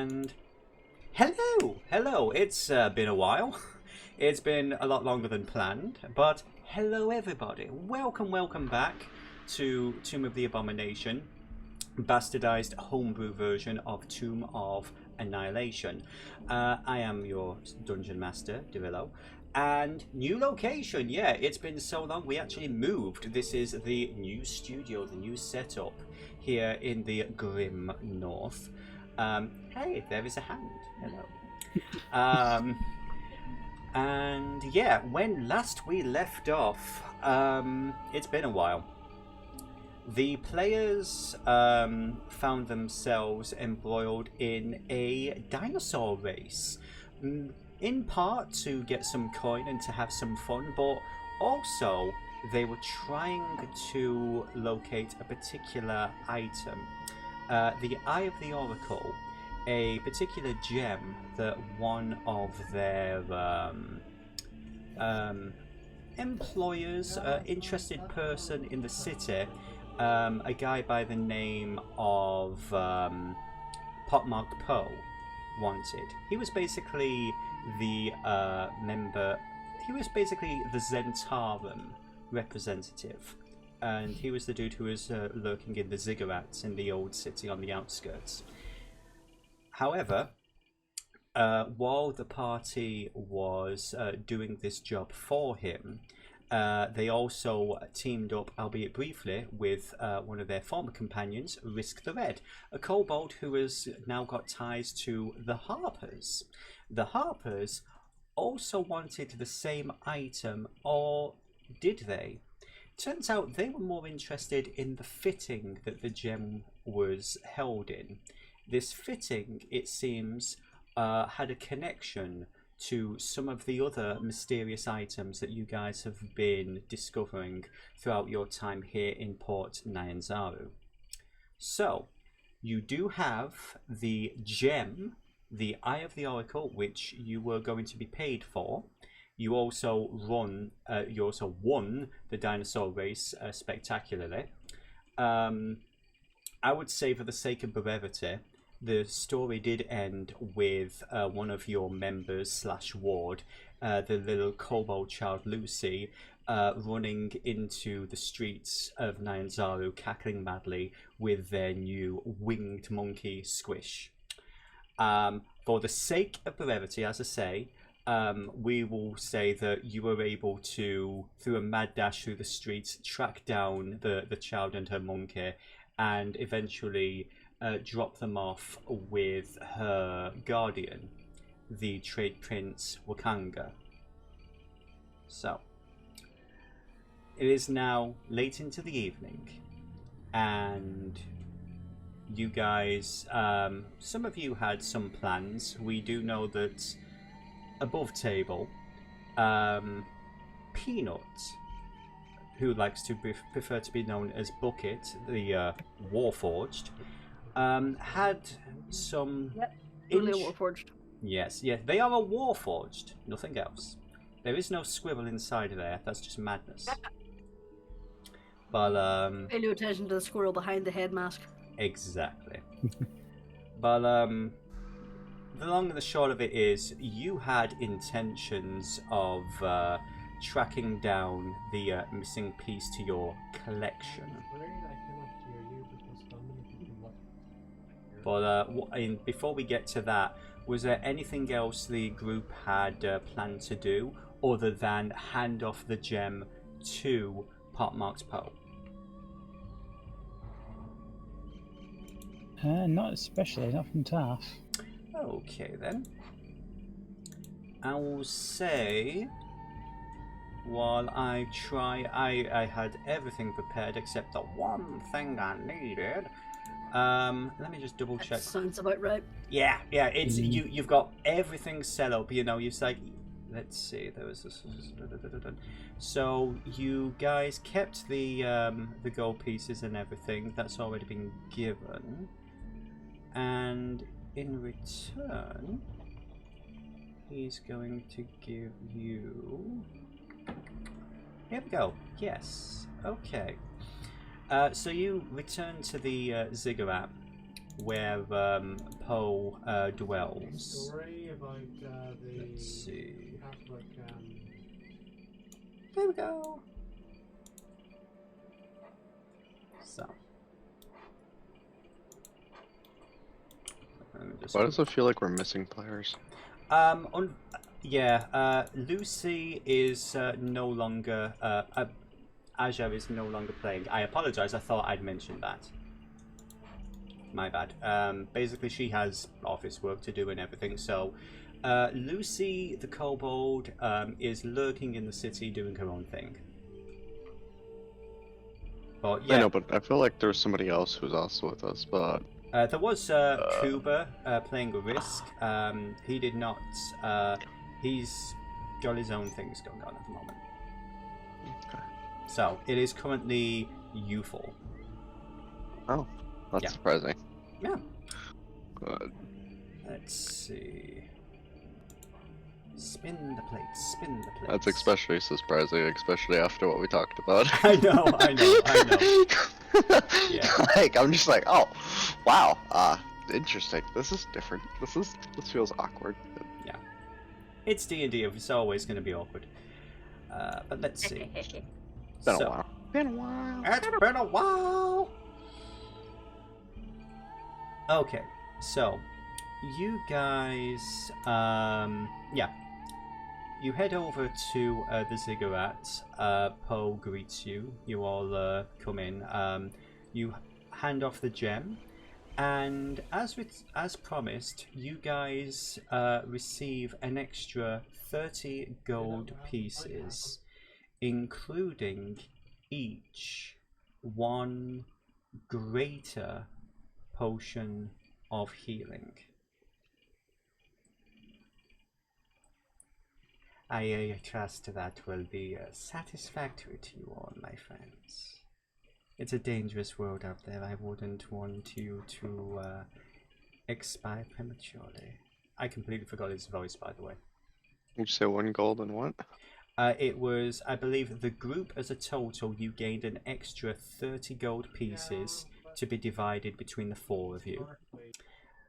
And hello. It's been a while. It's been a lot longer than planned, but hello everybody. Welcome back to Tomb of the Abomination, bastardized homebrew version of Tomb of Annihilation. I am your dungeon master, Defiler. And new location, yeah, it's been so long we actually moved. This is the new studio, the new setup here in the grim north. Hey, there is a hand. Hello. And yeah, when last we left off, it's been a while. The players found themselves embroiled in a dinosaur race. In part to get some coin and to have some fun, but also they were trying to locate a particular item. The Eye of the Oracle, a particular gem that one of their employers, interested person in the city, a guy by the name of Potmark Poe, wanted. He was basically the member. He was basically the Zentarum representative, and he was the dude who was lurking in the ziggurats in the old city on the outskirts. However, while the party was doing this job for him, they also teamed up, albeit briefly, with one of their former companions, Risk the Red, a kobold who has now got ties to the Harpers. The Harpers also wanted the same item, or did they? Turns out they were more interested in the fitting that the gem was held in. This fitting, it seems, had a connection to some of the other mysterious items that you guys have been discovering throughout your time here in Port Nyanzaru. So, you do have the gem, the Eye of the Oracle, which you were going to be paid for. You also won the dinosaur race spectacularly. I would say, for the sake of brevity, the story did end with one of your members / ward, the little kobold child Lucy, running into the streets of Nyanzaru, cackling madly with their new winged monkey Squish. For the sake of brevity, as I say, we will say that you were able to, through a mad dash through the streets, track down the child and her monkey, and eventually drop them off with her guardian, the trade prince Wakanga. So, it is now late into the evening, and you guys, some of you had some plans. We do know that above table, Peanut, who likes to prefer to be known as Bucket, the Warforged, had some. Yep, totally a Warforged. Yes, they are a Warforged, nothing else. There is no squirrel inside there, that's just madness. But, pay no attention to the squirrel behind the head mask. Exactly. But, the long and the short of it is, you had intentions of tracking down the missing piece to your collection. But before we get to that, was there anything else the group had planned to do other than hand off the gem to Potmark Poe? Not especially, not from Taff. Okay then. I will say, while I try, I had everything prepared except the one thing I needed. Let me just double check. That sounds about right. Yeah, it's you've got everything set up, you know, you've like, let's see, there was this. So you guys kept the gold pieces and everything, that's already been given. And in return, he's going to give you, here we go, yes, okay. So you return to the ziggurat where Poe dwells. Let's see. There we go. So. Why does it feel like we're missing players? Lucy is no longer. Aja is no longer playing. I apologize. I thought I'd mentioned that. My bad. Basically, she has office work to do and everything. So, Lucy, the kobold, is lurking in the city doing her own thing. But yeah, I know, but I feel like there's somebody else who's also with us. But there was Kuba playing a Risk. He did not. He's got his own things going on at the moment. okay. So it is currently youthful. Oh, that's Yeah. surprising. Yeah. Good. Let's see. Spin the plates. Spin the plates. That's especially surprising, especially after what we talked about. I know. Yeah. Like I'm just like, oh, wow, interesting. This is different. This feels awkward. Yeah. It's D&D. It's always going to be awkward. But let's see. Been a while. Been a while. It's been a while. Okay, so you guys, you head over to the ziggurat. Poe greets you. You all come in. You hand off the gem, and as promised, you guys receive an extra 30 gold pieces, including each one greater potion of healing. I trust that will be satisfactory to you all, my friends. It's a dangerous world out there. I wouldn't want you to expire prematurely. I completely forgot his voice, by the way. Did you say 1 gold and what? It was, I believe, the group as a total, you gained an extra 30 gold pieces to be divided between the 4 of you,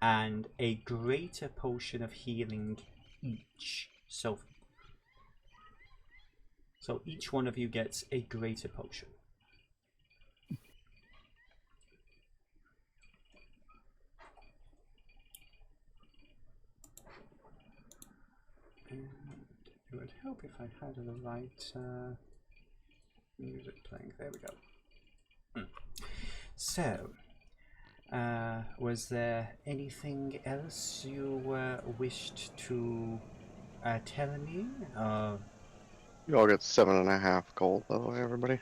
and a greater potion of healing each. So each one of you gets a greater potion. And it would help if I had the right music playing. There we go. So, was there anything else you wished to tell me? You all get 7.5 gold, by the way, everybody.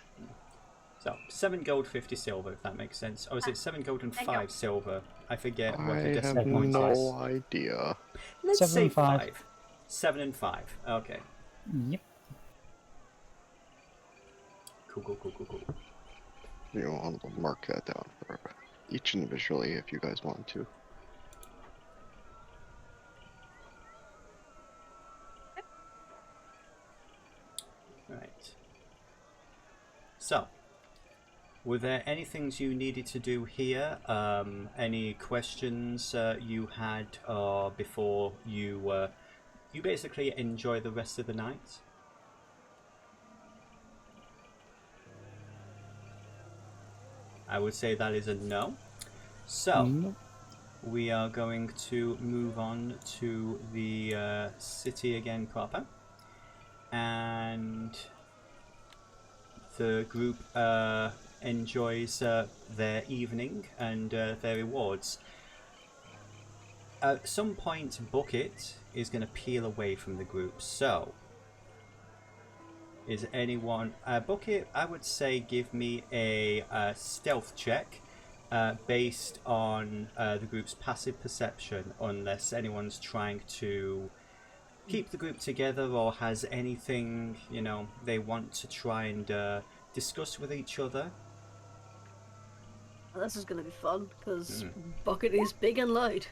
So 7 gold, 50 silver, if that makes sense. Or is it 7 gold and 5 silver? I forget what the I decimal have point is. no idea. Let's 7 say and 5. 5. 7 and 5. Okay. Yep. Cool. You want to mark that down for each individually if you guys want to. Right. So, were there any things you needed to do here? Any questions you had before you basically enjoy the rest of the night? I would say that is a no. So, Nope. we are going to move on to the city again proper. And the group enjoys their evening and their rewards. At some point, Bucket is going to peel away from the group. So, is anyone... Bucket, I would say give me a stealth check based on the group's passive perception, unless anyone's trying to keep the group together or has anything, they want to try and discuss with each other. This is gonna be fun, because Bucket is big and loud.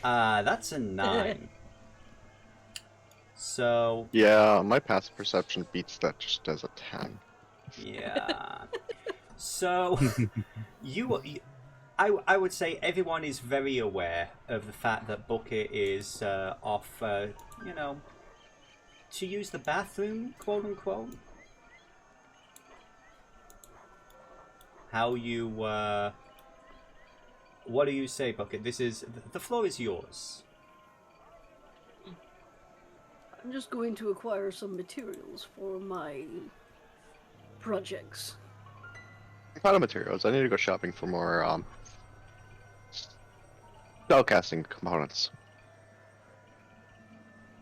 That's a 9. So... Yeah, my passive perception beats that just as a 10. Yeah. So, I would say everyone is very aware of the fact that Bucket is off, you know, to use the bathroom, quote unquote. How you, what do you say, Bucket? The floor is yours. I'm just going to acquire some materials for my projects. What kind of materials? I need to go shopping for more spellcasting components.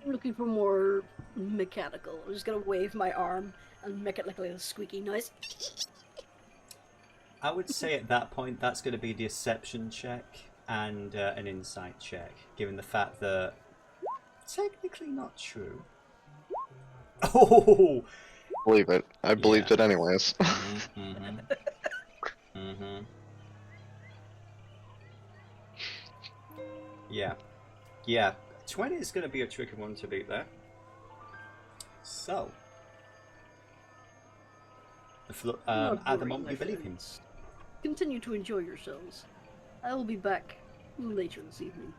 I'm looking for more mechanical. I'm just gonna wave my arm and make it like a little squeaky noise. I would say at that point that's going to be a deception check and an insight check, given the fact that technically not true. Oh, Believe it. I believed it anyways. Yeah. 20 is going to be a tricky one to beat there. So, at the moment, you believe him. Continue to enjoy yourselves. I will be back later this evening.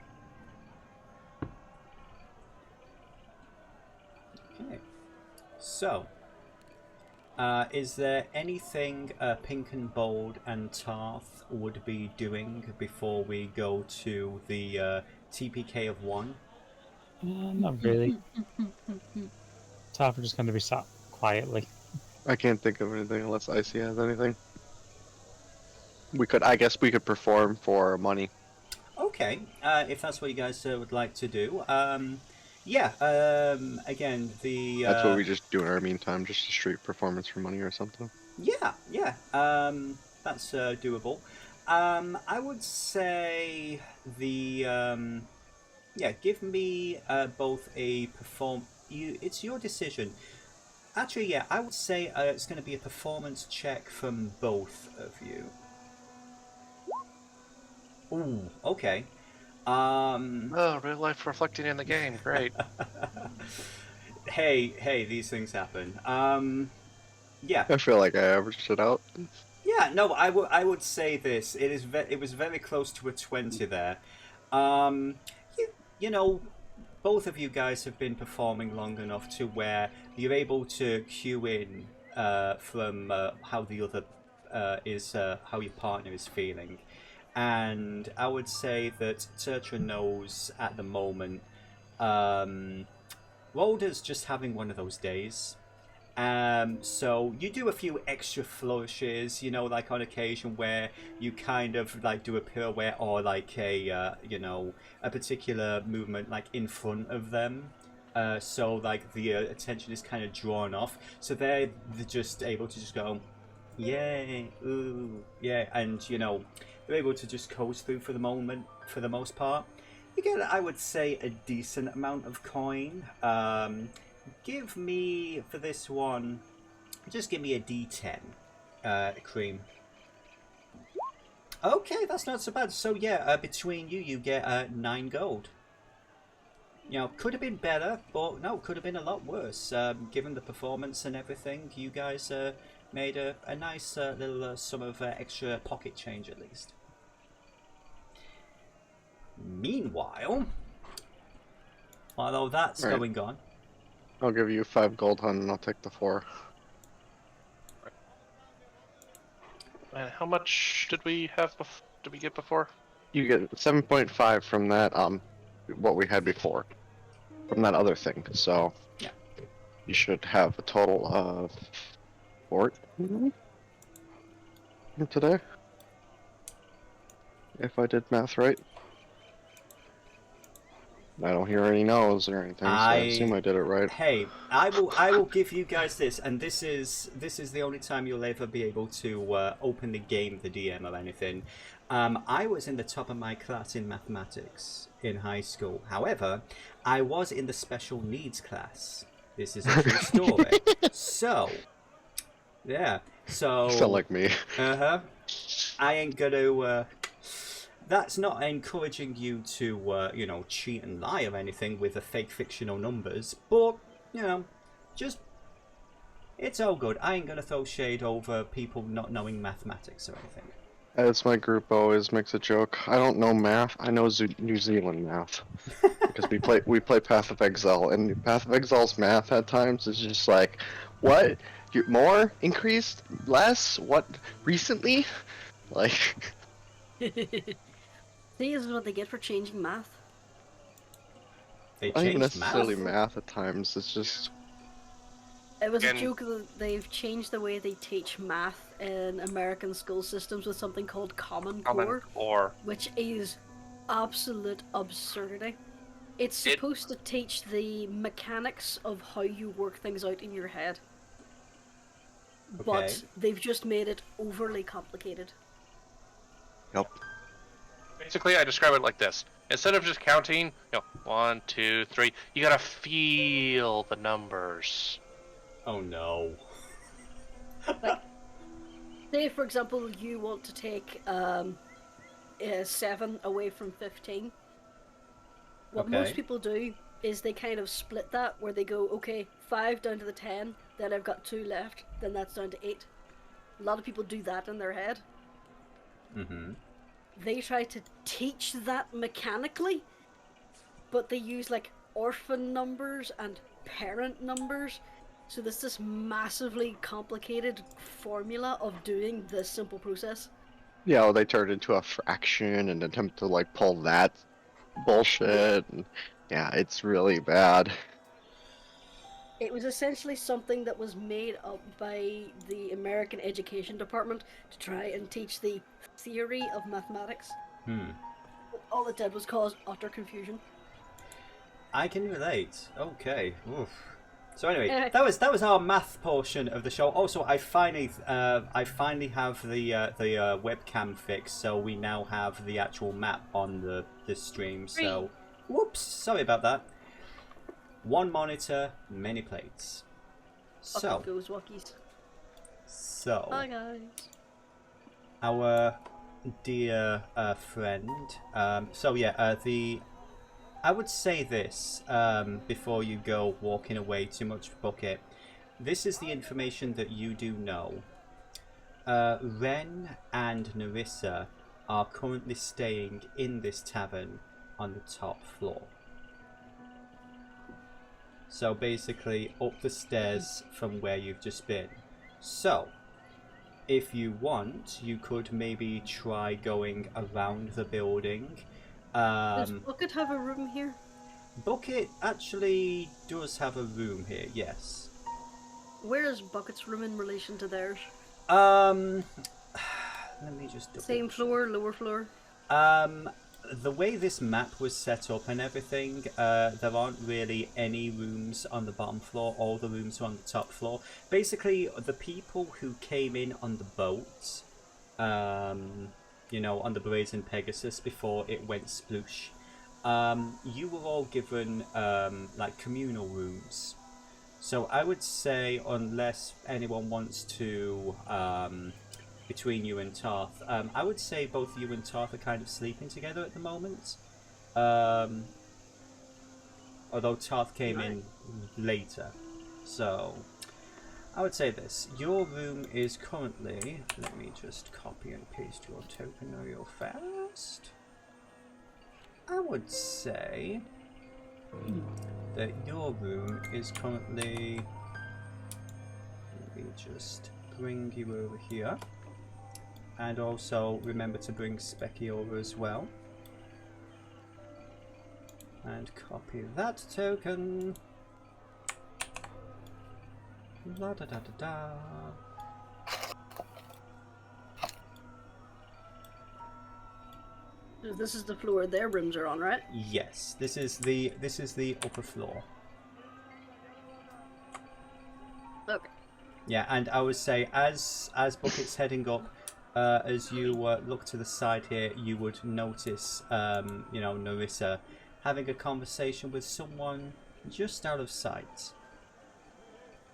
Okay. So, is there anything Pink and Bold and Tarth would be doing before we go to the TPK of 1? Not really. Tarth are just going to be sat quietly. I can't think of anything unless Icy has anything. I guess we could perform for money. Okay, if that's what you guys would like to do. Yeah, again, the... That's what we just do in our meantime, just a street performance for money or something. Yeah, that's doable. I would say the... yeah, give me both a it's your decision. Actually, yeah, I would say it's going to be a performance check from both of you. Ooh, okay. Oh, real life reflecting in the game. Great. Hey, these things happen. Yeah. I feel like I averaged it out. Yeah, no, I would say this. It was very close to a 20 there. You know, both of you guys have been performing long enough to where you're able to cue in from how the other how your partner is feeling. And I would say that Tertra knows at the moment Rolder's just having one of those days. So you do a few extra flourishes, you know, like on occasion where you kind of like do a pirouette or like a, you know, a particular movement like in front of them. So like the attention is kind of drawn off. So they're just able to just go, yay, ooh, yeah. And, you know, they're able to just coast through for the moment, for the most part. You get, I would say, a decent amount of coin. Give me, for this one, just give me a D10, Cream. Okay, that's not so bad. So yeah, between you get 9 gold. You know, could have been better, but no, could have been a lot worse. Given the performance and everything, you guys made a nice little sum of extra pocket change at least. Meanwhile, although that's going on, I'll give you 5 gold, hun, and I'll take the 4. And how much did we have? Did we get before? You get 7.5 from that, what we had before, from that other thing. So, yeah, you should have a total of 14 today, if I did math right. I don't hear any no's or anything, so I assume I did it right. Hey, I will give you guys this, and this is the only time you'll ever be able to open the game, the DM or anything. I was in the top of my class in mathematics in high school. However, I was in the special needs class. This is a true story. So, yeah. So. Felt like me. I ain't gonna. That's not encouraging you to, you know, cheat and lie or anything with the fake fictional numbers, but, you know, just, it's all good. I ain't gonna throw shade over people not knowing mathematics or anything. As my group always makes a joke, I don't know math. I know New Zealand math because we play Path of Exile, and Path of Exile's math at times is just like, what? You more increased, less? What recently? Like, See, this is what they get for changing math. They not even changed necessarily math. math at times. It's just It was a Again- joke that they've changed the way they teach math in American school systems with something called Common Core, Or which is absolute absurdity. It's It- supposed to teach the mechanics of how you work things out in your head, Okay. but they've just made it overly complicated. yep. basically, I describe it like this: instead of just counting, 1, 2, 3, you gotta feel the numbers. Oh no. Say, for example, you want to take 7 away from 15. What Okay. most people do is they kind of split that, where they go, okay, 5 down to the 10, then I've got 2 left, then that's down to 8. A lot of people do that in their head. Mm-hmm. They try to teach that mechanically, but they use like orphan numbers and parent numbers. So there's this massively complicated formula of doing this simple process. Yeah, well, they turn it into a fraction and attempt to like pull that bullshit. And, yeah, it's really bad. It was essentially something that was made up by the American Education Department to try and teach the theory of mathematics. Hmm. But all it did was cause utter confusion. I can relate. Okay. Oof. So anyway, Anyway. that was our math portion of the show. Also, I finally have the webcam fixed, so we now have the actual map on the stream. So, whoops, sorry about that. One monitor, many plates. Fucking goes Wookies. So Hi guys. our dear friend. I would say this before you go walking away too much, Bucket. This is the information that you do know. Ren and Narissa are currently staying in this tavern on the top floor. So basically up the stairs from where you've just been. So, if you want, you could maybe try going around the building. Does Bucket have a room here? Bucket actually does have a room here, yes. Where is Bucket's room in relation to theirs? Let me just double Same check. floor, lower floor? The way this map was set up and everything, there aren't really any rooms on the bottom floor. All the rooms are on the top floor. Basically, the people who came in on the boat, on the Brazen Pegasus before it went sploosh, you were all given like communal rooms. So I would say, unless anyone wants to, between you and Tarth, I would say both you and Tarth are kind of sleeping together at the moment. Although Tarth came in later. So I would say this. Your room is currently... Let me just copy and paste your token real fast. I would say that your room is currently... Let me just bring you over here. And also remember to bring Specky over as well. And copy that token. La da da da da. This is the floor their rooms are on, right? Yes, this is the upper floor. Okay. Yeah, and I would say as Bucket's heading up, as you look to the side here, you would notice, Narissa having a conversation with someone just out of sight.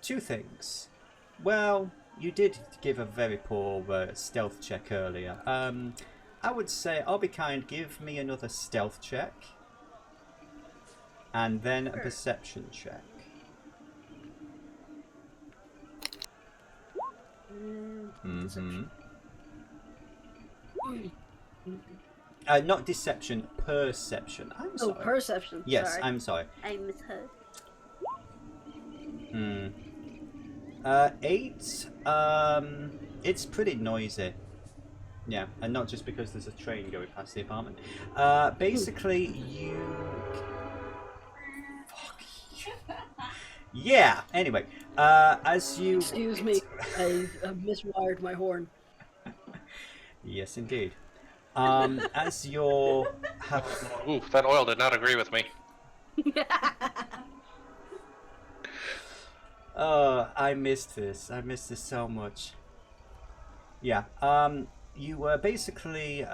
Two things. Well, you did give a very poor stealth check earlier. I would say, I'll be kind, give me another stealth check. And then a perception check. Deception. Not deception, perception. I'm Oh, sorry. perception. Yes, Sorry. I'm sorry. I misheard. 8. It's pretty noisy. Yeah, and not just because there's a train going past the apartment. Basically, you. Fuck you. Yeah. Anyway, as you. Excuse me, I miswired my horn. Yes, indeed. As you're. Oof, that oil did not agree with me. Oh, I missed this. I missed this so much. Yeah. You basically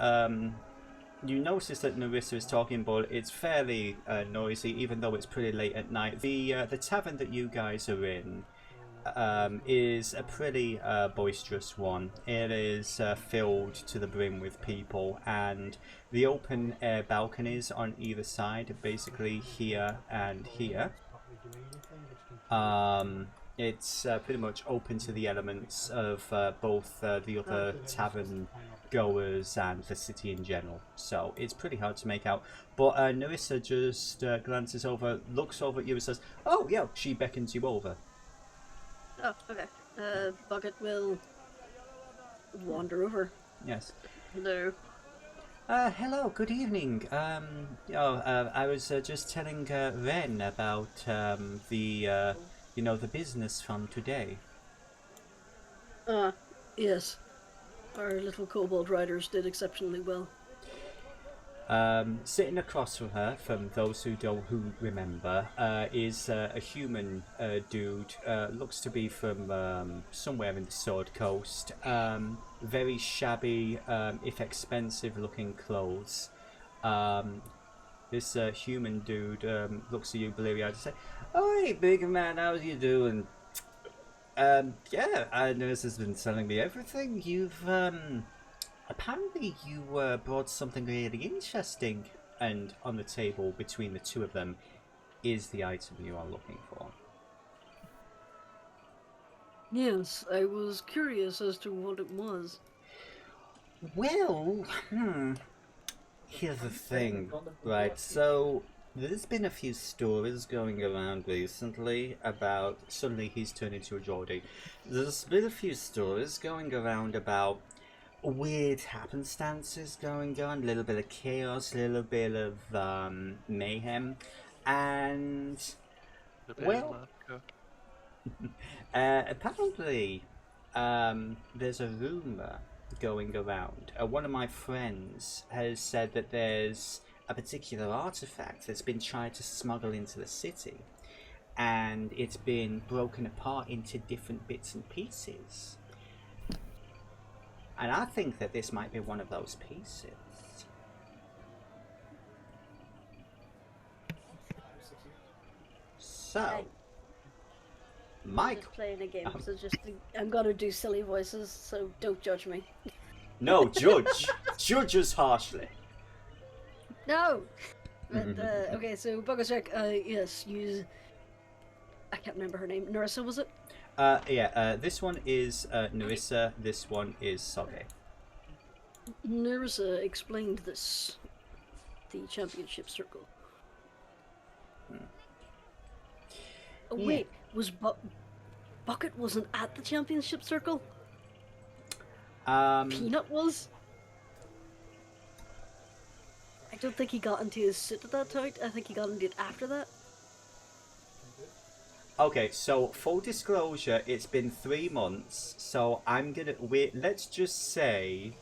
you notice that Narissa is talking, but it's fairly noisy, even though it's pretty late at night. The tavern that you guys are in is a pretty boisterous one. It is filled to the brim with people, and the open air balconies on either side, basically here and here. It's pretty much open to the elements of both the other tavern goers and the city in general. So it's pretty hard to make out. But Narissa just glances over, looks over at you and says, "Oh, yeah," she beckons you over. Oh, okay. Bucket will wander over. Yes. Hello. Hello, good evening. I was just telling Ren about the business from today. Yes. Our little kobold riders did exceptionally well. Sitting across from her, from those who remember, is a human dude. Looks to be from somewhere in the Sword Coast. Very shabby, if expensive-looking clothes. This human dude looks at you, bleary-eyed, and says, "Oh, hey, big man, how you doing?" Yeah, I know this has been telling me everything. You've apparently you brought something really interesting, and on the table between the two of them is the item you are looking for. Yes, I was curious as to what it was. Well, here's the thing, right? So there's been a few stories going around recently about suddenly he's turned into a Geordie. There's been a few stories going around about weird happenstances going on, a little bit of chaos, a little bit of mayhem, and well, apparently there's a rumor going around. One of my friends has said that there's a particular artifact that's been tried to smuggle into the city, and it's been broken apart into different bits and pieces. And I think that this might be one of those pieces. So, I'm Mike. just playing a game, so I'm gonna do silly voices, so don't judge me. No, judge. Judge us harshly. No! But, okay, so Buggercheck, yes, use... I can't remember her name. Narissa, was it? This one is Narissa, this one is Soge. Narissa explained this. The championship circle. Oh, Yeah. wait, was Bucket wasn't at the championship circle? Peanut was? I don't think he got into his suit at that time. I think he got into it after that. Okay, so full disclosure, it's been 3 months, so I'm gonna wait. Let's just say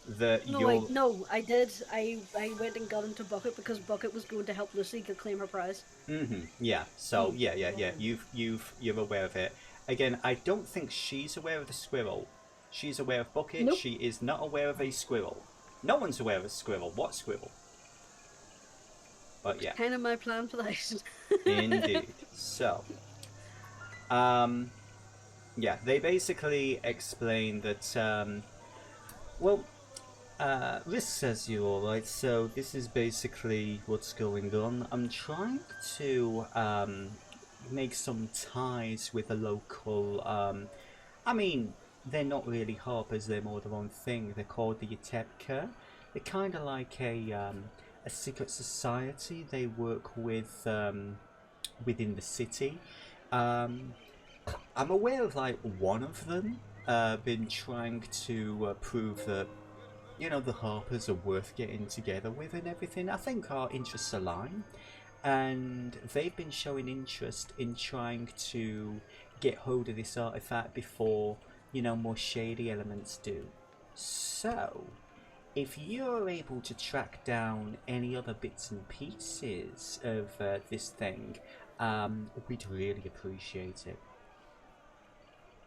that No, I did. I went and got into Bucket because Bucket was going to help Lucy claim her prize. Yeah. So yeah. You're aware of it. Again, I don't think she's aware of the squirrel. She's aware of Bucket. Nope. She is not aware of a squirrel. No one's aware of a squirrel. What squirrel? But yeah. Kind of my plan for that. Indeed. So, yeah, they basically explain that, Risk says you're alright, so this is basically what's going on. I'm trying to, make some ties with a local, they're not really harpers, they're more their own thing. They're called the Yatebka. They're kind of like a secret society. They work with within the city. I'm aware of like one of them been trying to prove that the harpers are worth getting together with and everything. I think our interests align, and they've been showing interest in trying to get hold of this artifact before more shady elements do. So if you're able to track down any other bits and pieces of this thing, we'd really appreciate it.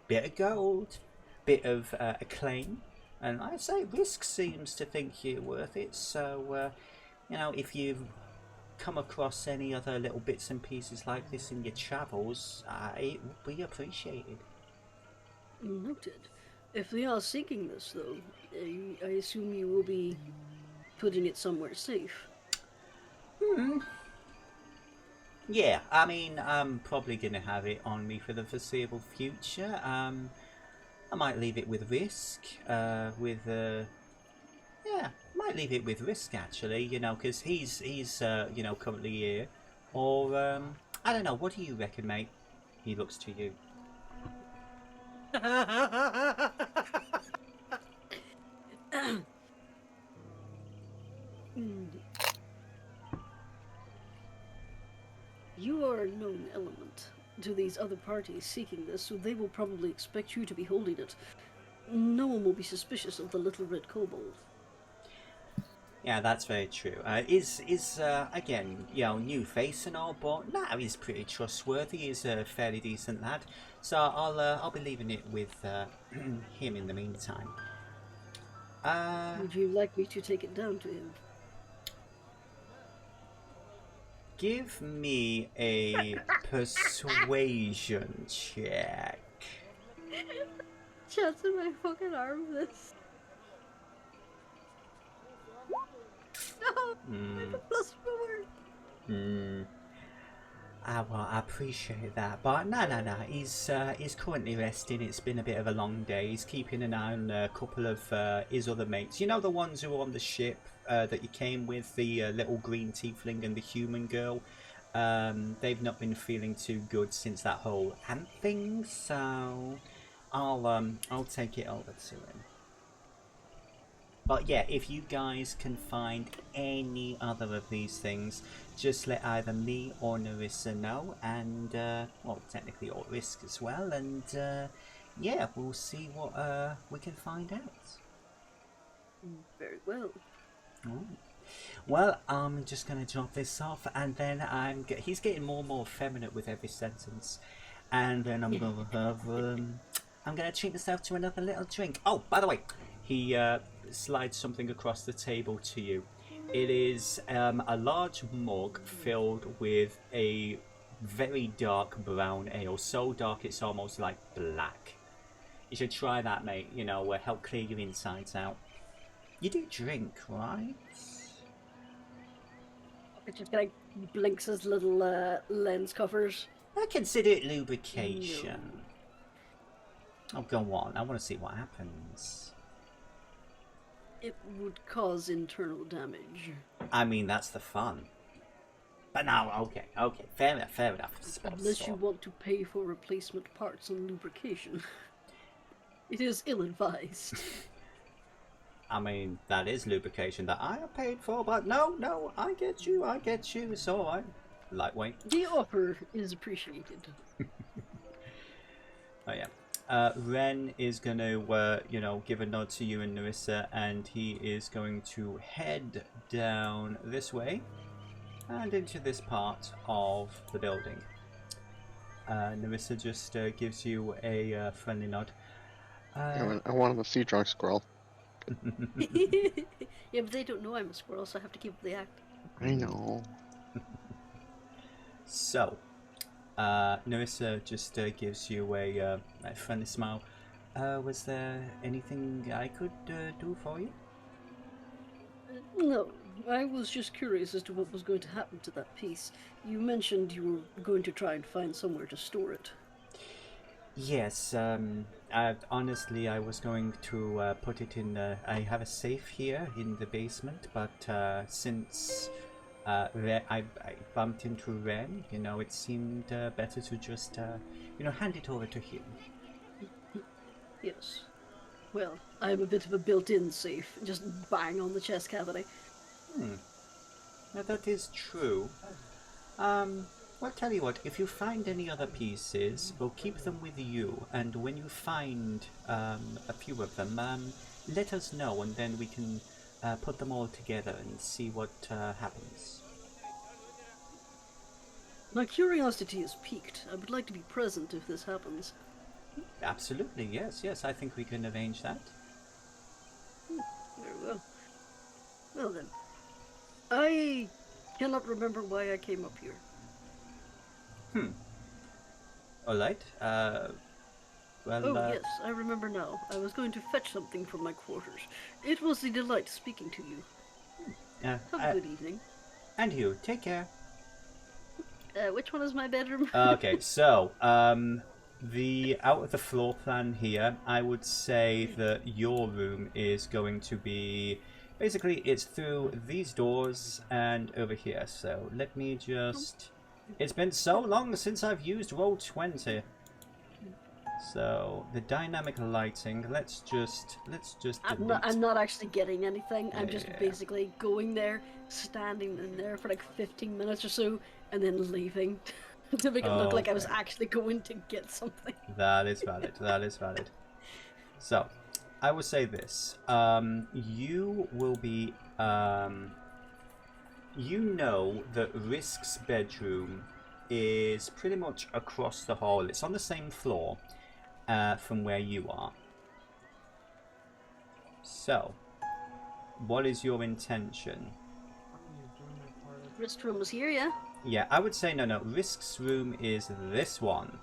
Bit of gold, bit of acclaim, and I say Risk seems to think you're worth it. So if you've come across any other little bits and pieces like this in your travels, it would be appreciated. Noted. If they are seeking this, though, I assume you will be putting it somewhere safe. Yeah, I mean, I'm probably going to have it on me for the foreseeable future. I might leave it with Risk, might leave it with Risk actually, because he's currently here. Or, I don't know, what do you reckon, mate? He looks to you. You are a known element to these other parties seeking this, so they will probably expect you to be holding it. No one will be suspicious of the little red kobold. Yeah, that's very true. Is again, new face and all, but he's pretty trustworthy. He's a fairly decent lad, so I'll be leaving it with him in the meantime. Would you like me to take it down to him? Give me a persuasion check. Chance in my fucking arm this. No! +4! Well, I appreciate that, but no. He's currently resting. It's been a bit of a long day. He's keeping an eye on a couple of his other mates. You know, the ones who were on the ship that you came with, the little green tiefling and the human girl. They've not been feeling too good since that whole ant thing, so I'll take it over to him. But yeah, if you guys can find any other of these things, just let either me or Narissa know, and well, technically or Risk as well, and yeah, we'll see what we can find out. Very well. Alright. Well, I'm just gonna drop this off, and then he's getting more and more effeminate with every sentence, and then I'm gonna have I'm gonna treat myself to another little drink. Oh, by the way, he slides something across the table to you. It is a large mug filled with a very dark brown ale, so dark it's almost like black. You should try that, mate. Help clear your insides out. You do drink, right? It just like blinks his little lens covers. I consider it lubrication. No. Oh, go on. I want to see what happens. It would cause internal damage. I mean, that's the fun. But no, okay, fair enough. Unless you want to pay for replacement parts and lubrication. It is ill-advised. I mean, that is lubrication that I have paid for, but no, I get you, it's alright. Lightweight. The offer is appreciated. Oh yeah. Ren is going to, give a nod to you and Narissa, and he is going to head down this way and into this part of the building. Narissa just gives you a friendly nod. I want to see Drunk Squirrel. Yeah, but they don't know I'm a squirrel, so I have to keep up the act. I know. So, Narissa just gives you a friendly smile. Was there anything I could do for you? No, I was just curious as to what was going to happen to that piece. You mentioned you were going to try and find somewhere to store it. Yes, honestly, I was going to put it in. I have a safe here in the basement, but since I bumped into Ren, it seemed better to just, hand it over to him. Yes. Well, I'm a bit of a built-in safe. Just bang on the chest cavity. Now that is true. Well, tell you what, if you find any other pieces, we'll keep them with you, and when you find a few of them, let us know, and then we can put them all together and see what happens. My curiosity is piqued. I would like to be present if this happens. Absolutely, yes, I think we can arrange that. Very well. Well then, I cannot remember why I came up here. Alright, well, Yes, I remember now. I was going to fetch something from my quarters. It was a delight speaking to you. Have a good evening. And you, take care. Which one is my bedroom? Okay, so, out of the floor plan here, I would say that your room is going to be, basically, it's through these doors and over here. So let me just, it's been so long since I've used Roll20. So the dynamic lighting, let's just I'm not actually getting anything. I'm just Yeah. basically going there, standing in there for like 15 minutes or so, and then leaving to make it look like I was Okay. actually going to get something. That is valid. That is valid. So, I will say this: you will be, you know that Risk's bedroom is pretty much across the hall. It's on the same floor from where you are. So, what is your intention? Wrist room was here, yeah? Yeah, I would say no. Risk's room is this one.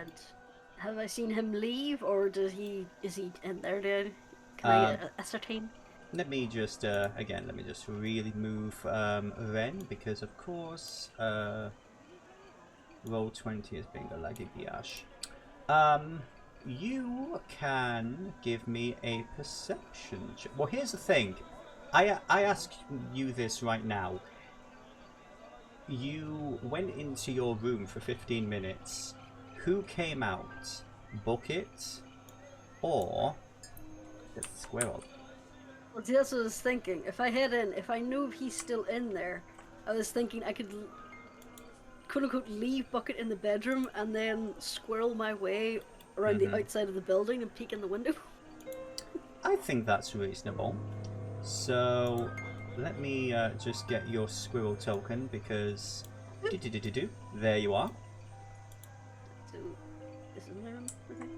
And have I seen him leave, or is he in there then? Can I ascertain? Let me just again. Let me just really move Ren, because of course Roll20 is being a laggy biash. You can give me a perception check. Well, here's the thing. I ask you this right now. You went into your room for 15 minutes. Who came out? Bucket or the squirrel? Well, see, that's what I was thinking. If I head in, if I knew he's still in there, I was thinking I could, quote unquote, leave Bucket in the bedroom and then squirrel my way around the outside of the building and peek in the window. I think that's reasonable. So let me just get your squirrel token, because there you are. So, this is my room. Okay.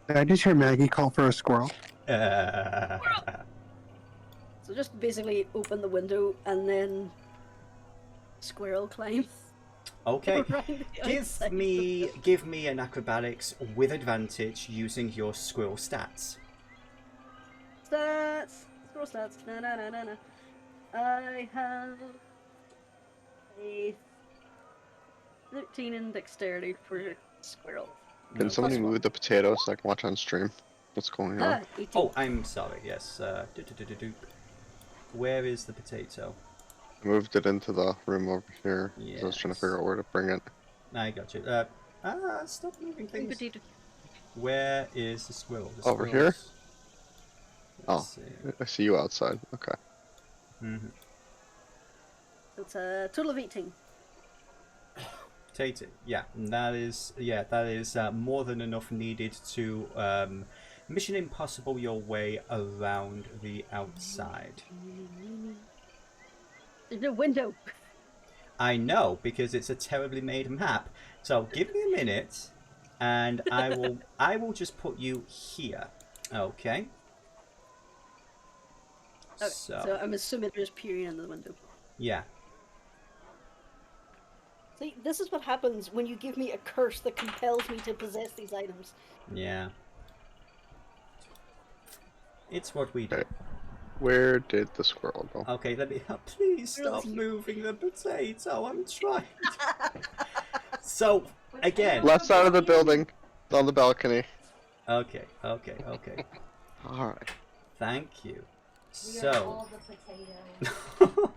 Did I just hear Maggie call for a squirrel? So just basically open the window and then squirrel climb. Okay. around the outside of the Give me an acrobatics with advantage using your squirrel stats. Stats! Squirrel stats. Na na na na na. I have a 13 in dexterity for squirrel. Can somebody Plus move the potato so I can watch on stream? What's going on? 18. Oh, I'm sorry. Yes. Where is the potato? I moved it into the room over here. 'Cause I was trying to figure Yes. out where to bring it. I got you. Stop moving things. Potato. Where is the squirrel? The Over squirrel's- Oh, Let's see. I see you outside. Okay. Mm-hmm. That's a total of 18. Potato. Yeah, that is more than enough needed to Mission Impossible your way around the outside. There's no window. I know, because it's a terribly made map. So give me a minute, and I will just put you here. Okay. Okay, so I'm assuming there's peering in the window. Yeah. See, this is what happens when you give me a curse that compels me to possess these items. Yeah. It's what we do. Okay. Where did the squirrel go? Okay, let me. Please stop Really? moving the potato. I'm trying. So again. Left side of the building, on the balcony. Okay. All right. Thank you. We are So. all the potatoes.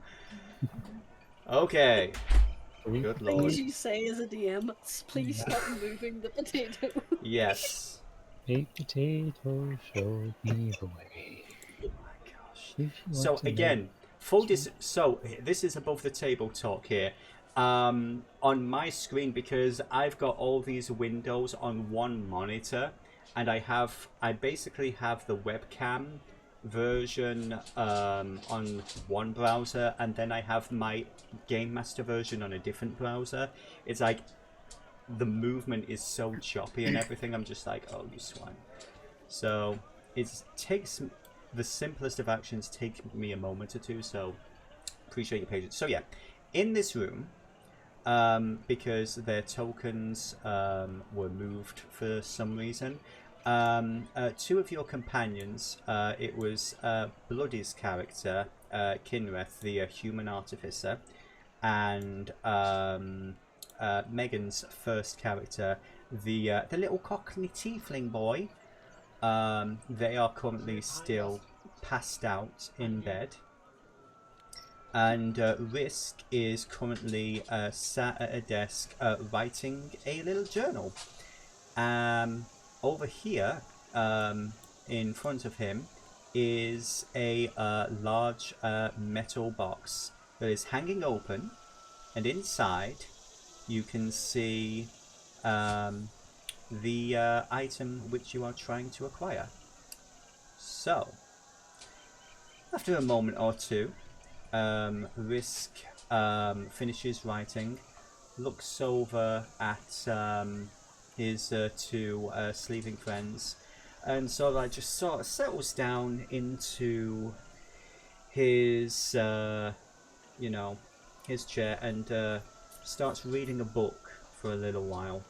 Okay. Three Good Things lord. you say as a DM. Please stop moving the potato. Yes. Eight potatoes showed me the way. Oh my gosh. If you So want to know. again, so this is above the table talk here. On my screen, because I've got all these windows on one monitor, and I basically have the webcam version on one browser, and then I have my Game Master version on a different browser. It's like the movement is so choppy and everything. I'm just like, oh, you swine. So it takes the simplest of actions take me a moment or two. So appreciate your patience. So yeah, in this room, because their tokens were moved for some reason, two of your companions, it was Bloody's character, Kinreth, the human artificer, and Megan's first character, the little cockney tiefling boy. They are currently still passed out in bed. And Risk is currently sat at a desk writing a little journal. Over here, in front of him, is a large metal box that is hanging open, and inside you can see the item which you are trying to acquire. So, after a moment or two, Risk finishes writing, looks over at his two sleeping friends, and sort of like just sort of settles down into his his chair and starts reading a book for a little while.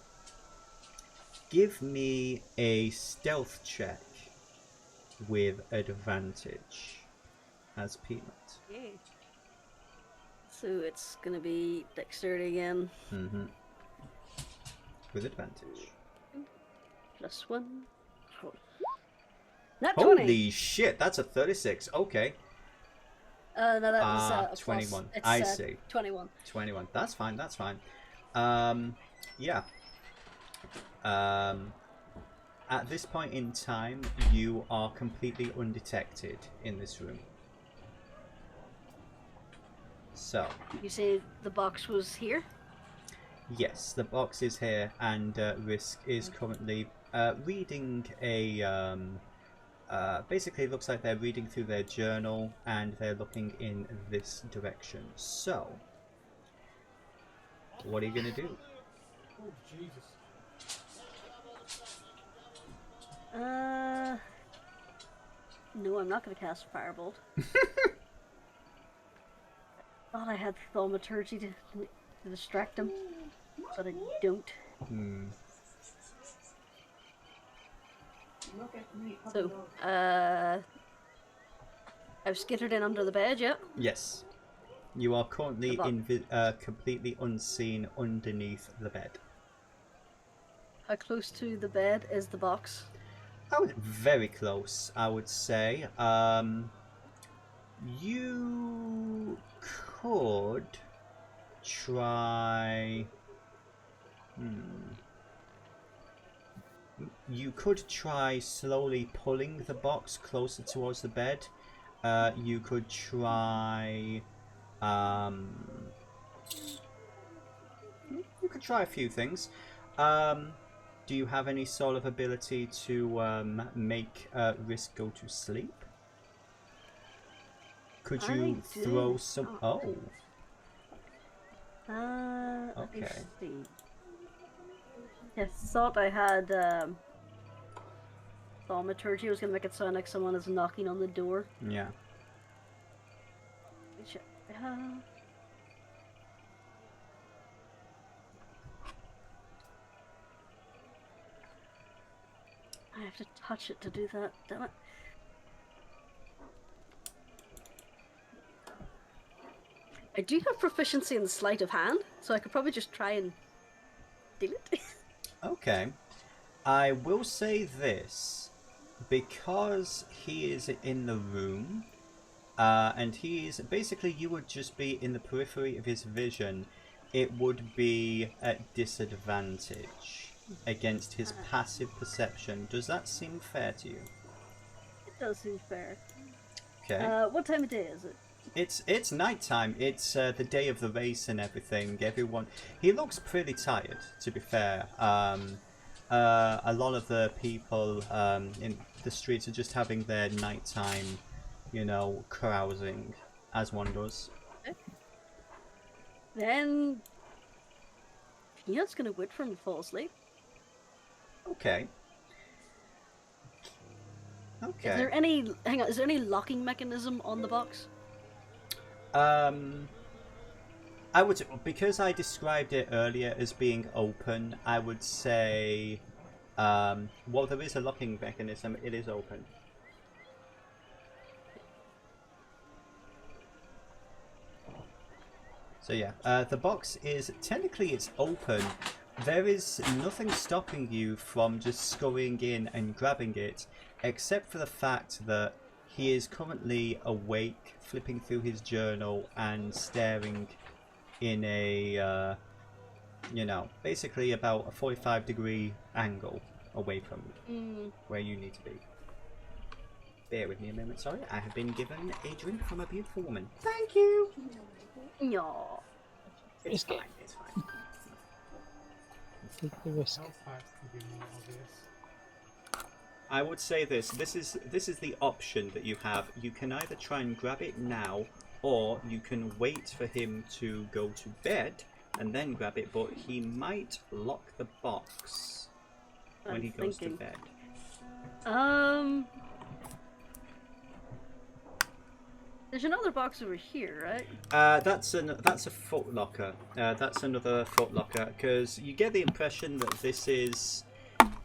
Give me a stealth check with advantage as Peanut. Yeah. So it's gonna be dexterity again. Mm-hmm. With advantage. +1. Not 20. Holy shit, that's a 36. Okay. No, that was a 21. plus. It's, I see. 21. 21. That's fine, that's fine. Yeah. At this point in time, you are completely undetected in this room. So, You say the box was here? yes, the box is here, and Risk is currently reading a. Basically, it looks like they're reading through their journal and they're looking in this direction. So, what are you going to do? Oh, Jesus. No, I'm not going to cast Firebolt. Thought I had Thaumaturgy to distract him, but I don't. So, I've skittered in under the bed, yeah? Yes. You are currently completely unseen underneath the bed. How close to the bed is the box? Very close, I would say. You could try. You could try slowly pulling the box closer towards the bed. You could try. You could try a few things. Do you have any sort of ability to make Risk go to sleep? Could you throw some? Oh. Let me Okay. see. I thought I had Thaumaturgy. I was gonna make it sound like someone is knocking on the door. Yeah. Which, I have to touch it to do that, damn it. I do have proficiency in sleight of hand, so I could probably just try and steal it. Okay. I will say this. Because he is in the room, and he's... Basically, you would just be in the periphery of his vision. It would be at disadvantage against his passive perception. Does that seem fair to you? It does seem fair. Okay. What time of day is it? It's nighttime. It's the day of the race and everything. Everyone... He looks pretty tired, to be fair. A lot of the people in the streets are just having their nighttime, you know, carousing, as one does. Okay. Then... Peanut's gonna wait for him to fall asleep. Okay. Okay. Is there any... Hang on, is there any locking mechanism on the box? I would, because I described it earlier as being open, I would say, well, there is a locking mechanism, it is open. So yeah, the box is, technically it's open. There is nothing stopping you from just scurrying in and grabbing it, except for the fact that he is currently awake, flipping through his journal and staring in a, you know, basically about a 45-degree angle away from where you need to be. Bear with me a moment, sorry. I have been given a drink from a beautiful woman. Thank you! No. It's fine, it's fine. Take the risk. I would say this is the option that you have. You can either try and grab it now, or you can wait for him to go to bed and then grab it, but he might lock the box when he goes to bed. There's another box over here, right? That's a foot locker. That's another foot locker, because you get the impression that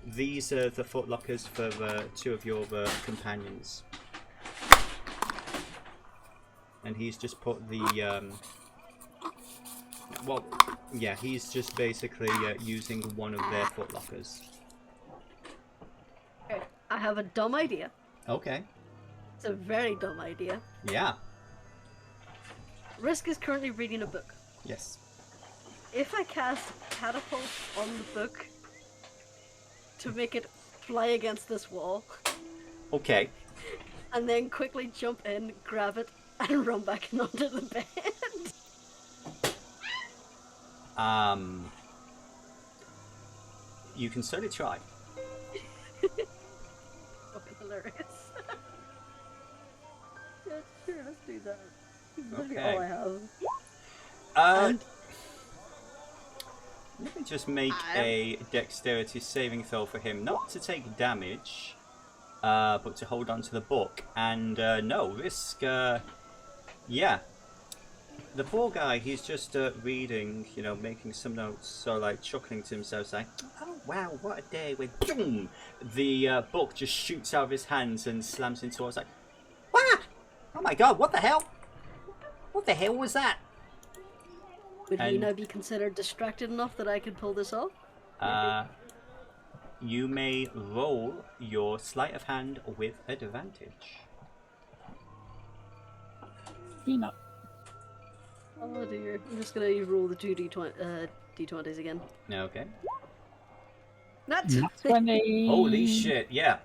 these are the foot lockers for two of your companions. And he's just put the, well, yeah, he's just basically using one of their foot lockers. Okay, I have a dumb idea. Okay. It's a very dumb idea. Yeah. Risk is currently reading a book. Yes. If I cast Catapult on the book to make it fly against this wall, Okay. and then quickly jump in, grab it, and run back in under the bed. You can certainly try. That'd be hilarious. Yeah, sure, let's do that. That's literally Okay. all I have. And let me just make a dexterity saving throw for him, not to take damage, but to hold on to the book. And no, Risk, yeah. The poor guy, he's just reading, you know, making some notes, so like chuckling to himself, like, oh wow, what a day, when boom, the book just shoots out of his hands and slams into us, like, what? Oh my god, what the hell? What the hell was that? Would he And- now be considered distracted enough that I could pull this off? You may roll your sleight of hand with advantage. Peanut. Oh dear. I'm just gonna roll the two D20s again. Okay. Not 20. Holy shit! Yeah.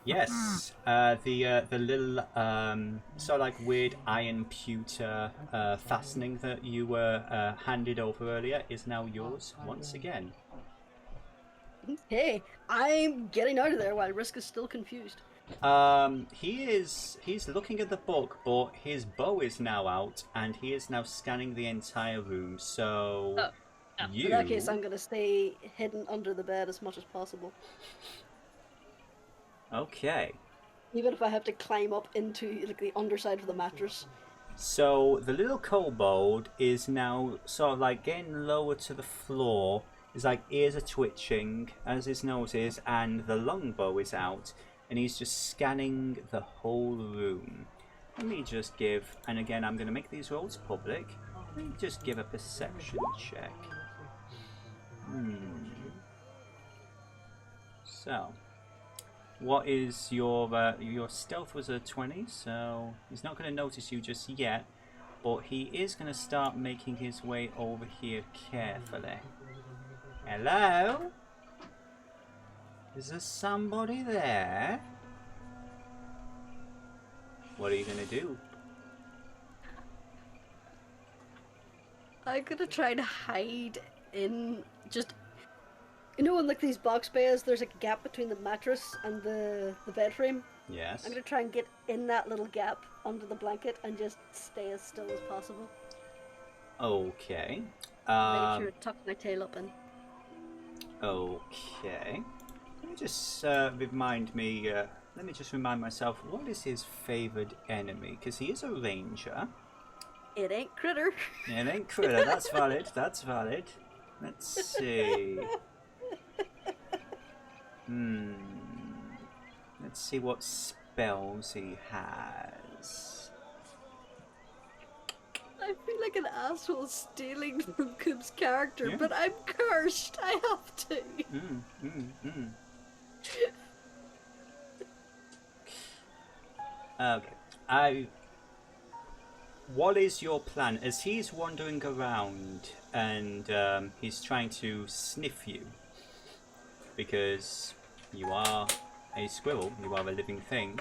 Yes. The little sort of like weird iron pewter fastening that you were handed over earlier is now yours once again. Hey, I'm getting out of there while Risk is still confused. He's looking at the book, but his bow is now out, and he is now scanning the entire room. So you. In that case, I'm gonna stay hidden under the bed as much as possible. Okay. Even if I have to climb up into like the underside of the mattress. So the little kobold is now sort of like getting lower to the floor. His like ears are twitching as his nose is, and the longbow is out, and he's just scanning the whole room. Let me just give, and again, I'm going to make these rolls public. Let me just give a perception check. So, what is your stealth was a 20, so he's not going to notice you just yet, but he is going to start making his way over here carefully. Hello? Is there somebody there? What are you going to do? I'm gonna try to hide in just, you know, in like these box beds, there's like a gap between the mattress and the bed frame. Yes. I'm gonna try and get in that little gap under the blanket and just stay as still as possible. Okay. Make sure to tuck my tail up in. Okay. Let me just remind me. Let me just remind myself. What is his favoured enemy? Because he is a ranger. It ain't Critter. It ain't Critter. That's valid. That's valid. Let's see. Let's see what spells he has. I feel like an asshole stealing from Coop's character, Yeah. but I'm cursed. I have to. Okay. What is your plan? As he's wandering around and he's trying to sniff you, because you are a squirrel, you are a living thing.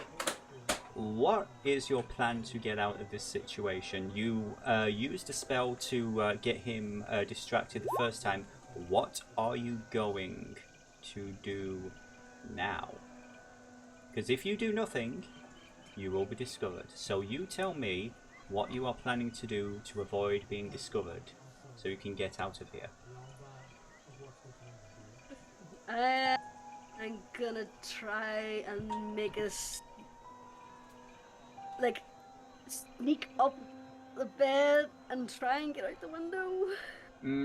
What is your plan to get out of this situation? You used a spell to get him distracted the first time. What are you going to do now? Because if you do nothing, you will be discovered. So you tell me what you are planning to do to avoid being discovered, so you can get out of here. I'm gonna try and make us like sneak up the bed and try and get out the window.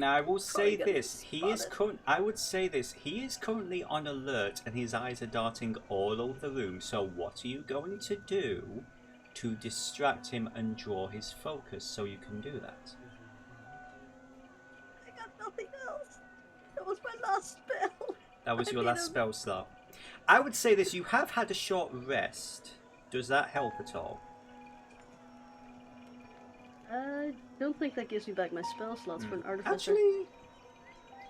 I will say Probably this: gonna he is spot I would say this: he is currently on alert, and his eyes are darting all over the room. So, what are you going to do to distract him and draw his focus, so you can do that? I got nothing else. That was my last spell. That was I your need last a- spell slot. I would say this: you have had a short rest. Does that help at all? I don't think that gives me back my spell slots for an artificer. Actually,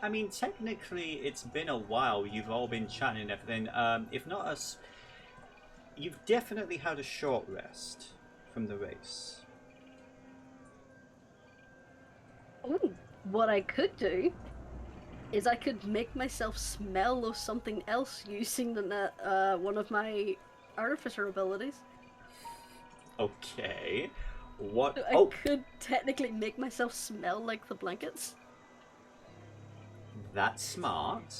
I mean, technically, it's been a while. You've all been chatting and everything. If not us, you've definitely had a short rest from the race. Ooh, what I could do is I could make myself smell of something else using one of my artificer abilities. Okay. What? So I Oh, could technically make myself smell like the blankets. that's smart.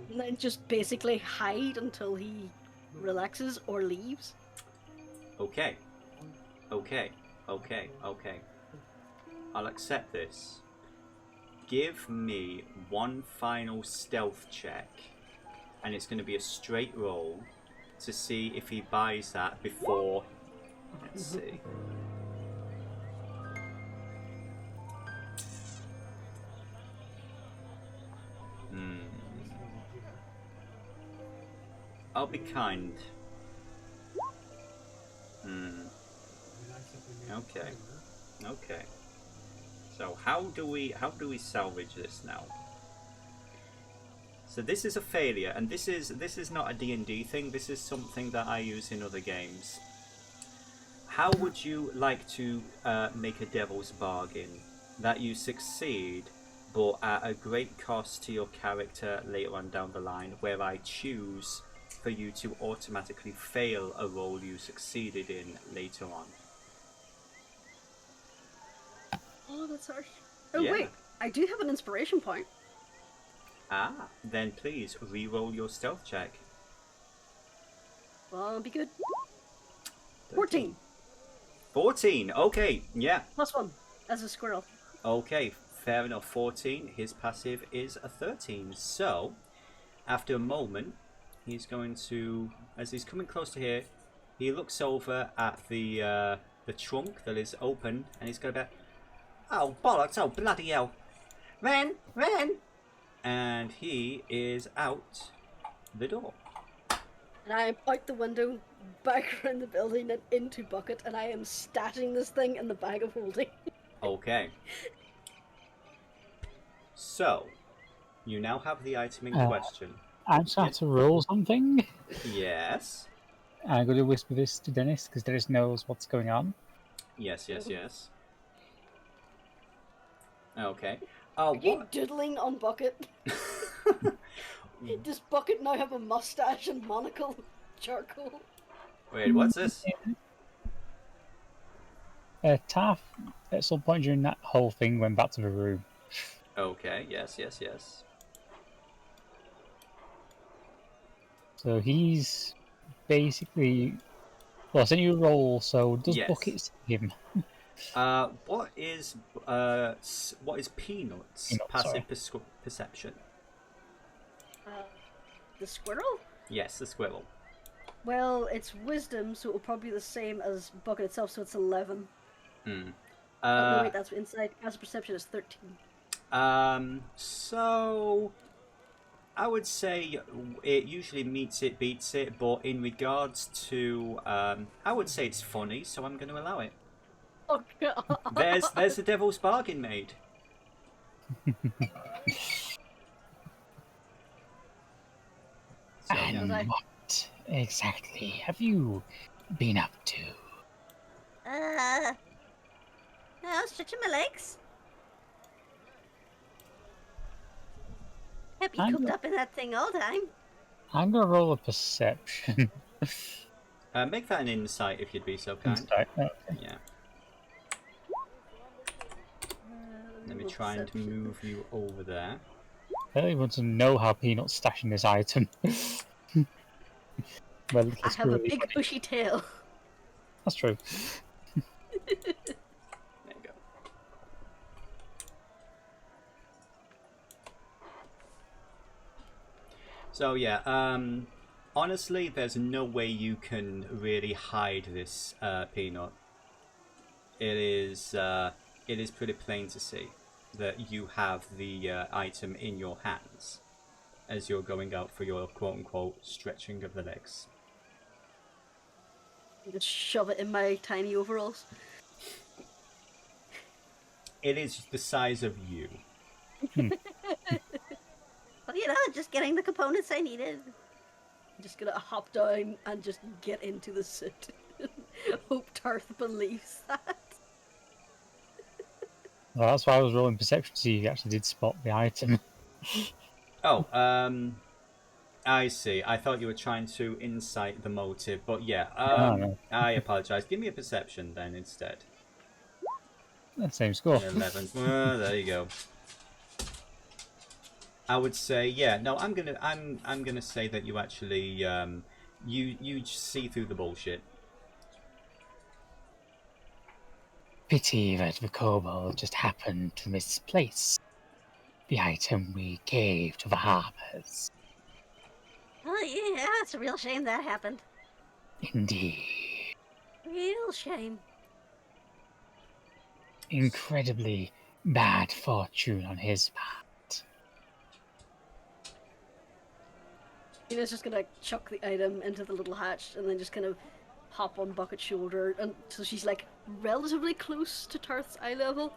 And then just basically hide until he relaxes or leaves. Okay. Okay. Okay. Okay. I'll accept this. Give me one final stealth check, and it's going to be a straight roll to see if he buys that before. Let's see. I'll be kind. Okay. Okay. So how do we salvage this now? So this is a failure, and this is not a D&D thing. This is something that I use in other games. How would you like to make a devil's bargain that you succeed, but at a great cost to your character later on down the line, where I choose for you to automatically fail a role you succeeded in later on? Oh, that's harsh. Oh, Yeah. wait. I do have an inspiration point. Ah, then please re-roll your stealth check. Well, I'll be good. 14. 14, okay, yeah. +1 as a squirrel. Okay, fair enough. 14, his passive is a 13. So, after a moment, he's going to, as he's coming close to here, he looks over at the trunk that is open, and he's going to be, oh bollocks! Oh bloody hell! Ren! And he is out the door. And I am out the window, back around the building and into Bucket, and I am stashing this thing in the bag of holding. Okay. So, you now have the item in question. I just have to roll something. Yes. I'm going to whisper this to Dennis because Dennis knows what's going on. Yes. Okay. Oh, Are you what? doodling on Bucket? Does Bucket now have a mustache and monocle charcoal? Wait, what's this? Taff, at some point during that whole thing, went back to the room. Okay, yes. So he's basically... Well, I sent you a roll, so does Yes. Bucket see him? What is Peanut's passive perception? The squirrel? Yes, the squirrel. Well, it's wisdom, so it'll probably be the same as Bucket itself, so it's 11. Hmm. Oh, no, wait, that's inside. Passive perception is 13. So I would say it usually meets it, beats it, but in regards to, I would say it's funny, so I'm going to allow it. Oh, God. There's the devil's bargain made. So, And yeah. what exactly have you been up to? I was stretching my legs. Happy I'm cooped go- up in that thing all time. I'm going to roll a perception. Make that an insight if you'd be so kind. Insight, okay. Yeah. Let me try and move you over there. I really want to know how Peanut's stashing this item. Well, I it's have a really big funny. bushy tail. That's true. There you go. So yeah, honestly, there's no way you can really hide this Peanut. It is pretty plain to see that you have the item in your hands as you're going out for your quote-unquote stretching of the legs. Just shove it in my tiny overalls. It is the size of you. Well, just getting the components I needed. I'm just gonna hop down and just get into the suit. Hope Tarth believes that. Well, that's why I was rolling perception to see if you actually did spot the item. Oh, I see. I thought you were trying to insight the motive, but yeah, no. I apologise. Give me a perception then instead. Same score. 11. There you go. I would say, yeah. No, I'm gonna say that you actually you see through the bullshit. Pity that the kobold just happened to misplace the item we gave to the harpers. Oh, yeah, it's a real shame that happened. Indeed. Real shame. Incredibly bad fortune on his part. Tina's just gonna chuck the item into the little hatch and then just kind of hop on Bucket's shoulder, and so she's like relatively close to Tarth's eye level.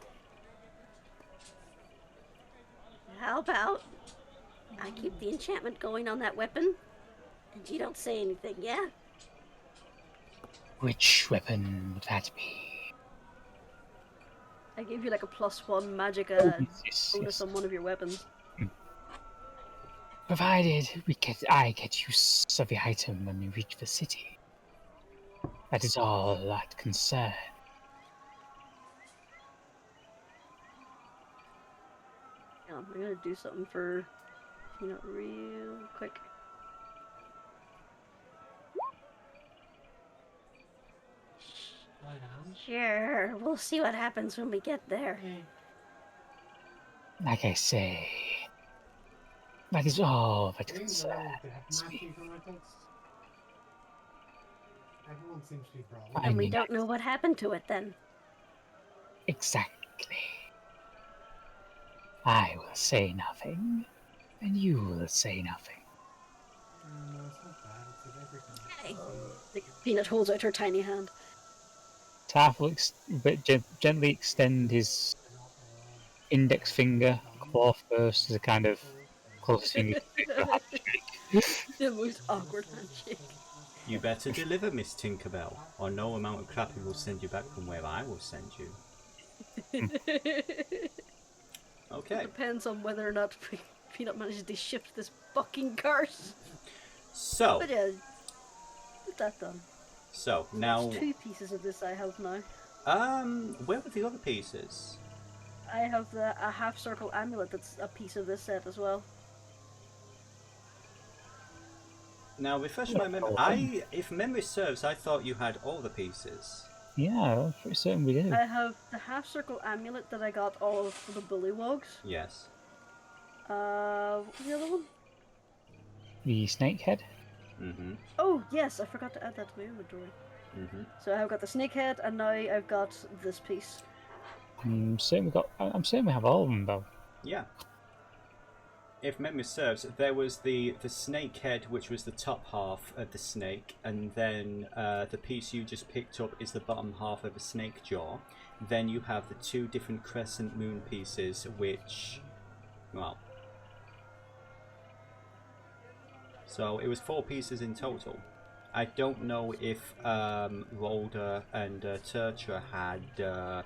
How about I keep the enchantment going on that weapon, and you don't say anything, yeah? Which weapon would that be? I gave you like a +1 magic Yes, bonus yes. on one of your weapons. Provided I get use of the item when we reach the city. That is all that concern. Yeah, I'm gonna do something for Peanut real quick. Sure, we'll see what happens when we get there. Like I say, that is all that concerns me. And we Finding don't know what happened to it then. exactly. I will say nothing, and you will say nothing. Hey, Peanut holds out her tiny hand. Taff will gently extend his index finger, claw first, as a kind of closest finger to a handshake. The most awkward handshake. You better deliver, Miss Tinkerbell, or no amount of clapping will send you back from where I will send you. Okay. Depends on whether or not Peanut manages to shift this fucking curse. So, But yeah, get that done. so now, There's 2 pieces of this I have now. where were the other pieces? I have a half circle amulet that's a piece of this set as well. Now, refresh my memory. If memory serves, I thought you had all the pieces. Yeah, I'm pretty certain we do. I have the half circle amulet that I got all of for the bullywogs. Yes. What was the other one? The snake head. Mm-hmm. Oh yes, I forgot to add that to my inventory. Mm-hmm. So I've got the snake head, and now I've got this piece. I'm certain we have all of them though. Yeah. If memory serves, there was the snake head, which was the top half of the snake, and then the piece you just picked up is the bottom half of a snake jaw. Then you have the 2 different crescent moon pieces, which, well, so it was 4 pieces in total. I don't know if Rolder and Turtra had, the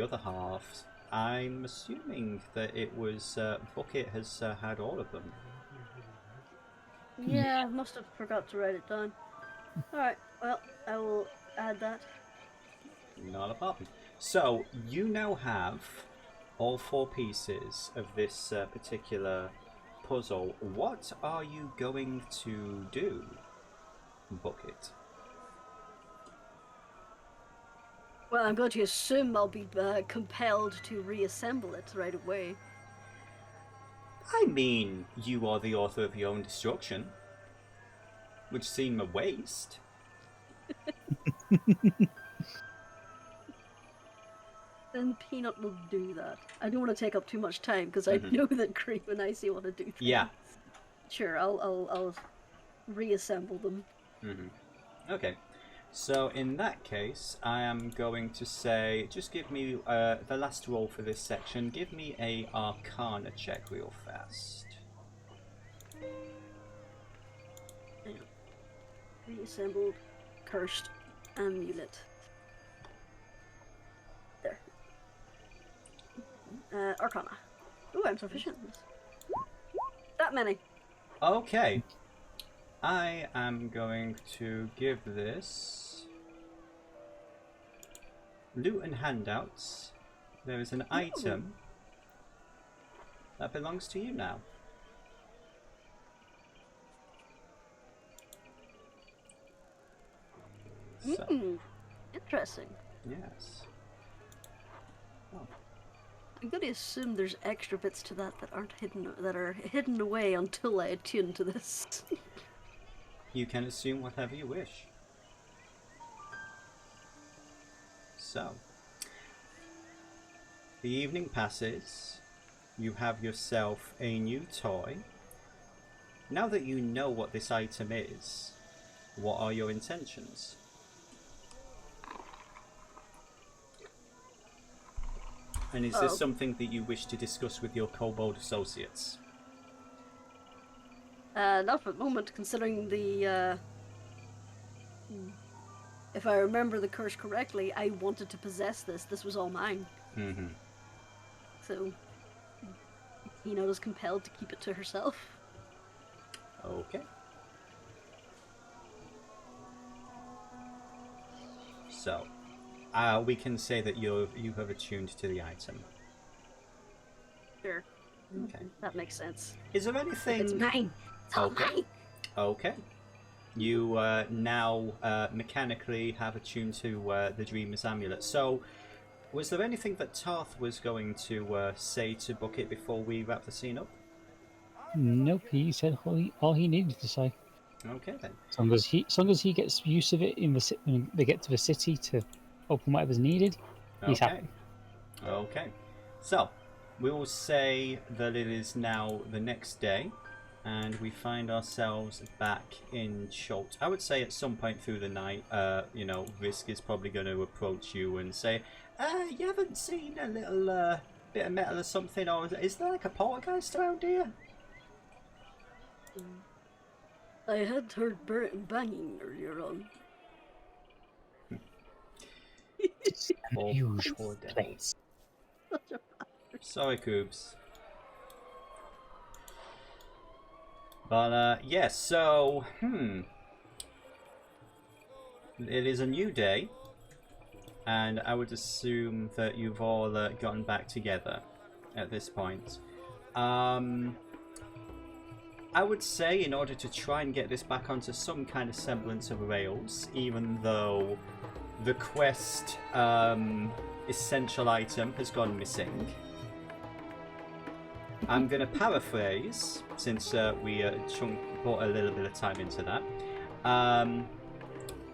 other halves. I'm assuming that it was Bucket has had all of them. Yeah, I must have forgot to write it down. Alright, well, I will add that. Not a problem. So you now have all 4 pieces of this particular puzzle. What are you going to do, Bucket? Well, I'm going to assume I'll be compelled to reassemble it right away. I mean, you are the author of your own destruction, which seemed a waste. Then Peanut will do that. I don't want to take up too much time because I know that Cream and Icy want to do things. Yeah. Sure, I'll reassemble them. Okay. So in that case, I am going to say, just give me the last roll for this section. Give me a Arcana check real fast. Reassembled, cursed amulet. There. Arcana. Ooh, I'm proficient in this. That many. Okay. I am going to give this loot and handouts. There is an item that belongs to you now. So, Interesting. yes. Oh. I'm going to assume there's extra bits to that that are hidden away until I attune to this. You can assume whatever you wish. So, the evening passes. You have yourself a new toy. Now that you know what this item is, what are your intentions? And is this something that you wish to discuss with your kobold associates? Not for the moment, considering the, if I remember the curse correctly, I wanted to possess this. This was all mine. Mm-hmm. So, Ina was compelled to keep it to herself. Okay. So, we can say that you have attuned to the item. Sure. Okay. That makes sense. Is there anything... It's mine. It's all Okay. mine. Okay. You now mechanically have attuned to the Dreamer's Amulet. So, was there anything that Tarth was going to say to Bucket before we wrap the scene up? Nope, he said all he needed to say. Okay then. As long as he gets use of it when they get to the city to open whatever's needed, he's Okay. happy. Okay. So, we will say that it is now the next day, and we find ourselves back in Schultz. I would say at some point through the night, Risk is probably going to approach you and say, you haven't seen a little bit of metal or something, or is there like a poltergeist around here? I had heard banging earlier on. It's an Or unusual devils. place. Sorry, Coobs. But, yes, so, it is a new day, and I would assume that you've all gotten back together at this point. I would say in order to try and get this back onto some kind of semblance of rails, even though the quest essential item has gone missing, I'm going to paraphrase, since we put a little bit of time into that.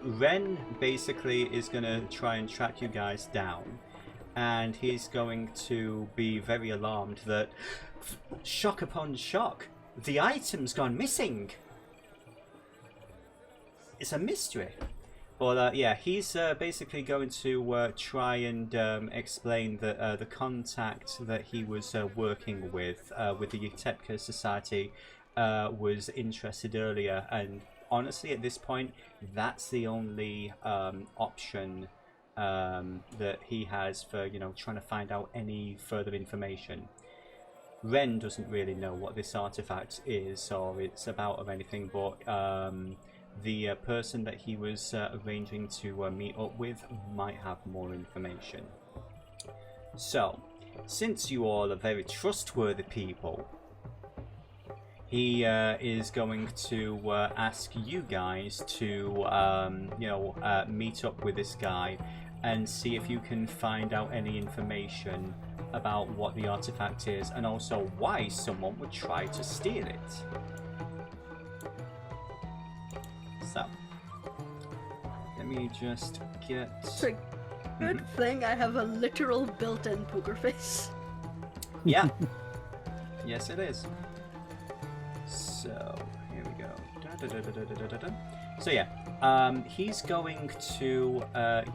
Ren basically is going to try and track you guys down, and he's going to be very alarmed that, shock upon shock, the item's gone missing. It's a mystery. But yeah, he's basically going to try and explain that the contact that he was working with the Utepka Society was interested earlier, and honestly at this point that's the only option that he has for trying to find out any further information. Ren doesn't really know what this artifact is or it's about or anything, but the person that he was arranging to meet up with might have more information. So, since you all are very trustworthy people, he is going to ask you guys to, meet up with this guy and see if you can find out any information about what the artifact is and also why someone would try to steal it. So, let me just get... It's a good thing I have a literal built-in poker face. Yeah. Yes, it is. So, here we go. So yeah, he's going to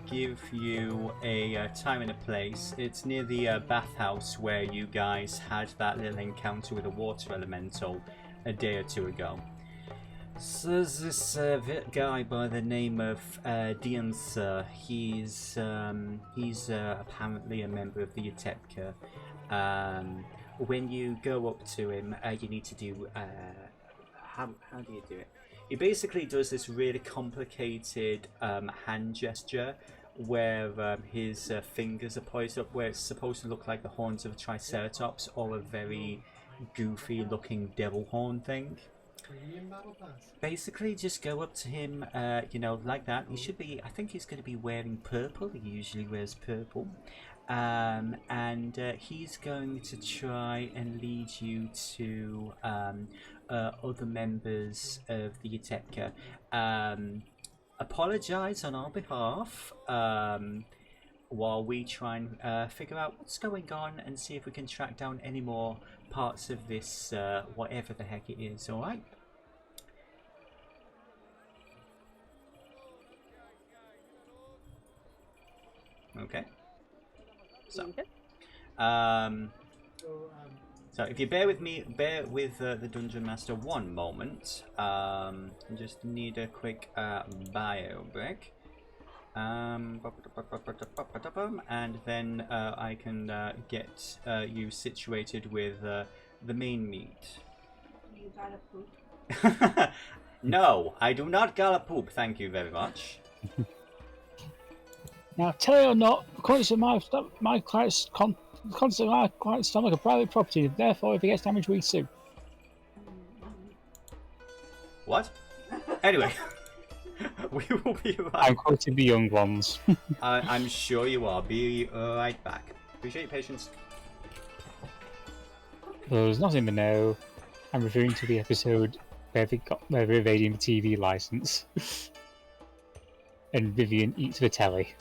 give you a time and a place. It's near the bathhouse where you guys had that little encounter with a water elemental a day or two ago. So this guy by the name of Diansa, he's apparently a member of the Utepka. When you go up to him, you need to do how do you do it? He basically does this really complicated hand gesture where his fingers are poised up, where it's supposed to look like the horns of a triceratops or a very goofy looking devil horn thing. Basically, just go up to him, like that. He should be, I think he's going to be wearing purple. He usually wears purple. And he's going to try and lead you to other members of the Utepka. Apologise on our behalf while we try and figure out what's going on and see if we can track down any more parts of this, whatever the heck it is, alright? Okay. So, so if you bear with the Dungeon Master one moment, I just need a quick bio break. And then I can get you situated with the main meat. You gotta poop. No, I do not gotta poop, thank you very much. Now, tell you or not, according to my client's stomach a private property, therefore if it gets damaged, we sue. What? Anyway, we will be right. I'm quoting the young ones. I'm sure you are. Be right back. Appreciate your patience. For those not in the know, I'm referring to the episode where they're evading the TV license, and Vivian eats the telly.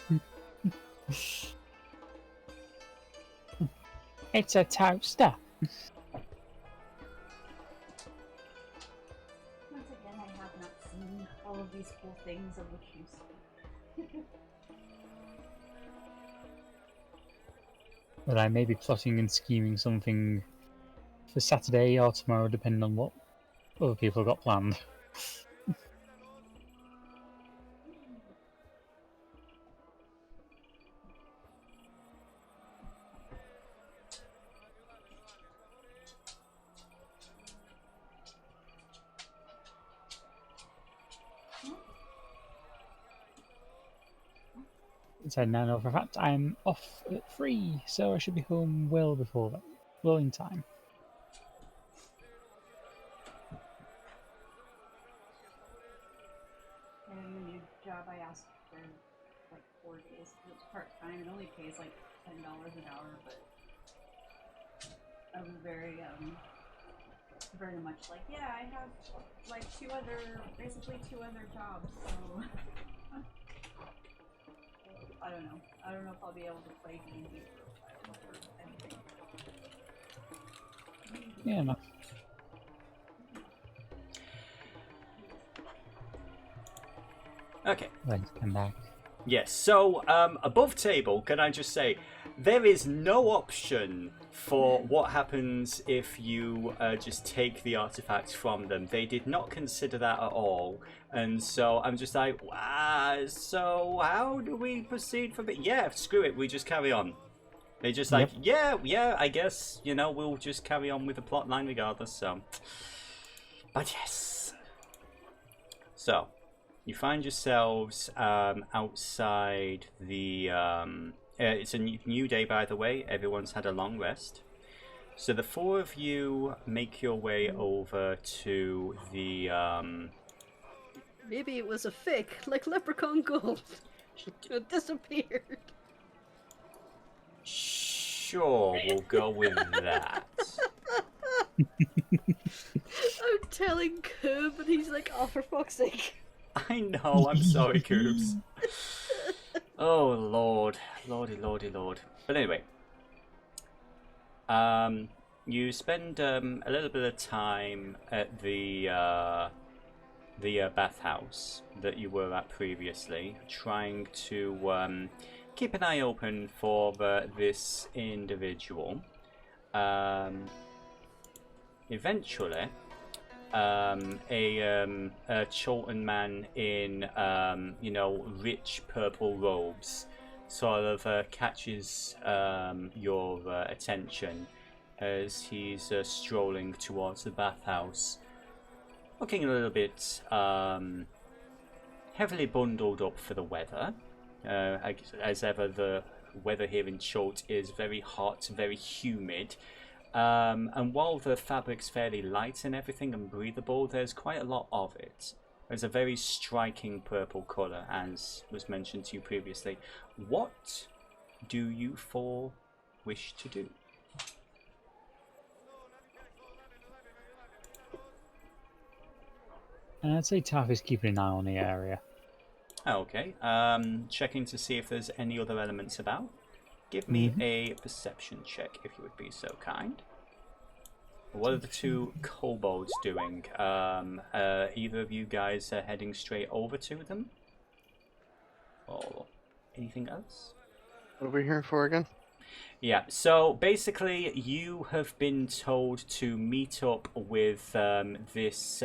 It's a toaster. Once again, I have not seen all of these cool things of which you speak. But I may be plotting and scheming something for Saturday or tomorrow, depending on what other people have got planned. So now, for a fact, I'm off at 3, so I should be home well before that, well in time. And the new job I asked for like 4 days. It's part time. It only pays like $10 an hour, but I was very much like, yeah, I have like basically two other jobs, so I don't know. I don't know if I'll be able to play D&D for a while or anything. Yeah, no. Okay. Let's come back. Yes, so above table, can I just say, there is no option for what happens if you just take the artifacts from them. They did not consider that at all. And so I'm just like, so how do we proceed from it? Yeah, screw it, we just carry on. They're just like, yeah, I guess, we'll just carry on with the plot line regardless, so. But yes. So. You find yourselves outside the... it's a new day, by the way. Everyone's had a long rest. So the 4 of you make your way over to the... Maybe it was a fake, like Leprechaun Gold. It disappeared. Sure, we'll go with that. I'm telling Coob, and he's like, oh, for fuck's sake. I know, I'm sorry, Coobs. Oh, Lord. Lordy, lordy, lord. But anyway. You spend a little bit of time at the bathhouse that you were at previously, trying to keep an eye open for this individual. Eventually... a Chorlton man in, rich purple robes sort of catches your attention as he's strolling towards the bathhouse, looking a little bit heavily bundled up for the weather. As ever, the weather here in Chort is very hot, very humid. And while the fabric's fairly light and everything and breathable, there's quite a lot of it. There's a very striking purple colour, as was mentioned to you previously. What do you 4 wish to do? And I'd say Taff is keeping an eye on the area. Okay. Checking to see if there's any other elements about. Give me a perception check, if you would be so kind. What are the 2 kobolds doing? Either of you guys are heading straight over to them? Or anything else? What are we here for again? Yeah, so basically you have been told to meet up with this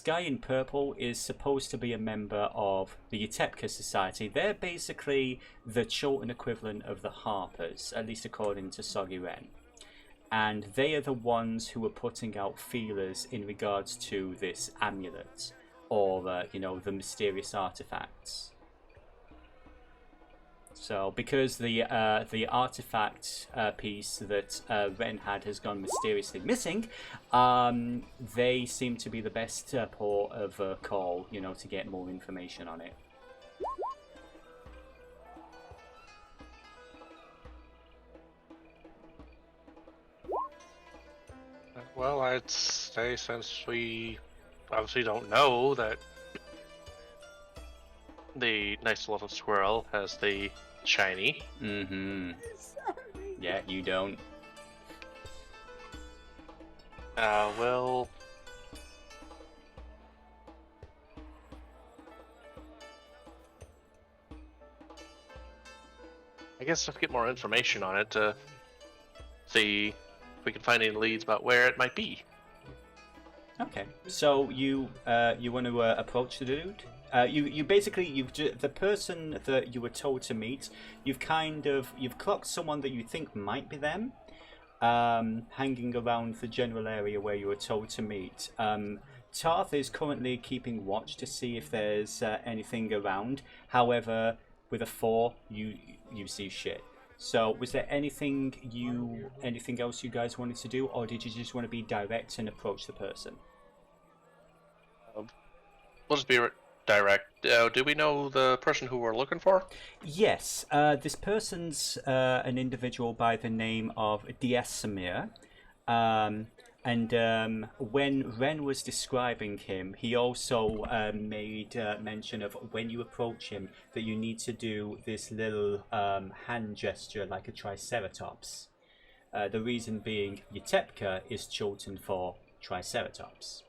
guy in purple is supposed to be a member of the Utepka Society. They're basically the Chorlton equivalent of the Harpers, at least according to Soggy Wren. And they are the ones who are putting out feelers in regards to this amulet, or the mysterious artifacts. So, because the artifact piece that Ren had has gone mysteriously missing, they seem to be the best port of call, to get more information on it. Well, I'd say since we obviously don't know that the nice little squirrel has the shiny. Mm-hmm. Sorry. Yeah, you don't. Well, I guess I'll get more information on it to see if we can find any leads about where it might be. Okay, so you want to approach the dude? You basically the person that you were told to meet. You've clocked someone that you think might be them, hanging around the general area where you were told to meet. Tarth is currently keeping watch to see if there's anything around. However, with a 4, you see shit. So, was there anything else you guys wanted to do, or did you just want to be direct and approach the person? We'll just be direct. Do we know the person who we're looking for? Yes, this person's an individual by the name of Diasamir. And when Ren was describing him, he also made mention of when you approach him that you need to do this little hand gesture like a triceratops. The reason being, Yutepka is Chilton for triceratops.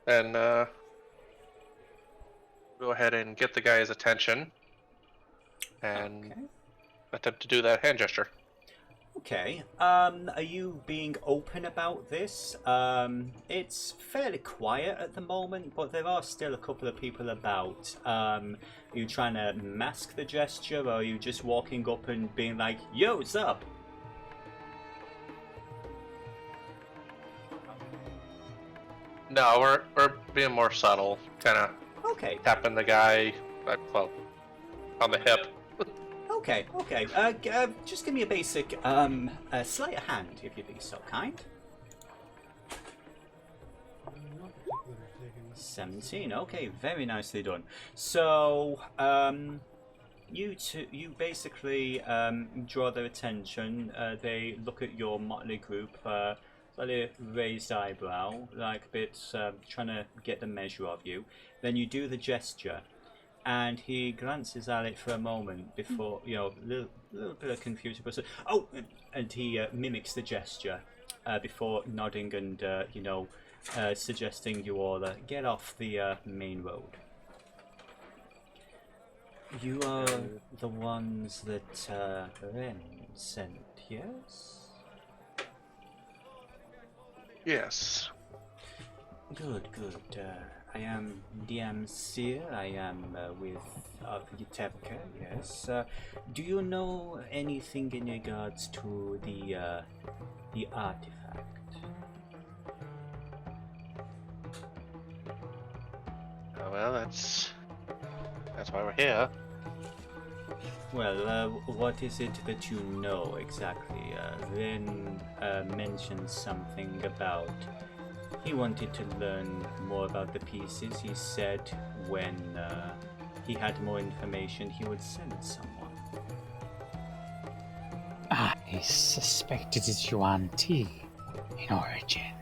Then go ahead and get the guy's attention and attempt to do that hand gesture. Okay. Are you being open about this? It's fairly quiet at the moment, but there are still a couple of people about. Are you trying to mask the gesture, or are you just walking up and being like, "Yo, what's up?" No, we're being more subtle, kind of Okay. tapping the guy, well, on the hip. Okay. Just give me a basic sleight of hand, if you'd be so kind. 17. Okay, very nicely done. So, you basically draw their attention. They look at your motley group, slightly raised eyebrow, like a bit trying to get the measure of you. Then you do the gesture, and he glances at it for a moment before, a little bit of confusion. But and he mimics the gesture before nodding and suggesting you all get off the main road. You are the ones that Ren sent, yes? Yes. Good. I am DM Seer. I am with Yutepka, yes. Do you know anything in regards to the artifact? Well, that's why we're here. Well, what is it that you know exactly? Ren mentioned something about... He wanted to learn more about the pieces. He said when he had more information, he would send someone. I suspected it's Yuan Ti in origin.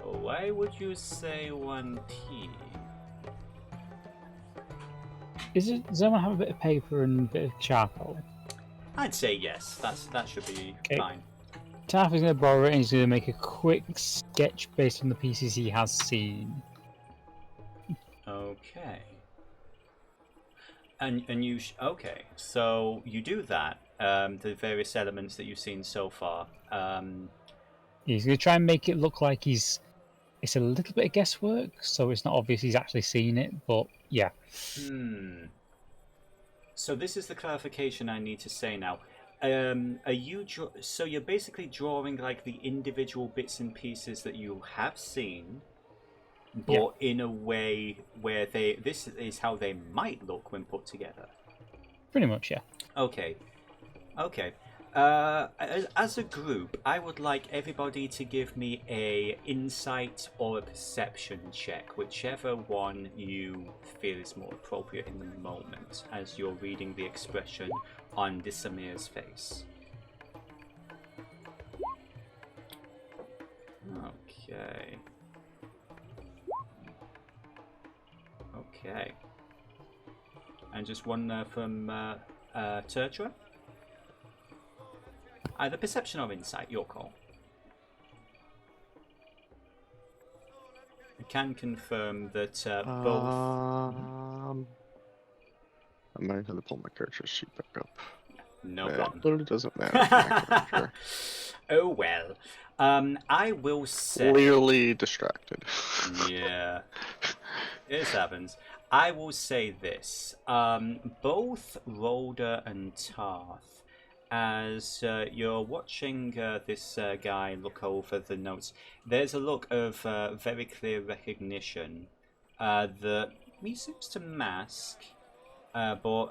Why would you say 1T? Does anyone have a bit of paper and a bit of charcoal? I'd say yes. That should be fine. Taff is going to borrow it and he's going to make a quick sketch based on the pieces he has seen. Okay. And you okay? So you do that. The various elements that you've seen so far. He's going to try and make it look like it's a little bit of guesswork, so it's not obvious he's actually seen it. But yeah. So this is the clarification I need to say now. Are you so you're basically drawing like the individual bits and pieces that you have seen, but in a way where this is how they might look when put together. Pretty much, yeah. Okay. As a group, I would like everybody to give me a insight or a perception check, whichever one you feel is more appropriate in the moment, as you're reading the expression on Disamir's face. Okay. Okay. And just one from Tertra? Either perception or insight, your call. I can confirm that both... I'm gonna have to pull my character sheet back up. No It problem. literally doesn't matter for my character. Oh well. I will say... Clearly distracted. Yeah. This happens. I will say this. Both Rhoda and Tarth, as you're watching this guy look over the notes, there's a look of very clear recognition that he seems to mask, but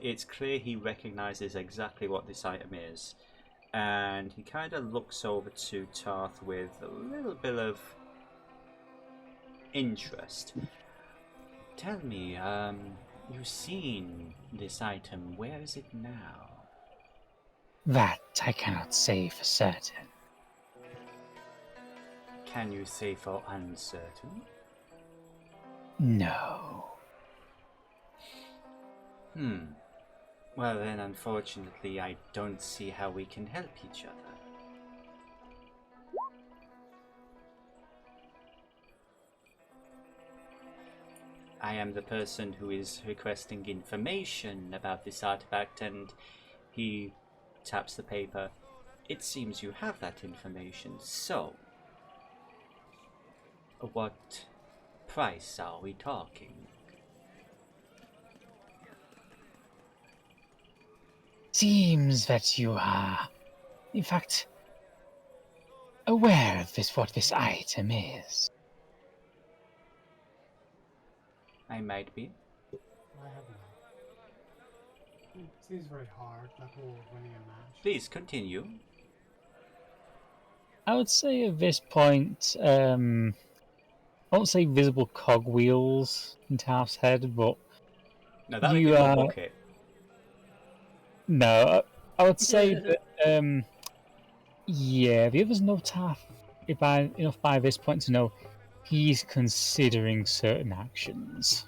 it's clear he recognizes exactly what this item is. And he kind of looks over to Tarth with a little bit of interest. Tell me, you've seen this item. Where is it now? That I cannot say for certain. Can you say for uncertain? No. Well then, unfortunately, I don't see how we can help each other. I am the person who is requesting information about this artifact, and he taps the paper. It seems you have that information, so what price are we talking? Seems that you are, in fact, aware of what this item is. I might be. I have not. It seems very hard, that whole winning a match. Please continue. I would say at this point, I won't say visible cogwheels in Taft's head, but No, that would you be more are... bucket. No, I would say that, yeah, the others know Taft enough by this point to know he's considering certain actions.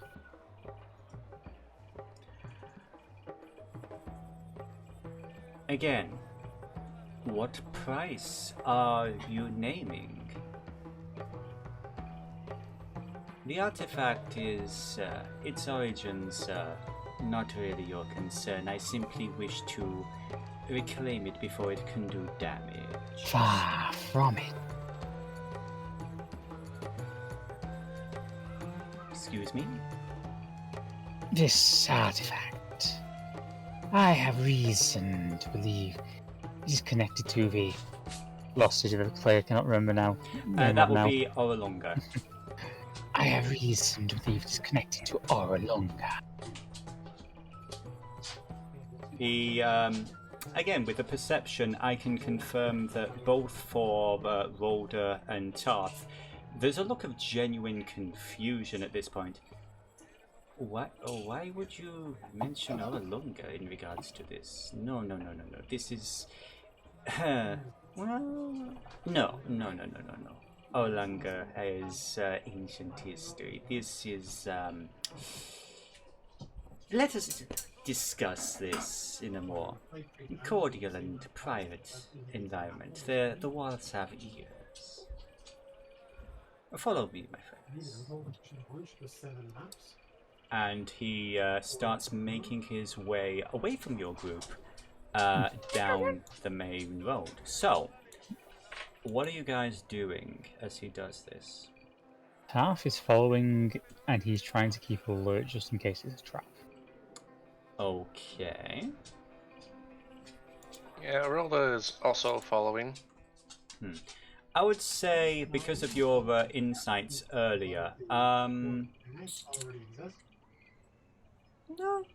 Again, what price are you naming? The artifact is, its origins not really your concern. I simply wish to reclaim it before it can do damage. Far from it. Excuse me? This artifact, I have reason to believe it is connected to the lost city of the player. I cannot remember now. That will be Oralunga. I have reason to believe it is connected to Oralunga. He, again, with the perception, I can confirm that both for Rhoda and Tarth, there's a look of genuine confusion at this point. Why would you mention Oralunga in regards to this? No. This is... well, no. Oralunga has ancient history. This is... Let us discuss this in a more cordial and private environment. The walls have ears. Follow me, my friends. And he starts making his way away from your group down the main road. So, what are you guys doing as he does this? Taft is following, and he's trying to keep alert just in case it's a trap. Okay. Yeah, Rilda is also following. I would say because of your insights earlier, no,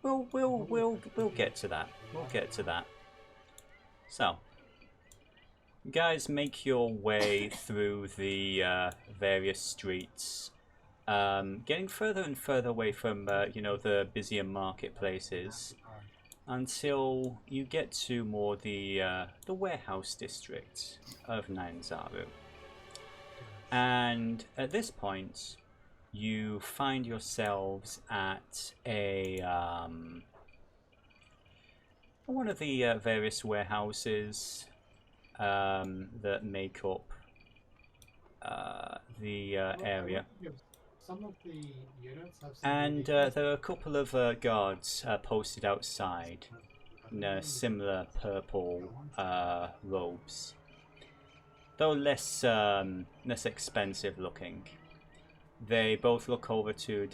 we'll get to that. We'll get to that. So, you guys make your way through the various streets, getting further and further away from the busier marketplaces, until you get to more the warehouse district of Nainzaru. And at this point, you find yourselves at a one of the various warehouses that make up the area. Some of the units have And there are a couple of guards posted outside in similar purple robes, though less expensive looking. They both look over to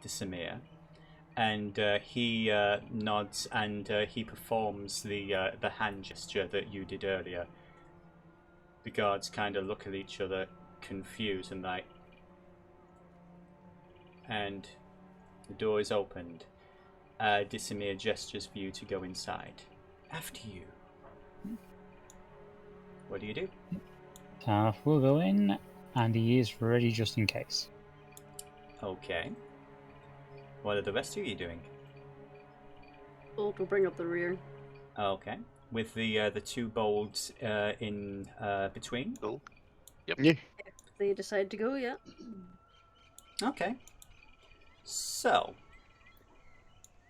Disamir, and he nods and he performs the hand gesture that you did earlier. The guards kind of look at each other, confused, and like. And the door is opened. Disamir gestures for you to go inside. After you. What do you do? Taff will go in, and he is ready just in case. Okay. What are the rest of you doing? Bolt will bring up the rear. Okay. With the two bolts in between? Cool. Yep. Yeah. They decide to go, yeah. Okay. So,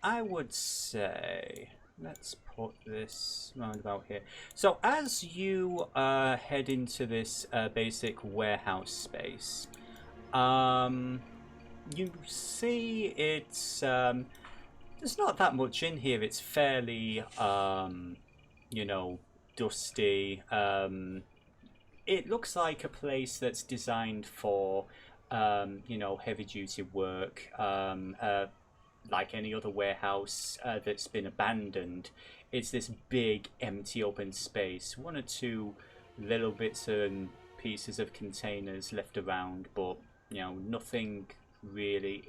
I would say, let's put this roundabout here. So, as you head into this basic warehouse space, you see it's there's not that much in here. It's fairly, dusty. It looks like a place that's designed for heavy-duty work, like any other warehouse that's been abandoned. It's this big, empty, open space. One or two little bits and pieces of containers left around, but nothing really.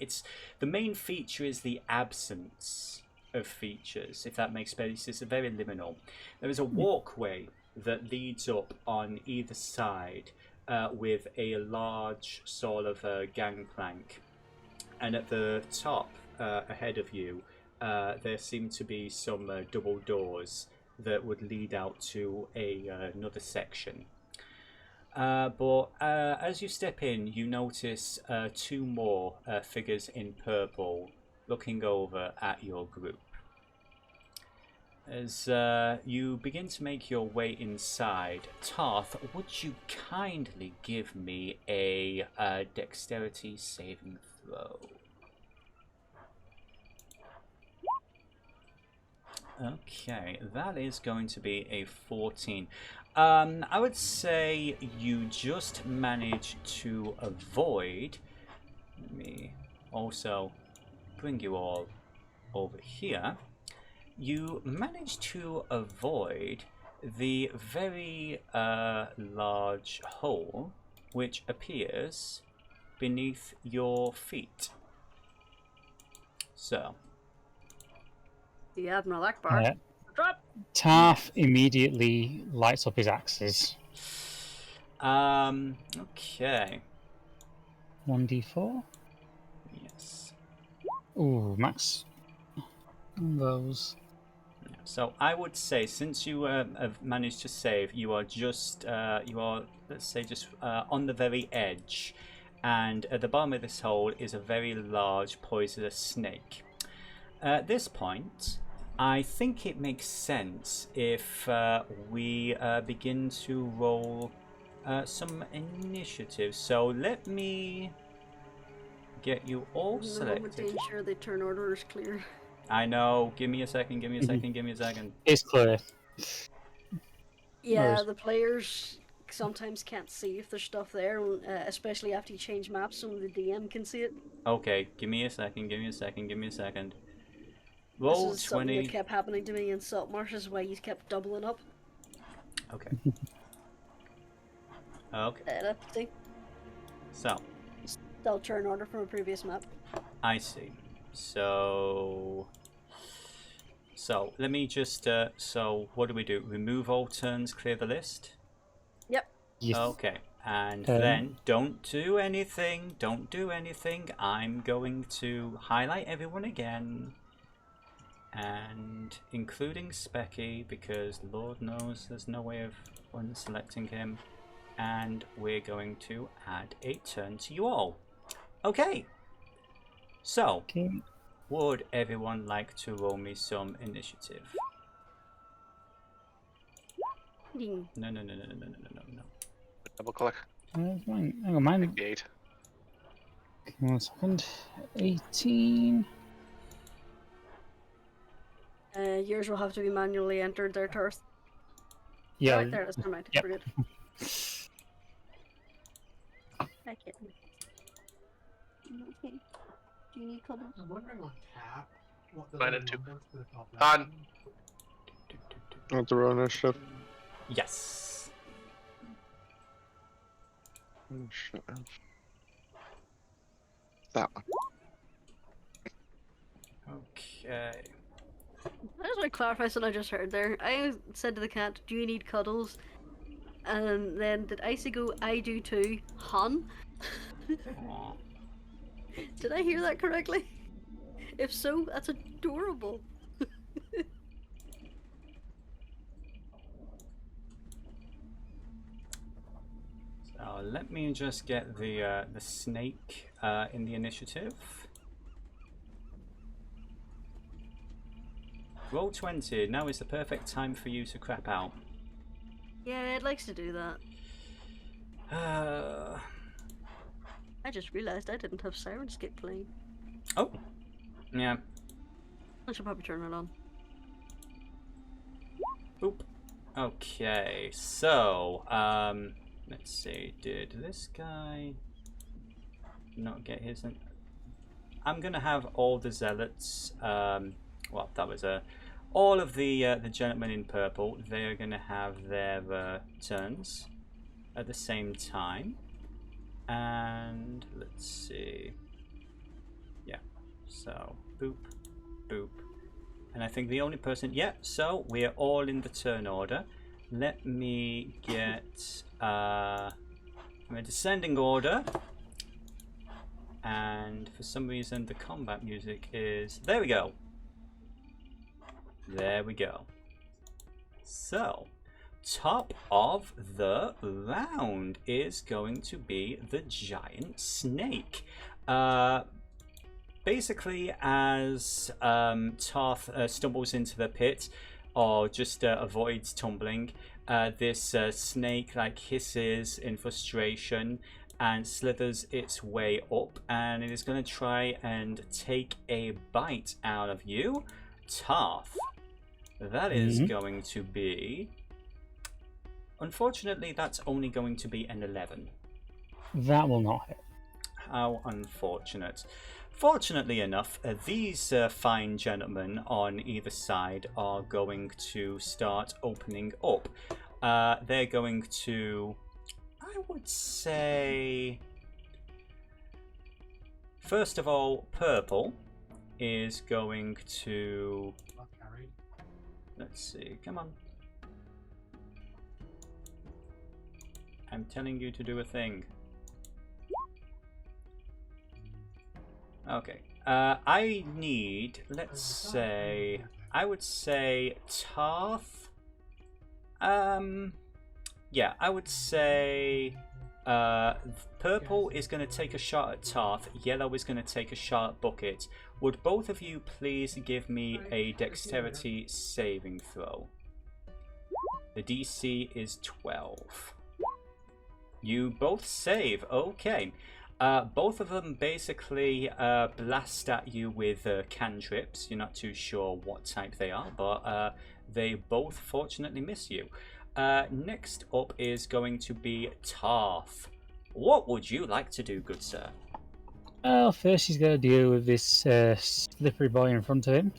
The main feature is the absence of features, if that makes sense. It's very liminal. There is a walkway that leads up on either side. With a large sort of gangplank, and at the top ahead of you there seem to be some double doors that would lead out to another section. But as you step in, you notice two more figures in purple looking over at your group. As you begin to make your way inside, Tarth, would you kindly give me a dexterity saving throw? Okay, that is going to be a 14. I would say you just managed to avoid. Let me also bring you all over here. You managed to avoid the very large hole which appears beneath your feet. So. The Admiral Akbar. Yeah. Drop! Taff immediately lights up his axes. Okay. 1d4. Yes. Ooh, max. On those. So I would say, since you have managed to save, you are just, let's say, just on the very edge, and at the bottom of this hole is a very large poisonous snake. At this point, I think it makes sense if we begin to roll some initiative. So let me get you all selected. To ensure the turn order is clear. I know. Give me a second. Give me a second. Give me a second. It's clear. Yeah, the players sometimes can't see if there's stuff there, especially after you change maps. So the DM can see it. Okay, give me a second. Give me a second. Give me a second. Roll this is something 20. that kept happening to me in Saltmarsh, is why you kept doubling up. Okay. Okay. See? So. Still turn order from a previous map. I see. So let me just. So what do we do? Remove all turns, clear the list. Yep. Yes. Okay. And then don't do anything. Don't do anything. I'm going to highlight everyone again. And including Specky, because Lord knows there's no way of unselecting him. and we're going to add a turn to you all. Okay. So, Okay. would everyone like to roll me some initiative? Ding. No. Double click. Mine. Hang on, mine. 8. 1 second. 18. Yours will have to be manually entered there, Tarth. Yeah. Right there, that's never mind. Yep. We're good. Hi, kitten. Okay. Do you need cuddles? I'm wondering on tap what the Mine little at 2. numbers for the top On. left. What's the roll initiative? Yes. That one. Okay. I just want to clarify something I just heard there. I said to the cat, "Do you need cuddles?" And then did Icy go, "I do too, hun"? Aw. Did I hear that correctly? If so, that's adorable. So let me just get the snake in the initiative. Roll 20. Now is the perfect time for you to crap out. Yeah, it likes to do that. I just realised I didn't have Sirenscape playing. Oh. Yeah. I should probably turn it on. Boop. Okay. So, let's see. Did this guy not get his? I'm gonna have all the zealots. Well, that was all of the gentlemen in purple. They are gonna have their turns at the same time. And let's see. Yeah. So boop, boop. And I think the only person. Yeah. So we're all in the turn order. Let me get a descending order. And for some reason the combat music is... There we go. There we go. So, top of the round is going to be the giant snake. Basically, as Tarth stumbles into the pit, or just avoids tumbling, this snake hisses in frustration and slithers its way up, and it is going to try and take a bite out of you, Tarth. That is going to be... Unfortunately, that's only going to be an 11. That will not hit. How unfortunate. Fortunately enough, these fine gentlemen on either side are going to start opening up. They're going to... I would say... First of all, purple is going to... Not carried. Let's see, come on. I'm telling you to do a thing. Okay. I need, let's say, I would say Tarth. Yeah, I would say purple is going to take a shot at Tarth, yellow is going to take a shot at Bucket. Would both of you please give me a dexterity saving throw? The DC is 12. You both save, okay. Both of them basically blast at you with cantrips. You're not too sure what type they are, but they both fortunately miss you. Next up is going to be Tarth. What would you like to do, good sir? Well, first he's got to deal with this slippery boy in front of him.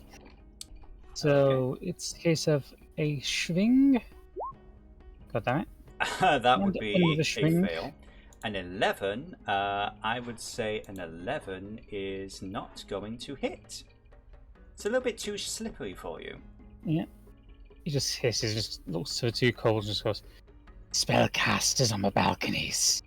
So it's a case of a swing. God damn it. That would And be another a swing. fail. An 11, I would say an 11 is not going to hit. It's a little bit too slippery for you. Yeah. He just hisses, just looks to the two coals and just goes, "Spellcasters on the balconies."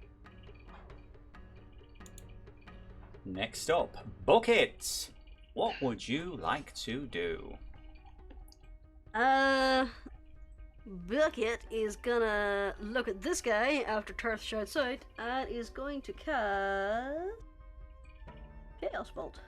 Next up, Bucket. What would you like to do? Bucket is gonna look at this guy after Tarth shouts out and is going to cast Chaos Bolt.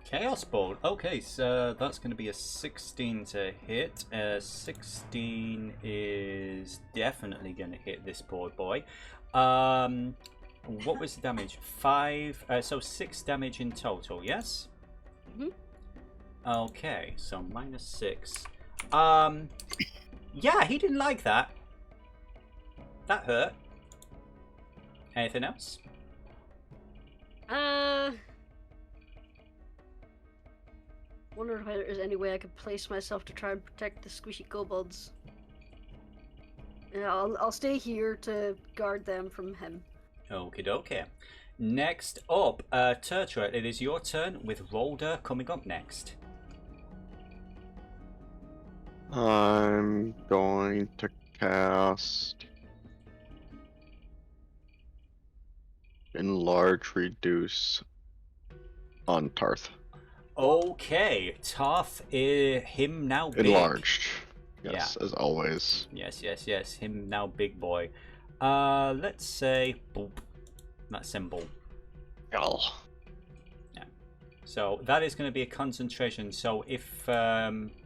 Chaos Bolt. Okay, so that's going to be a 16 to hit. 16 is definitely going to hit this poor boy. What was the damage? 5. So 6 damage in total. Yes. Okay, so minus 6. Yeah, he didn't like that. That hurt. Anything else? Wonder if there's any way I could place myself to try and protect the squishy kobolds. Yeah, I'll stay here to guard them from him. Okie dokie. Next up, Turtra, it is your turn with Rolder coming up next. I'm going to cast Enlarge Reduce on Tarth. Okay, Tarth, him now big. Enlarged. Yes, Yeah. as always. Yes, him now big boy. Let's say boop. That symbol. Oh. Yeah. So that is going to be a concentration. So if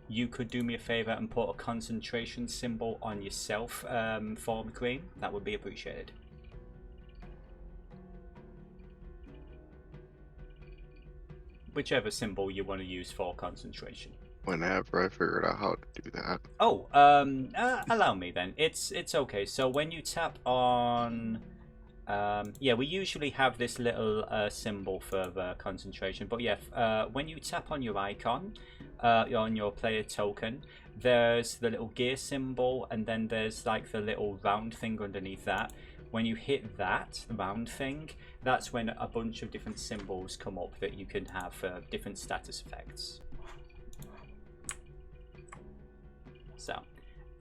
you could do me a favor and put a concentration symbol on yourself for McQueen, that would be appreciated. Whichever symbol you want to use for concentration. Whenever I figured out how to do that. Oh, allow me then. It's okay. So when you tap on, yeah, we usually have this little symbol for the concentration. But yeah, when you tap on your icon, on your player token, there's the little gear symbol, and then there's like the little round thing underneath that. When you hit that round thing, that's when a bunch of different symbols come up that you can have for different status effects. So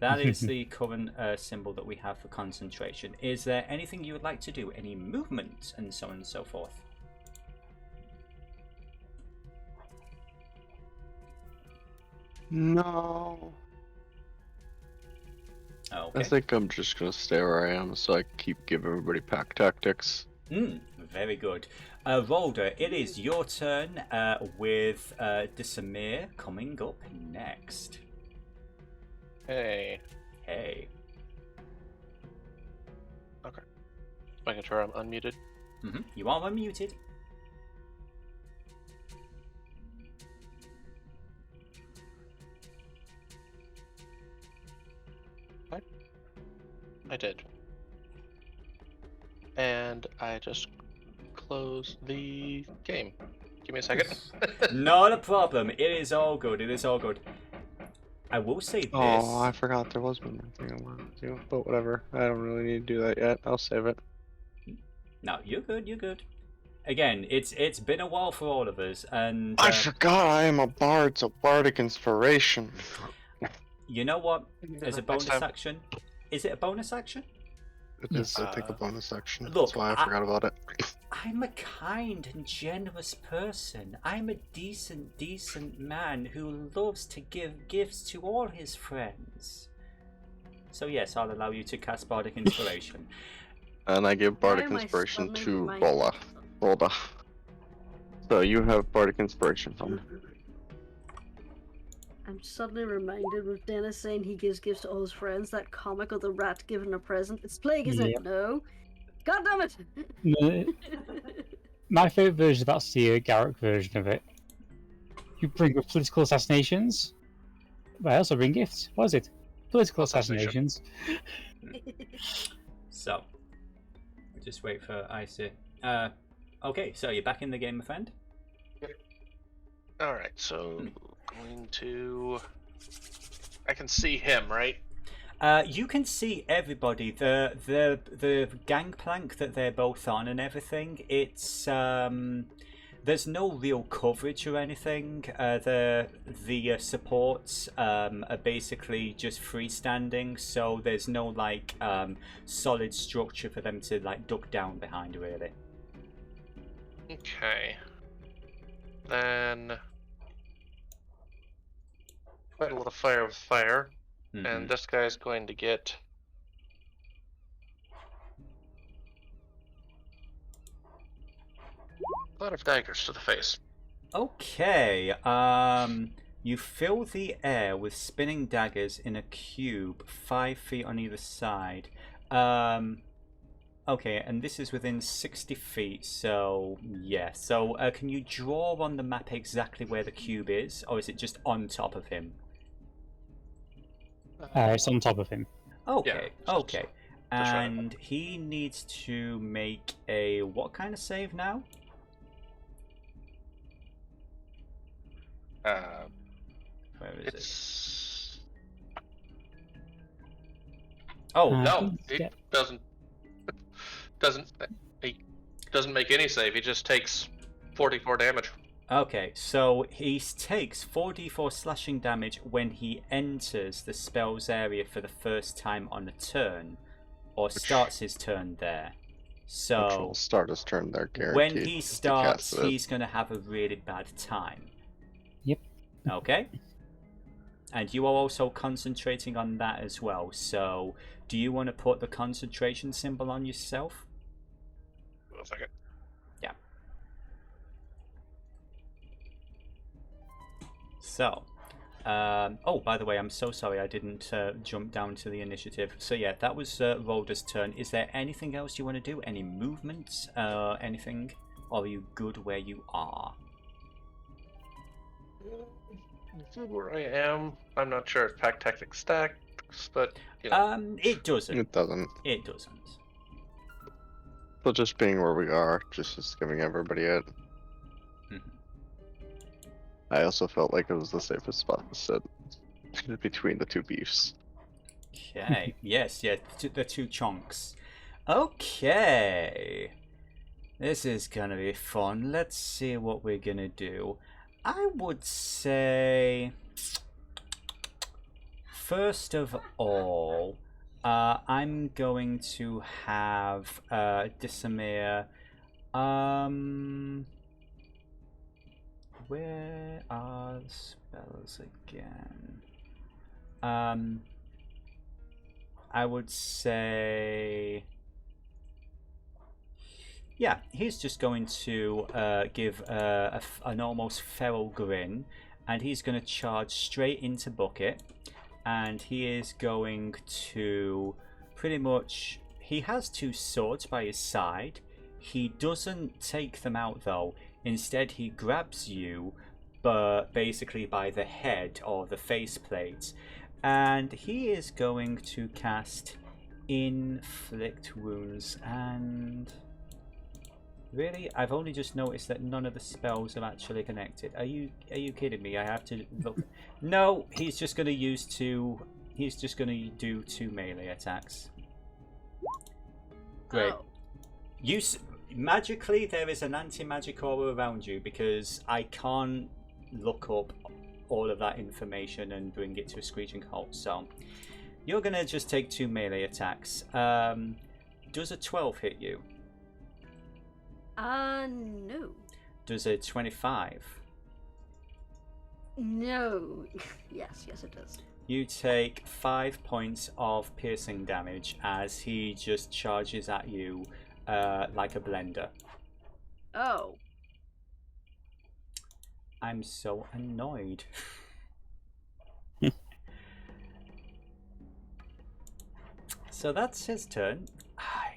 that is the current symbol that we have for concentration. Is there anything you would like to do? Any movement and so on and so forth? No. Okay. I think I'm just gonna stay where I am so I keep giving everybody pack tactics. Very good. Rolder, it is your turn with Desamir coming up next. Hey. Hey. Okay. Making sure I'm unmuted. You are unmuted. I did. And I just closed the game. Give me a second. Not a problem. It is all good. It is all good. I will say this. Oh, I forgot there was one more thing I wanted to do, but whatever. I don't really need to do that yet. I'll save it. No, you're good. You're good. Again, it's been a while for all of us, and I forgot I am a bard, so bardic inspiration. you know what? As a Next bonus time. action, is it a bonus action? It is, I think, a bonus action. Look, That's why I forgot about it. I'm a kind and generous person. I'm a decent man who loves to give gifts to all his friends. So yes, I'll allow you to cast bardic inspiration. And I give bardic Why am I inspiration suddenly to reminded- Volda. So you have bardic inspiration from. I'm suddenly reminded of Dennis saying he gives gifts to all his friends. That comic of the rat giving a present. It's plague, isn't Yep. it? No. God damn it! No, my favourite version of that's the Garrick version of it. You bring up political assassinations, but I also bring gifts. What is it? Political Assassination. assassinations. So, just wait for Icy. Okay, so you're back in the game, my friend. Alright, so going to... I can see him, right? You can see everybody. The gangplank that they're both on and everything. It's there's no real coverage or anything. The supports are basically just freestanding, so there's no like solid structure for them to like duck down behind, really. Okay. Then... Fight a little fire with fire. Mhm. And this guy's going to get... a lot of daggers to the face. Okay. You fill the air with spinning daggers in a cube 5 feet on either side. Okay, and this is within 60 feet, so yeah. So can you draw on the map exactly where the cube is, or is it just on top of him? It's on top of him. Okay, Yeah, okay. just right And he needs to make a what kind of save now? Where is it? It's... Oh, No, He's it doesn't. He doesn't make any save. He just takes 44 damage. okay. So he takes 4d4 slashing damage when he enters the spell's area for the first time on a turn, or starts his turn there. Which So will start his turn there, guaranteed. when he if casts starts, it. he's going to have a really bad time. Yep. Okay. And you are also concentrating on that as well. So do you want to put the concentration symbol on yourself? One second. Yeah. So, oh, by the way, I'm so sorry I didn't jump down to the initiative. So yeah, that was Rhoda's turn. Is there anything else you want to do? Any movements? Anything? Or are you good where you are? Where I am, I'm not sure if Pack Tactics stacks, but you know. It doesn't. It doesn't. It doesn't. So just being where we are, just giving everybody it. Mhm. I also felt like it was the safest spot to sit between the two beefs. Okay. Yes, yeah, the two chunks. Okay. This is gonna be fun. Let's see what we're gonna do. I would say, first of all, I'm going to have Disamir. Where are the spells again? I would say, yeah, he's just going to give an almost feral grin, and he's going to charge straight into Bucket, and he is going to pretty much... He has two swords by his side. He doesn't take them out though. Instead, he grabs you, but basically by the head or the faceplate, and he is going to cast Inflict Wounds. And really, I've only just noticed that none of the spells are actually connected. Are you kidding me? I have to look. No, he's just going to use two. He's just going to do 2 melee attacks. Great. Oh. Magically, there is an anti-magic aura around you, because I can't look up all of that information and bring it to a screeching halt. So you're going to just take 2 melee attacks. Does a 12 hit you? No. Does a 25? No. yes, it does. You take 5 points of piercing damage as he just charges at you like a blender. Oh. I'm so annoyed. So that's his turn. I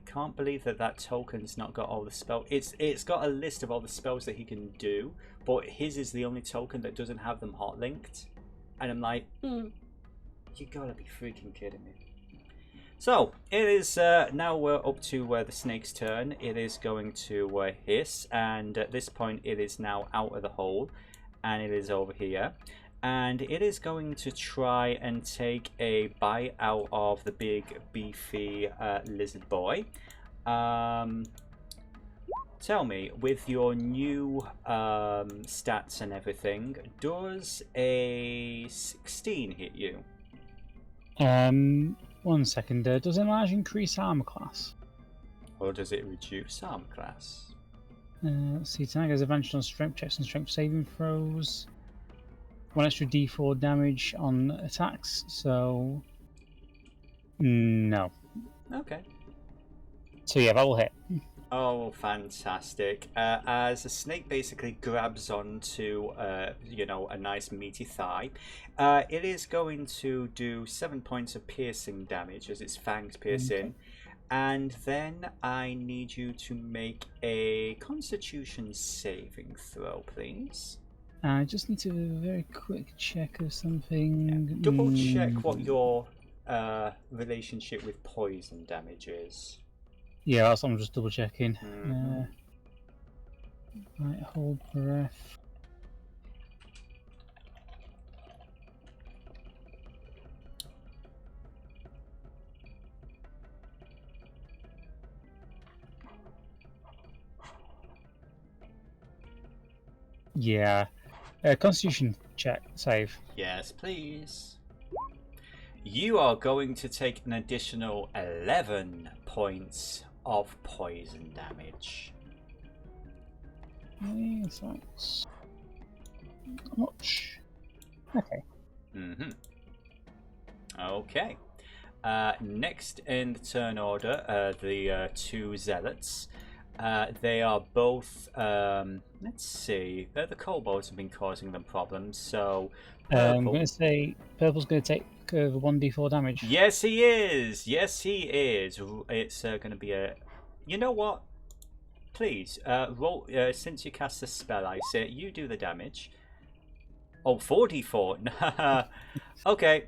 can't believe that token's not got all the spells. It's got a list of all the spells that he can do, but his is the only token that doesn't have them hot linked. And I'm like, you gotta be freaking kidding me. So it is now we're up to the snake's turn. It is going to hiss, and at this point it is now out of the hole, and it is over here, and it is going to try and take a bite out of the big beefy lizard boy. Tell me, with your new stats and everything, does a 16 hit you? 1 second. Does enlarge increase armor class? Or does it reduce armor class? Let's see. Tonight has advantage on strength checks and strength saving throws. 1 extra d4 damage on attacks, so no. Okay. So yeah, that will hit. Oh, fantastic. As the snake basically grabs onto, a nice meaty thigh, it is going to do 7 points of piercing damage as its fangs pierce in. And then I need you to make a Constitution saving throw, please. I just need to do a very quick check of something. Yeah. Double check what your relationship with poison damage is. Yeah, that's what I'm just double checking. Mhm. Right, hold breath. Yeah. Constitution check, save. Yes, please. You are going to take an additional 11 points of poison damage. Thanks. How much? Okay. Okay. Next in the turn order, the two zealots. They are both. Let's see. The kobolds have been causing them problems. So I'm going to say purple's going to take 1d4 damage. yes, he is. Yes, he is. It's going to be a. You know what? Please roll. Since you cast the spell, I say you do the damage. Oh, 4d4. Okay.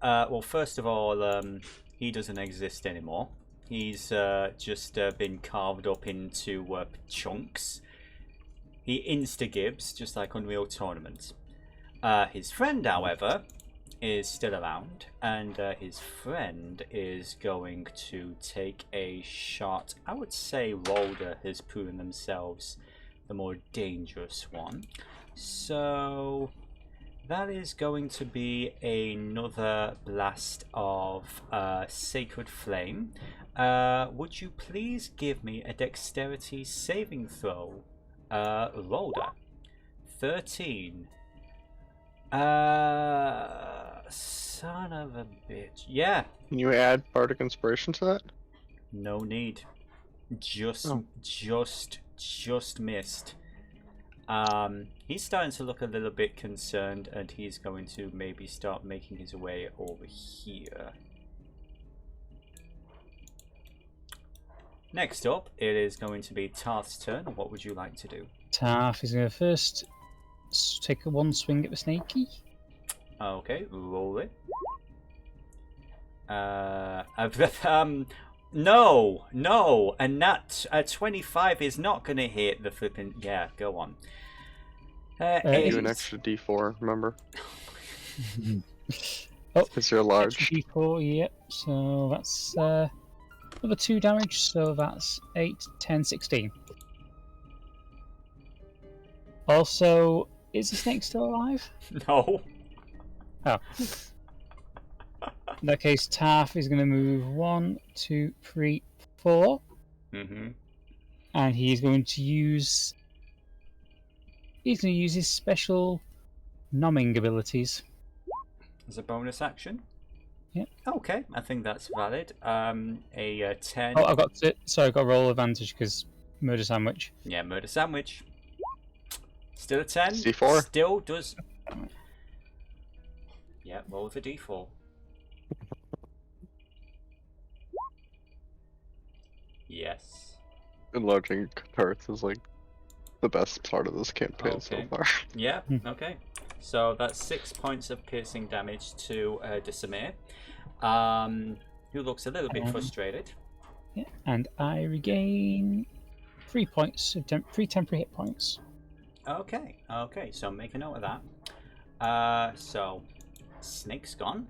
Well, first of all, he doesn't exist anymore. He's just been carved up into chunks. He insta-gibbs, just like Unreal Tournament. His friend, however, is still around, and his friend is going to take a shot. I would say Rolder has proven themselves the more dangerous one. So that is going to be another blast of Sacred Flame. Would you please give me a dexterity saving throw, Rolder? 13. Son of a bitch. Yeah. Can you add Bardic Inspiration to that? No need. Just missed. He's starting to look a little bit concerned, and he's going to maybe start making his way over here. Next up, it is going to be Tarth's turn. What would you like to do? Tarth is going to first take one swing at the snakey. Okay, roll it. No, and that 25 is not going to hit the flipping. Yeah, go on. Do an extra d4, remember? Oh, It's your large. extra d4, yep. So that's another 2 damage, so that's 8, 10, 16. Also, is the snake still alive? No. Oh. In that case, Tarth is going to move 1, 2, 3, 4. And he's going to use his special numbing abilities. As a bonus action? Yep. Okay, I think that's valid. A 10. Oh, I've got to roll advantage because murder sandwich. Yeah, murder sandwich. Still a 10. D4. Still does. Yeah, roll the D4. Yes. Enlarging Tarth is like the best part of this campaign so Okay. far. Yeah, okay. So that's 6 points of piercing damage to Decimir, who looks a little bit frustrated. Yeah, and I regain 3 points of 3 temporary hit points. Okay, so make a note of that. So, Snake's gone.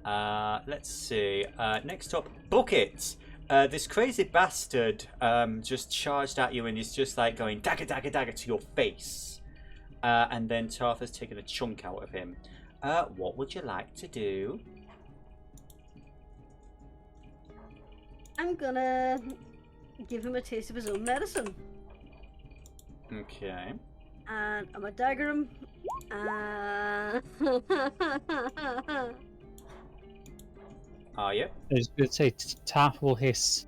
Let's see. Next up, Bucket. This crazy bastard just charged at you and is just like going dagger, dagger, dagger to your face. And then Tarth has taken a chunk out of him. What would you like to do? I'm gonna give him a taste of his own medicine. Okay. And I'm a dagger him. Are you? I was going to say, Taff will hiss,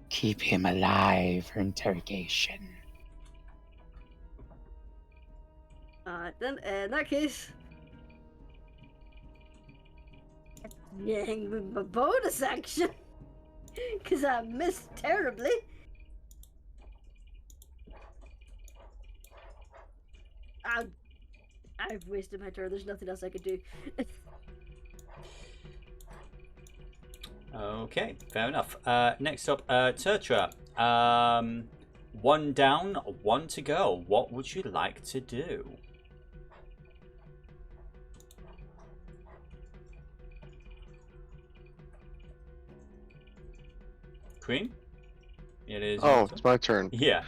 keep him alive for interrogation. Alright then, in that case... with my bonus action! Because I missed terribly. I've wasted my turn, there's nothing else I could do. Okay, fair enough. Next up, Tertra. One down, one to go. What would you like to do? Cream? It is. Oh, your it's turn. my turn. Yeah.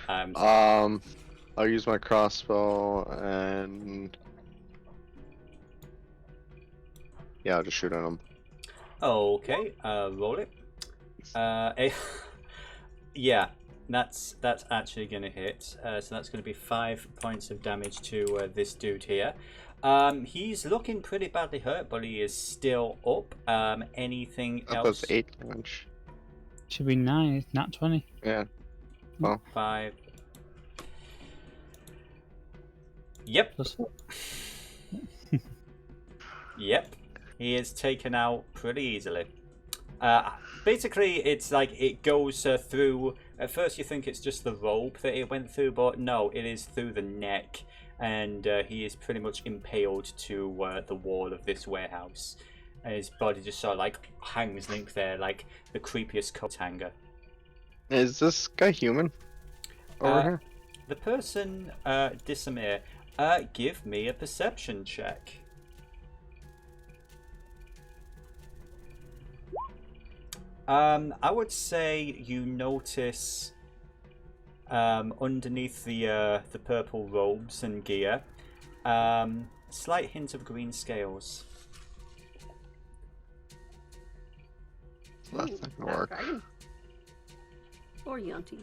I'll use my crossbow and yeah, I'll just shoot at him. Okay. Roll it. Yeah, that's actually gonna hit. So that's gonna be 5 points of damage to this dude here. He's looking pretty badly hurt, but he is still up. Anything That else? does 8 damage. Should be 9, not 20. Yeah. Well, 5. Yep. Plus 4. Yep. He is taken out pretty easily. Basically, it's like it goes through. At first, you think it's just the rope that it went through, but no, it is through the neck, and he is pretty much impaled to the wall of this warehouse. And his body just sort of like hangs limp there, like the creepiest coat hanger. is this guy human? Over here? The person, Disamir, give me a perception check. I would say you notice underneath the purple robes and gear, slight hint of green scales. That's not gonna work. Dragon. Or Yonti.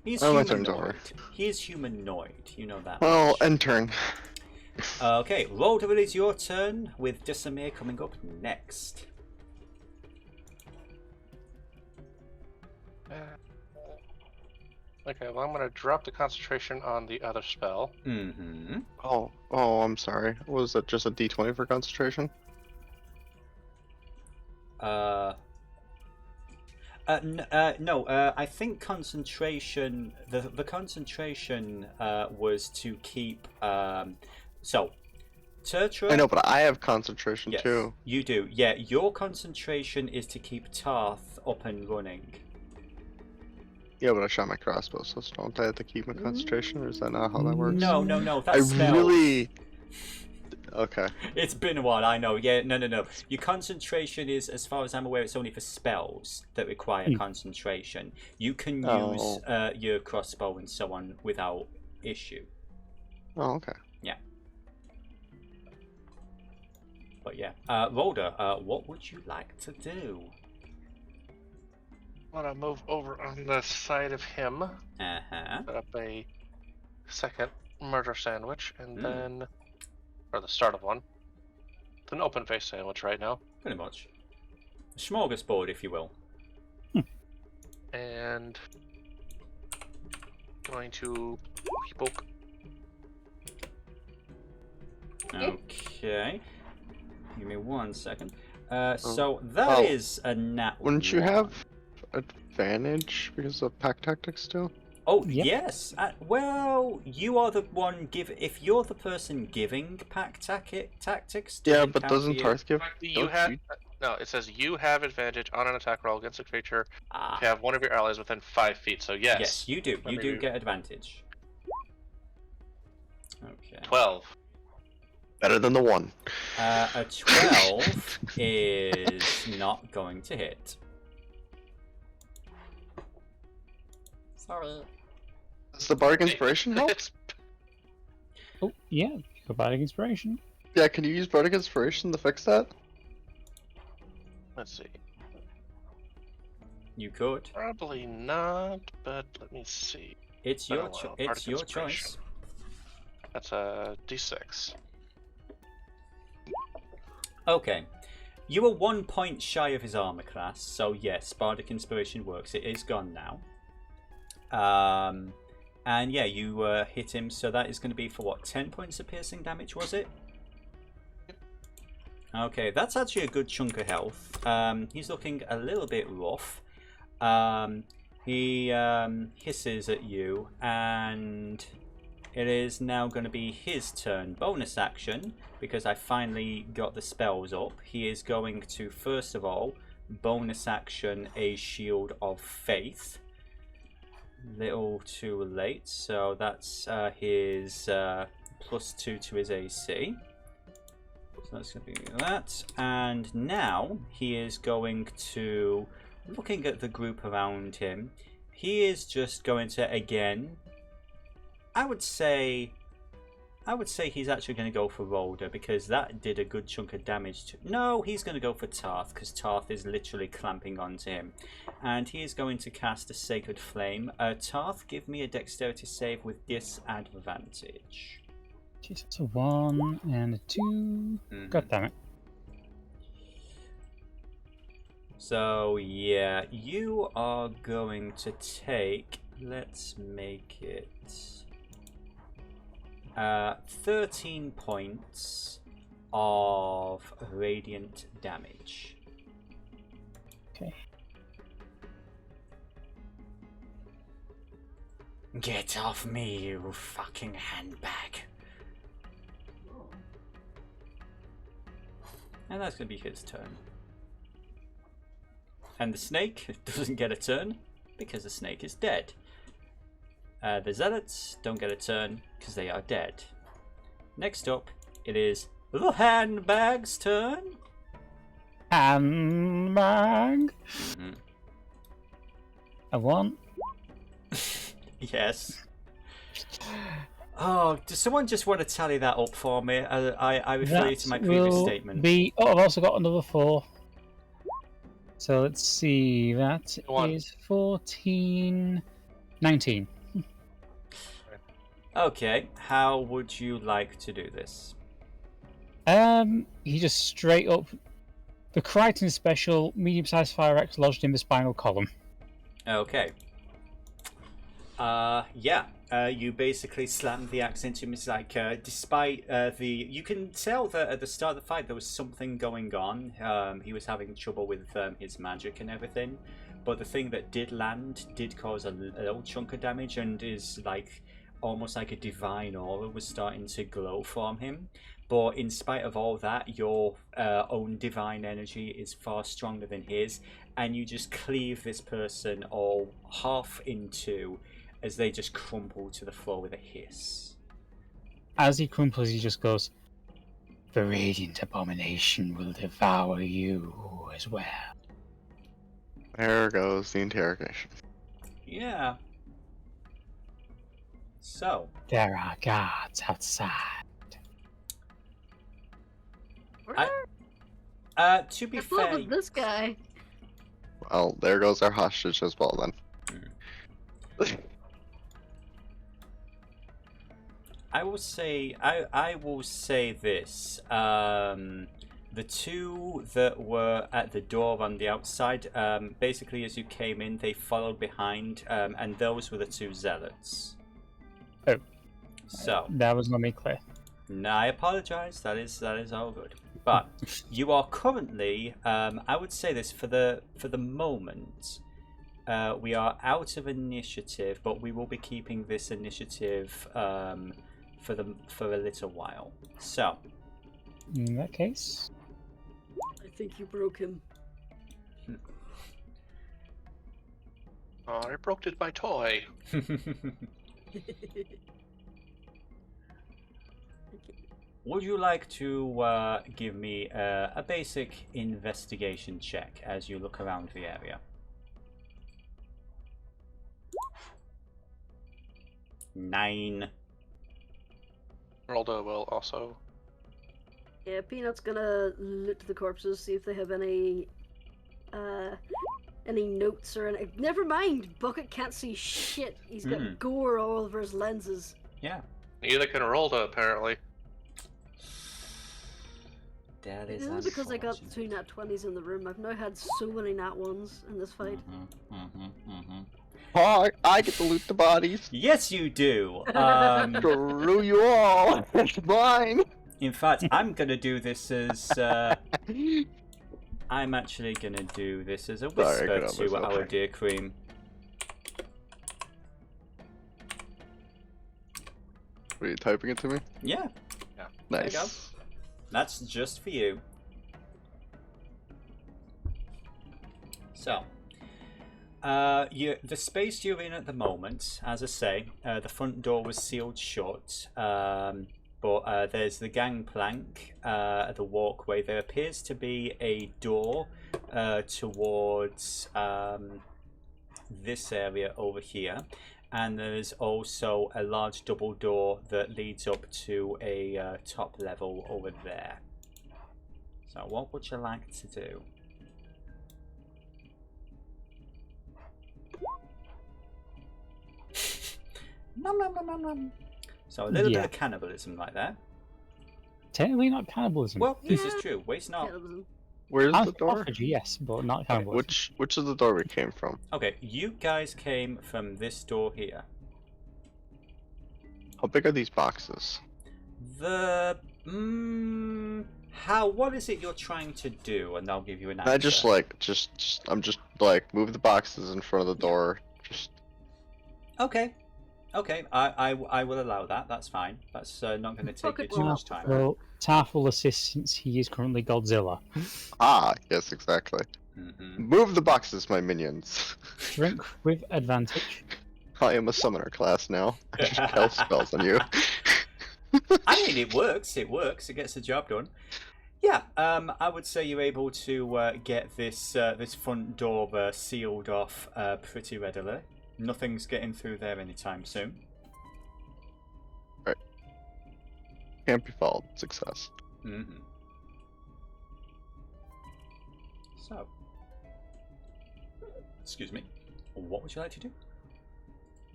He's Oh, my turn's over. humanoid. He is humanoid. You know that. Well, much. end turn. Okay, Roller, it is your turn with Disamir coming up next. Okay, well, I'm going to drop the concentration on the other spell. Mm-hmm. Oh, I'm sorry. Was that just a D20 for concentration? No, I think concentration. The concentration was to keep. So, Tertra. I know, but I have concentration Yes, too. you do. Yeah, your concentration is to keep Tarth up and running. Yeah, but I shot my crossbow, so don't I have to keep my concentration, or is that not how that works? No, that's I spells. really. Okay. It's been a while, I know. Yeah, no. Your concentration is, as far as I'm aware, it's only for spells that require concentration. You can use your crossbow and so on without issue. Oh, okay. Yeah. But yeah, Rolder, what would you like to do? I'm going to move over on the side of him. Uh-huh. Set up a second murder sandwich, and then... Or the start of one. It's an open face sandwich right now. Pretty much. A smorgasbord, if you will. And... Going to... poke. Okay. Give me 1 second. So that is a nat. Wouldn't you have advantage because of pack tactics too? Oh Yep. yes. Well, you are the one if you're the person giving pack tactics. Yeah, doesn't but count doesn't for you. Tarth give? You don't have... you- No, it says you have advantage on an attack roll against a creature Ah, if you have one of your allies within 5 feet, so yes. yes, you do. Let You me do read. get advantage. Okay. 12. Better than the 1. A 12 is not going to hit. Sorry. Does the bardic inspiration help? It's... Oh, yeah, Bardic Inspiration. Yeah, can you use bardic inspiration to fix that? Let's see. You could. Probably not, but let me see. It's Oh, your well, it's Bardic your Inspiration. choice. That's a d6. Okay. You were 1 point shy of his armor class, so yes, Bardic Inspiration works. It is gone now. And yeah, you hit him, so that is going to be for what, 10 points of piercing damage, was it? Okay, that's actually a good chunk of health. He's looking a little bit rough. He hisses at you, and it is now going to be his turn. Bonus action, because I finally got the spells up. He is going to, first of all, bonus action a Shield of Faith. Little too late, so that's his +2 to his AC. So that's going to be that. And now he is going to, looking at the group around him, he is just going to, again, I would say he's actually going to go for Rolder, because that did a good chunk of damage to... No, he's going to go for Tarth, because Tarth is literally clamping onto him. And he is going to cast a Sacred Flame. Tarth, give me a Dexterity save with disadvantage. Jeez, it's a 1 and a 2. God damn it. So, yeah, you are going to take... Let's make it... 13 points of radiant damage. Okay. Get off me, you fucking handbag. And that's going to be his turn. And the snake doesn't get a turn because the snake is dead. The zealots don't get a turn because they are dead. Next up, it is the handbag's turn. Handbag. A 1. Yes. Oh, does someone just want to tally that up for me? I refer you to my previous statement. Oh, I've also got another 4. So let's see. That is 14, 19. Okay, how would you like to do this? He just straight up the Crichton special medium-sized fire axe lodged in the spinal column. Okay. You basically slammed the axe into him. It's like, despite you can tell that at the start of the fight there was something going on. He was having trouble with his magic and everything, but the thing that did land did cause a little chunk of damage, and is like almost like a divine aura was starting to glow from him. But in spite of all that, your own divine energy is far stronger than his, and you just cleave this person all half in two as they just crumple to the floor with a hiss. As he crumples, he just goes, "The radiant abomination will devour you as well." There goes the interrogation. Yeah. So. There are guards outside. To be I fair, thought with this guy. Well, there goes our hostage as well then. I will say this. The two that were at the door on the outside, basically as you came in, they followed behind, and those were the two zealots. Oh. So that was not made clear. No, I apologise. That is all good. But you are currently, I would say this for the moment, we are out of initiative, but we will be keeping this initiative for a little while. So, in that case, I think you broke him. Oh, I broke it by toy. Would you like to give me a basic investigation check as you look around the area? 9. Roldo will also. Yeah, Peanut's gonna loot the corpses, see if they have any any notes or anything. Never mind, Bucket can't see shit. He's got gore all over his lenses. Yeah. Neither can Rolda, apparently. That This is is because I got unfortunate. 2 nat 20s in the room. I've now had so many nat 1s in this fight. Oh, I get to loot the bodies. Yes, you do. Screw you all. It's mine. In fact, I'm gonna do this as. I'm actually gonna do this as a Sorry, I whisper could to almost our dear Cream. Are you typing it to me? Yeah, Nice. There you go. That's just for you. So, the space you're in at the moment, as I say, the front door was sealed shut, but there's the gangplank, the walkway. There appears to be a door towards this area over here, and there's also a large double door that leads up to a top level over there. So what would you like to do? Nom nom nom nom nom. So a little bit of cannibalism like that. Technically not cannibalism. Well, this is true. Waste not. Cannibalism. Where's the door? Autophagy, yes, but not cannibalism. Which is the door we came from? Okay, you guys came from this door here. How big are these boxes? The what is it you're trying to do? And I'll give you an answer. I just like I'm just like move the boxes in front of the door. Just Okay. I will allow that. That's fine. That's not going to take you too much time. Well, Taff will assist since he is currently Godzilla. yes, exactly. Mm-hmm. Move the boxes, my minions. Drink with advantage. I am a summoner class now. I just cast spells on you. I mean, it works. It works. It gets the job done. Yeah. I would say you're able to get this this front door sealed off pretty readily. Nothing's getting through there anytime soon. Right. Can't be fault. Success. Mm-hmm. So, excuse me. What would you like to do?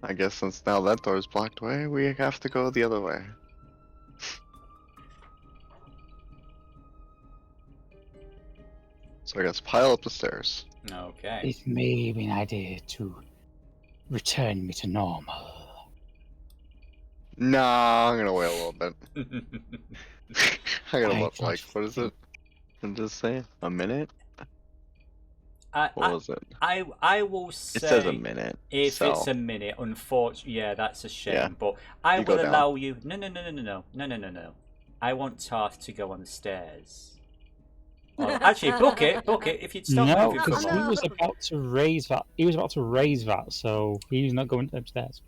I guess since now that door is blocked away, we have to go the other way. So I guess pile up the stairs. Okay. It may be an idea to return me to normal. Nah, I'm gonna wait a little bit. I'm gonna I look like, don't what is it? I'm just saying, a minute? What was it? I will say It says a minute. if so. it's a minute. Unfortunately, yeah, that's a shame. Yeah. But I You go will down. allow you. No. I want Tarth to go on the stairs. Well, actually, Bucket. If you'd stop No, moving because from he no. was about to raise that. He was about to raise that, so he's not going upstairs.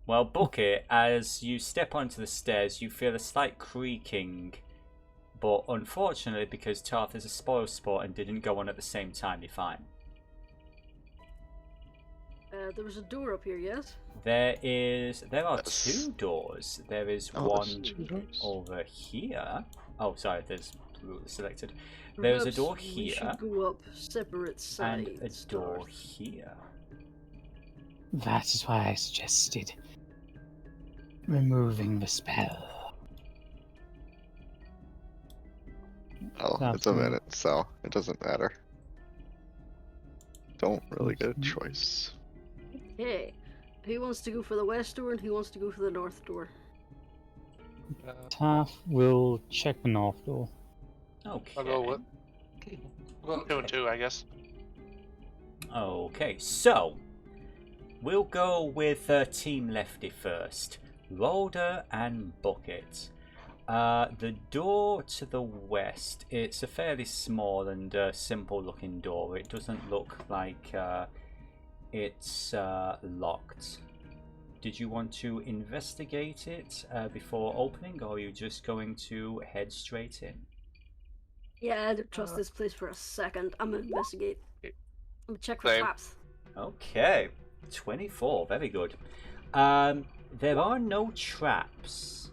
Well, Bucket, as you step onto the stairs, you feel a slight creaking. But unfortunately, because Tarth is a spoil sport and didn't go on at the same time, you're fine. There was a door up here, yes? There are Yes. two doors. There is Oh, there's one two doors? over here. Oh, sorry, there's selected. There's a Perhaps door we here should go up separate sides. and a door Darth. here. That is why I suggested removing the spell. Oh, That's it's a fine. minute, so it doesn't matter. Don't really get a Mhm. choice. Hey, who wants to go for the west door and who wants to go for the north door? Taff will check the north door. Okay. I'll go with 2 and 2, I guess. Okay, so we'll go with Team Lefty first. Rolder and Bucket. The door to the west, it's a fairly small and simple looking door. It doesn't look like it's locked. Did you want to investigate it before opening, or are you just going to head straight in? Yeah, I don't trust this place for a second. I'm gonna investigate. I'm gonna check for Same. traps. Okay, 24, very good. There are no traps.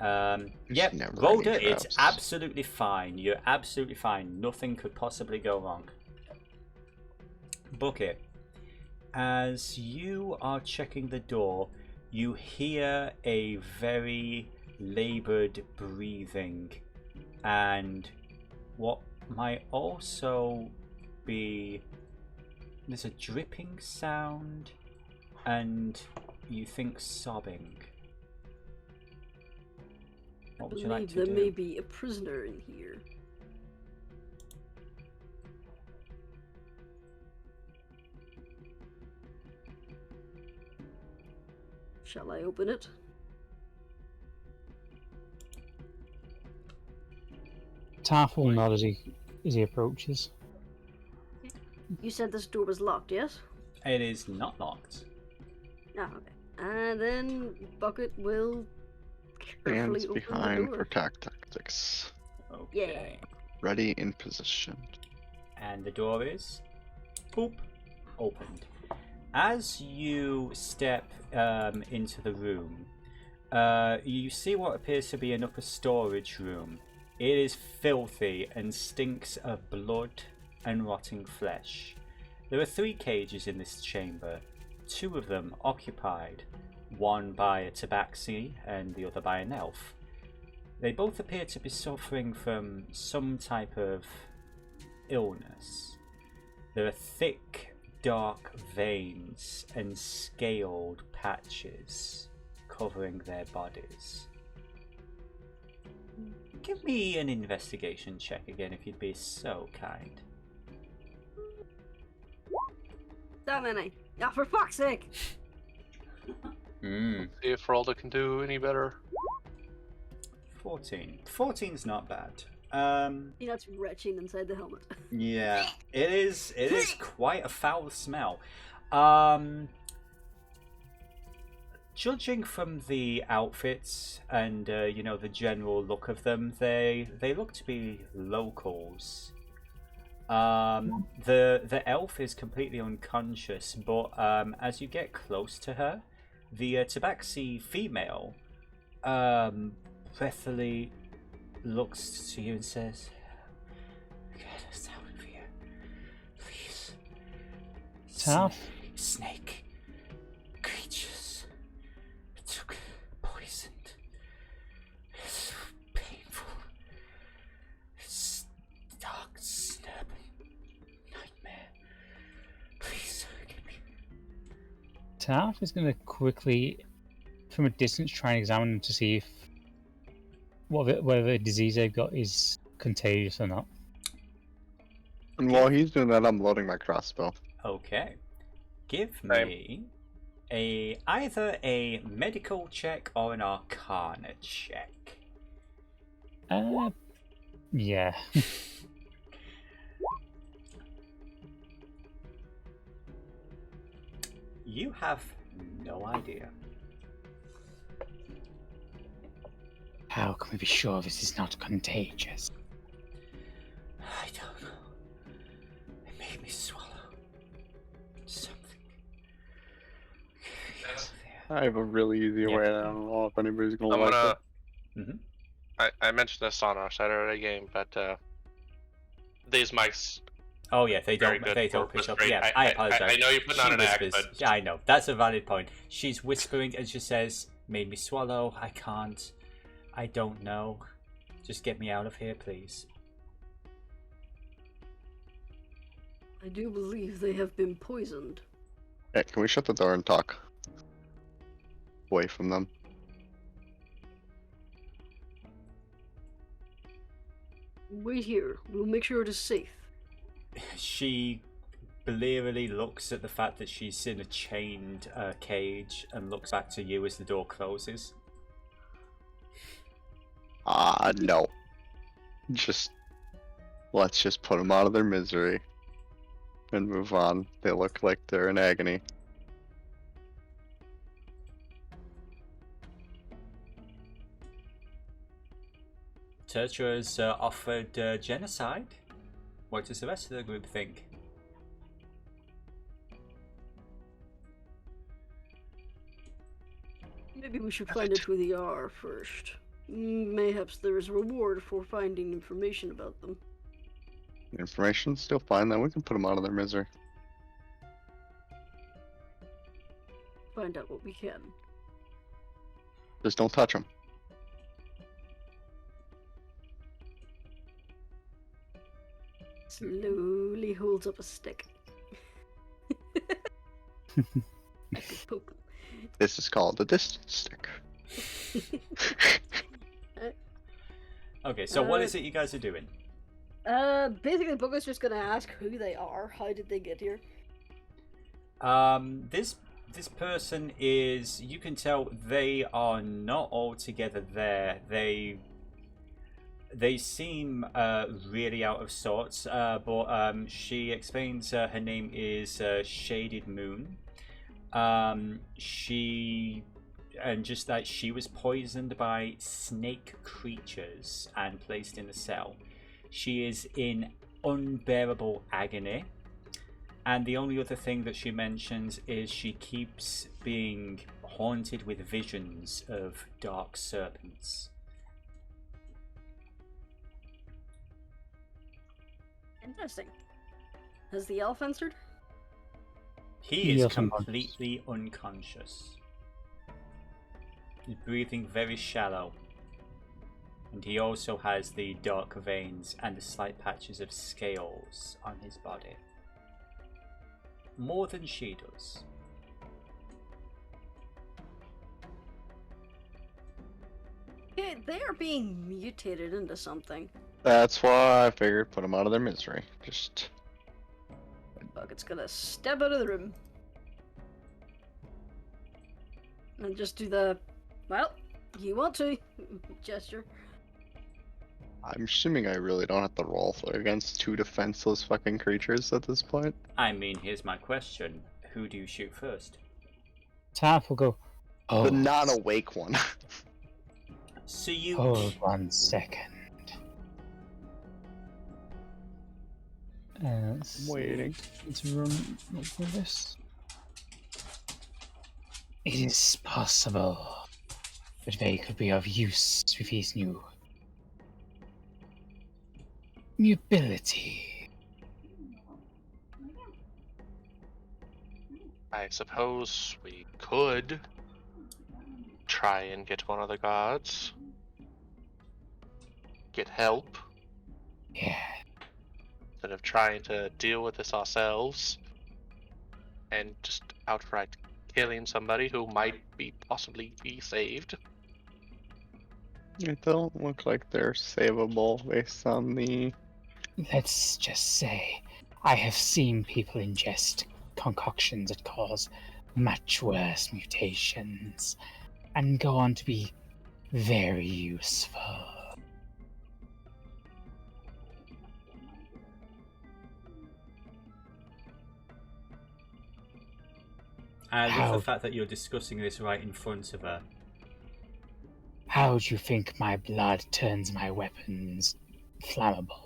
Yep, never any Rolder, it's traps. absolutely fine. You're absolutely fine. Nothing could possibly go wrong. Bucket, as you are checking the door, you hear a very labored breathing and what might also be, there's a dripping sound and you think sobbing. What would you like to there do? may be a prisoner in here. Shall I open it? Taff will nod as he approaches. You said this door was locked, yes? It is not locked. Ah, okay. And then Bucket will carefully Stands open the behind door. for tactics. Okay. Ready in position. And the door is boop, opened. As you step into the room, you see what appears to be an upper storage room. It is filthy and stinks of blood and rotting flesh. There are 3 cages in this chamber, 2 of them occupied, one by a tabaxi and the other by an elf. They both appear to be suffering from some type of illness. There are thick, dark veins and scaled patches covering their bodies. Give me an investigation check again if you'd be so kind. That many. Yeah, for fuck's sake! Hmm. See if Feralda can do any better. 14. 14's not bad. You know, it's retching inside the helmet. Yeah, it is quite a foul smell. Judging from the outfits and the general look of them, they look to be locals. The elf is completely unconscious, but as you get close to her, the tabaxi female breathily looks to you and says, "Get us out of here, please." Taff? Snake creatures took poisoned. It's painful. It's dark, disturbing nightmare. Please get me. Taff is going to quickly, from a distance, try and examine them to see if whether the disease they've got is contagious or not. And while he's doing that, I'm loading my crossbow. Okay. Give me either a medical check or an arcana check. Yeah. You have no idea. How can we be sure this is not contagious? I don't know. It made me swallow something. I have a really easy way. I don't know if anybody's gonna I'm like gonna. it. Mm-hmm. I mentioned this on our Saturday game, but these mics. Oh yeah, they Very don't. good They for don't pick up. whispering. Yeah, I apologize. I know you're putting on an act, but Yeah, I know. That's a valid point. She's whispering and she says, "Made me swallow. I can't. I don't know. Just get me out of here, please." I do believe they have been poisoned. Hey, can we shut the door and talk? Away from them. Wait here. We'll make sure it is safe. She blearily looks at the fact that she's in a chained cage and looks back to you as the door closes. No. Let's just put them out of their misery and move on. They look like they're in agony. Tertia has offered genocide. What does the rest of the group think? Maybe we should find out who they are first. Mayhaps there is a reward for finding information about them. Information's still fine, then we can put them out of their misery. find out what we can. Just don't touch them. Slowly holds up a stick. I could poke This is called the distance stick. Okay, so what is it you guys are doing? Basically, Booker's just gonna ask who they are. How did they get here? This person is, you can tell they are not all together there. They seem really out of sorts, but she explains her name is Shaded Moon. She was poisoned by snake creatures and placed in a cell. She is in unbearable agony. And the only other thing that she mentions is she keeps being haunted with visions of dark serpents. Interesting. Has the elf answered? He is completely unconscious. He's breathing very shallow. And he also has the dark veins and the slight patches of scales on his body. More than she does. Yeah, they are being mutated into something. That's why I figured put them out of their misery. Just. Bucket's gonna step out of the room. And just do the, well, you want to, gesture. I'm assuming I really don't have to roll against two defenseless fucking creatures at this point. I mean, here's my question. Who do you shoot first? Taff will go, oh, The non-awake one. So you... hold 1 second. Waiting. Let's run for this. It is possible that they could be of use with his new ability. I suppose we could try and get one of the guards. Get help. Yeah. Instead of trying to deal with this ourselves. And just outright killing somebody who might be possibly be saved. It don't look like they're savable based on the... Let's just say I have seen people ingest concoctions that cause much worse mutations and go on to be very useful. I love the fact that you're discussing this right in front of her. How do you think my blood turns my weapons flammable?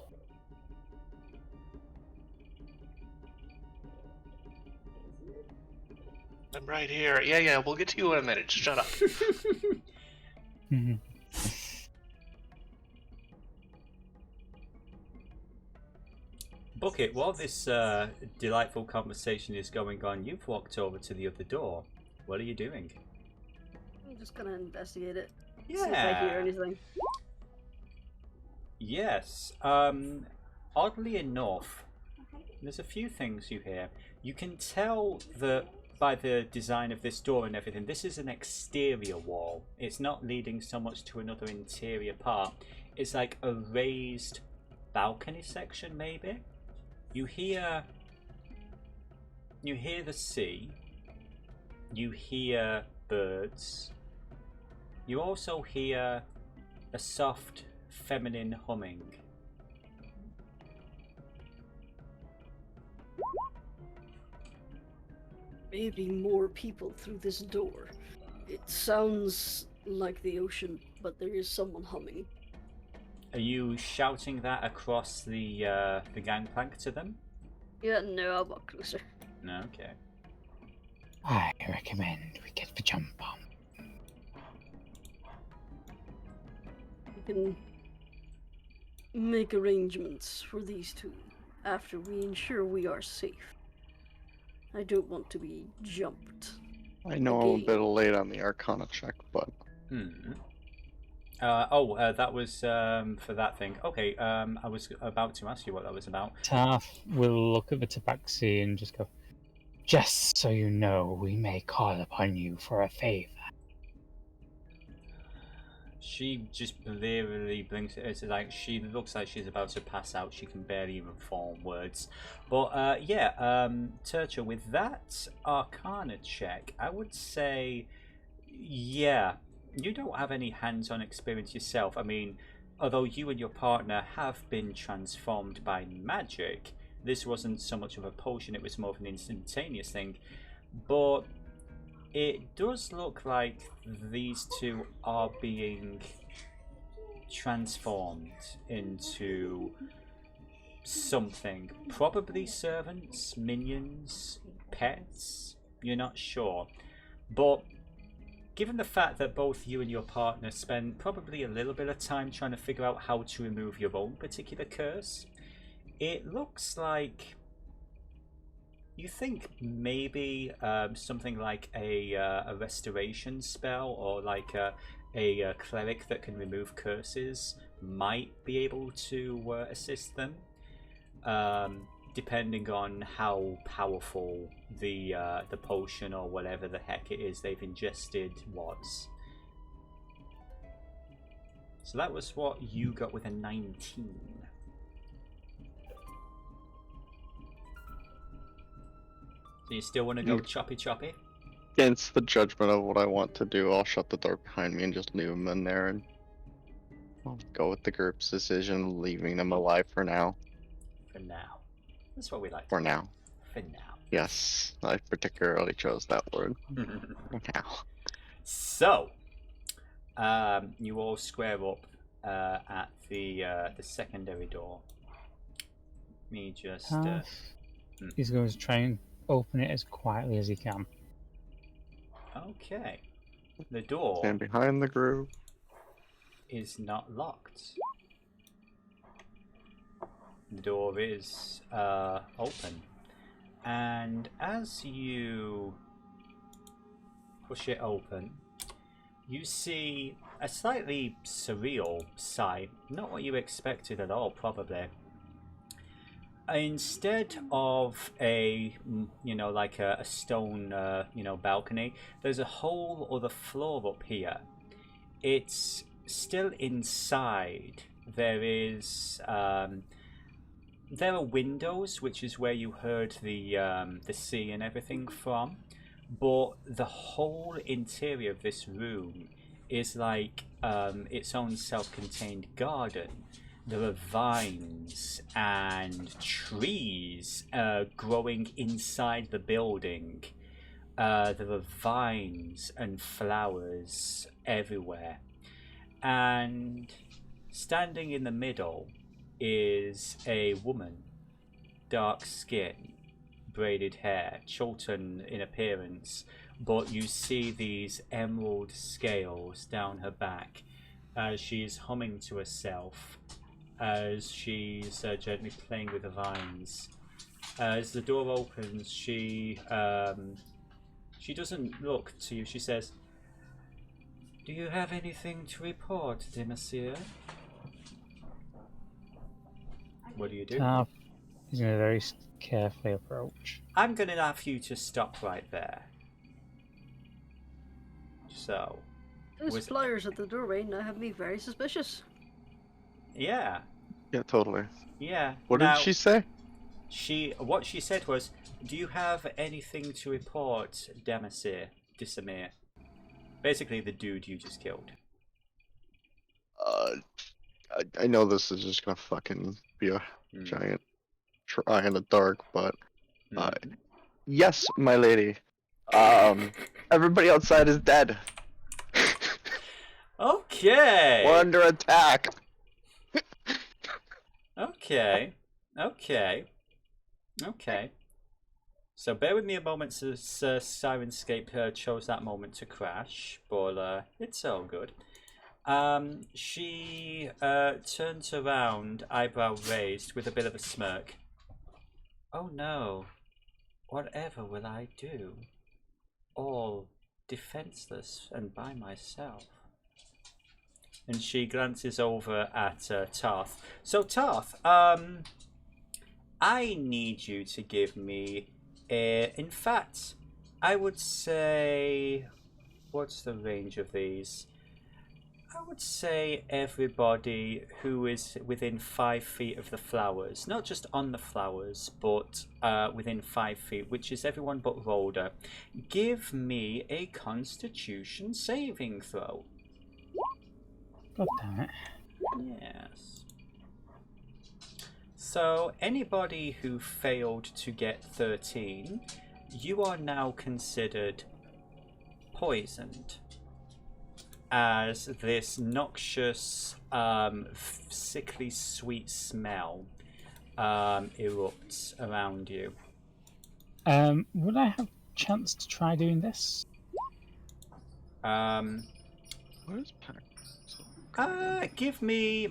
I'm right here. Yeah, we'll get to you in a minute. Shut up. Bucket, while this delightful conversation is going on, you've walked over to the other door. What are you doing? I'm just gonna investigate it. Yeah. See if I hear anything. Yes. Oddly enough, there's a few things you hear. You can tell that by the design of this door and everything, this is an exterior wall. It's not leading so much to another interior part. It's like a raised balcony section, maybe. You hear the sea. You hear birds. You also hear a soft feminine humming. Maybe more people through this door. It sounds like the ocean, but there is someone humming. Are you shouting that across the gangplank to them? Yeah, no, I'll walk closer. No, okay. I recommend we get the jump on. We can make arrangements for these two after we ensure we are safe. I don't want to be jumped. I know I'm a bit late on the Arcana check, but that was for that thing. Okay, I was about to ask you what that was about. Taff will look at the tabaxi and just go, "Just so you know, we may call upon you for a favor." She just blearily blinks. It's like she looks like she's about to pass out. She can barely even form words. But Turcha, with that Arcana check, I would say, yeah, you don't have any hands-on experience yourself. I mean, although you and your partner have been transformed by magic, this wasn't so much of a potion. It was more of an instantaneous thing. But it does look like these two are being transformed into something. Probably servants, minions, pets. You're not sure. But given the fact that both you and your partner spent probably a little bit of time trying to figure out how to remove your own particular curse, it looks like you think maybe something like a restoration spell or like a cleric that can remove curses might be able to assist them, depending on how powerful the potion or whatever the heck it is they've ingested was. So that was what you got with a 19. So you still want to go choppy? against the judgment of what I want to do, I'll shut the door behind me and just leave them in there, and I'll go with the group's decision, leaving them alive for now. For now. That's what we like. For now. For now. Yes, I particularly chose that word. Now. So, you all square up at the secondary door. Let me just. He's going to try and open it as quietly as he can. Okay. The door. Stand behind the group. Is not locked. The door is open, and as you push it open, you see a slightly surreal sight. Not what you expected at all, probably. Instead of a stone balcony, there's a whole other floor up here. It's still inside. There are windows, which is where you heard the sea and everything from, but the whole interior of this room is like its own self-contained garden. There are vines and trees growing inside the building. There are vines and flowers everywhere. And standing in the middle is a woman, dark skin, braided hair, Chilton in appearance, but you see these emerald scales down her back as she's humming to herself, as she's gently playing with the vines. As the door opens, she doesn't look to you. She says, "Do you have anything to report, de Monsieur?" What do you do? He's going to very carefully approach. I'm going to have you to stop right there. So... Those flyers at the doorway now have me very suspicious. Yeah. Yeah, totally. Yeah. What did she say? What she said was, "Do you have anything to report, Desamir?" Basically, the dude you just killed. I know this is just gonna fucking be a giant try in the dark, but yes, my lady. Everybody outside is dead. Okay. We're under attack. Okay. So bear with me a moment. Sirenscape chose that moment to crash, but it's all good. She turns around, eyebrow raised, with a bit of a smirk. "Oh no, whatever will I do?" all defenseless and by myself. And she glances over at Tarth. So Tarth, I need you to give me in fact, I would say, what's the range of these? I would say everybody who is within 5 feet of the flowers, not just on the flowers, but within 5 feet, which is everyone but Rolder. Give me a Constitution saving throw. God damn it. Yes. So anybody who failed to get 13, you are now considered poisoned, as this noxious, sickly sweet smell erupts around you. Would I have a chance to try doing this? Where's Pack? Give me.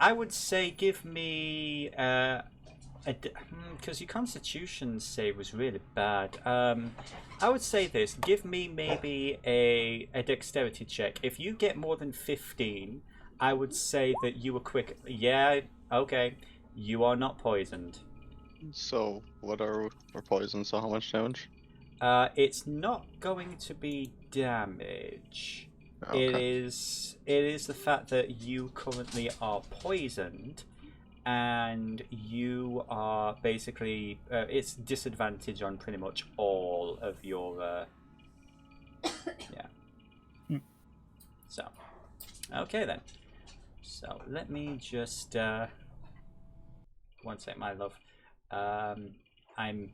I would say give me because your Constitution save was really bad. I would say this: give me maybe a Dexterity check. If you get more than 15, I would say that you were quick. Yeah, okay, you are not poisoned. So, what are we're poisoned? So, how much damage? It's not going to be damage. Okay. It is the fact that you currently are poisoned, and you are basically it's disadvantage on pretty much all of your yeah. So, okay then. So let me just one sec, my love. I'm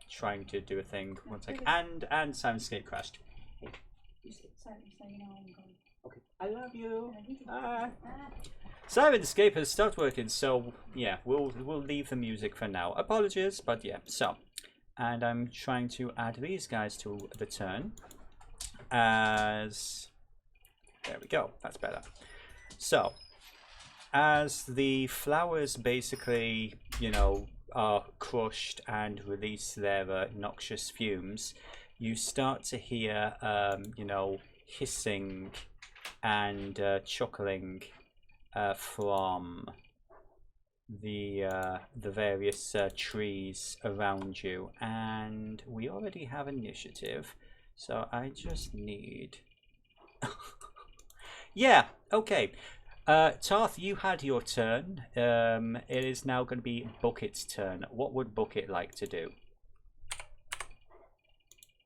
trying to do a thing. One sec. And Soundscape crashed. Okay. I love you. Sirenscape has stopped working, so yeah, we'll leave the music for now. Apologies, but yeah. So, and I'm trying to add these guys to the turn. As there we go. That's better. So, as the flowers basically, are crushed and release their noxious fumes, you start to hear, hissing and chuckling from the various trees around you, and we already have initiative, so I just need. Yeah. Okay. Tarth, you had your turn. It is now going to be Bucket's turn. What would Bucket like to do?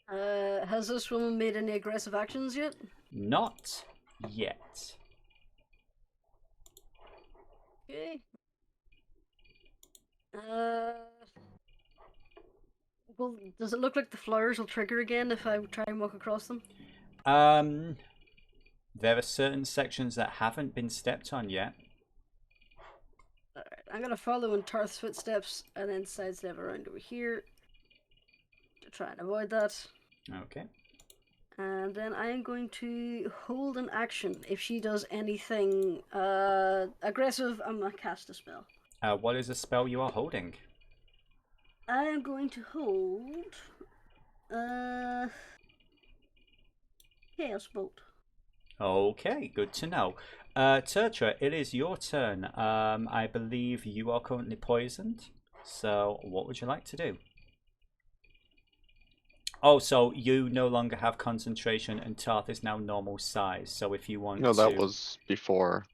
Has this woman made any aggressive actions yet? Not yet. Okay. Well, does it look like the flowers will trigger again if I try and walk across them? There are certain sections that haven't been stepped on yet. Alright, I'm gonna follow in Tarth's footsteps and then sidestep around over here to try and avoid that. Okay. And then I am going to hold an action. If she does anything aggressive, I'm gonna cast a spell. What is the spell you are holding? I am going to hold Chaos Bolt. Okay, good to know. Tertra, it is your turn. I believe you are currently poisoned. So, what would you like to do? Oh, so you no longer have concentration, and Tarth is now normal size. So, if you want No, to... that was before.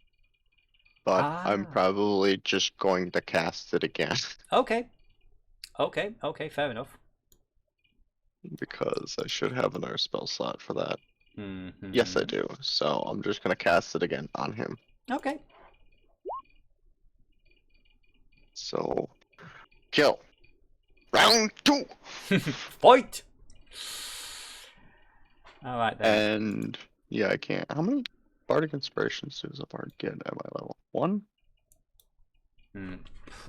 But I'm probably just going to cast it again. Okay. Okay, fair enough. Because I should have another spell slot for that. Mm-hmm. Yes, I do. So I'm just going to cast it again on him. Okay. So, kill. Round 2! Fight! Alright then. And, yeah, I can't. How many Bardic Inspirations does a Bard get at my level? 1?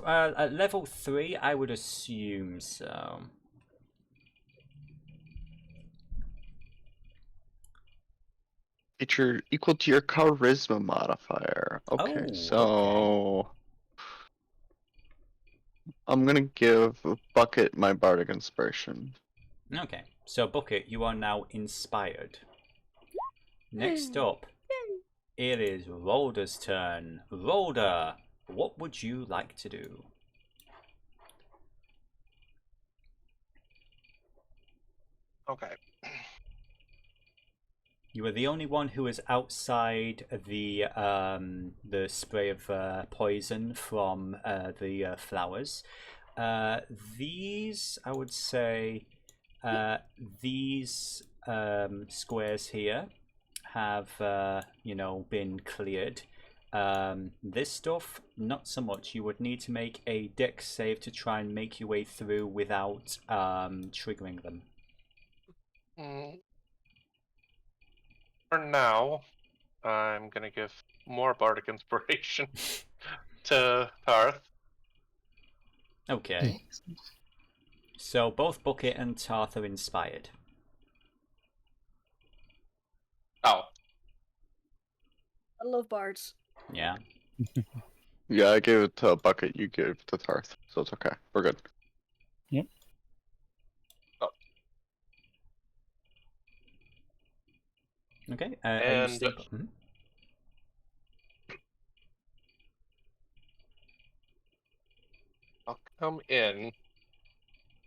At level 3, I would assume so. It's equal to your Charisma modifier. Okay, Oh, so... I'm gonna give Bucket my bardic inspiration. Okay, so Bucket, you are now inspired. Next up, it is Rolder's turn. Rolder, what would you like to do? Okay. You are the only one who is outside the spray of poison from the flowers. These, I would say, these squares here have been cleared. This stuff, not so much. You would need to make a dex save to try and make your way through without triggering them. For now, I'm gonna give more bardic inspiration to Tarth. Okay. So both Bucket and Tarth are inspired. Oh. I love bards. Yeah. Yeah, I gave it to Bucket, you gave it to Tarth, so it's okay. We're good. Yep. Oh. Okay. And I'll come in,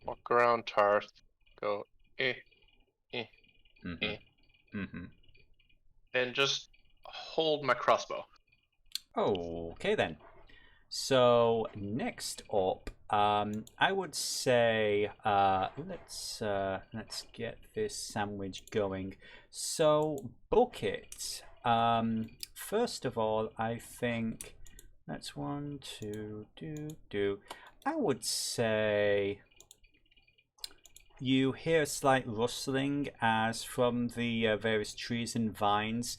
walk around Tarth, go and just hold my crossbow. Okay then. So next up, I would say let's get this sandwich going. So Bucket, first of all, I think that's 1, 2, do. I would say you hear a slight rustling as from the various trees and vines.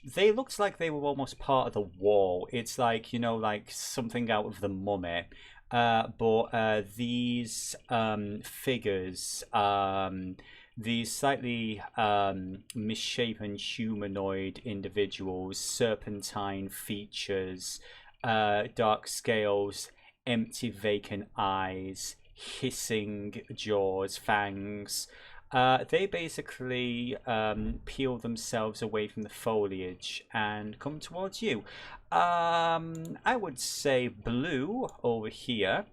They looked like they were almost part of the wall. It's like, like something out of the Mummy. But these figures, these slightly misshapen humanoid individuals, serpentine features, dark scales, empty vacant eyes, hissing jaws, fangs. They basically peel themselves away from the foliage and come towards you. I would say blue over here.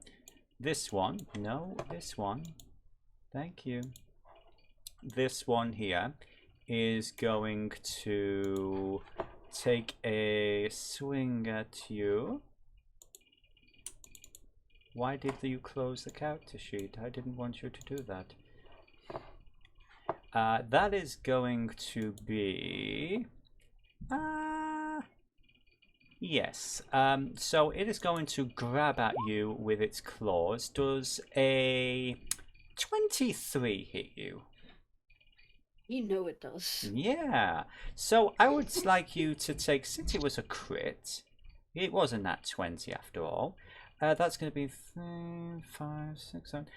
This one. No, this one. Thank you. This one here is going to take a swing at you. Why did you close the character sheet? I didn't want you to do that. That is going to be... yes. So it is going to grab at you with its claws. Does a 23 hit you? You know it does. Yeah. So I would like you to take, since it was a crit, it wasn't that 20 after all. That's going to be 3, 5, 6, 7.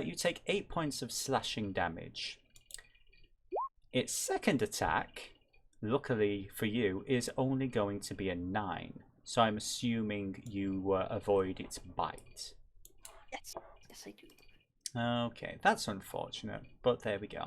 You take 8 points of slashing damage. Its second attack, luckily for you, is only going to be a 9. So I'm assuming you avoid its bite. Yes, yes I do. Okay, that's unfortunate, but there we go.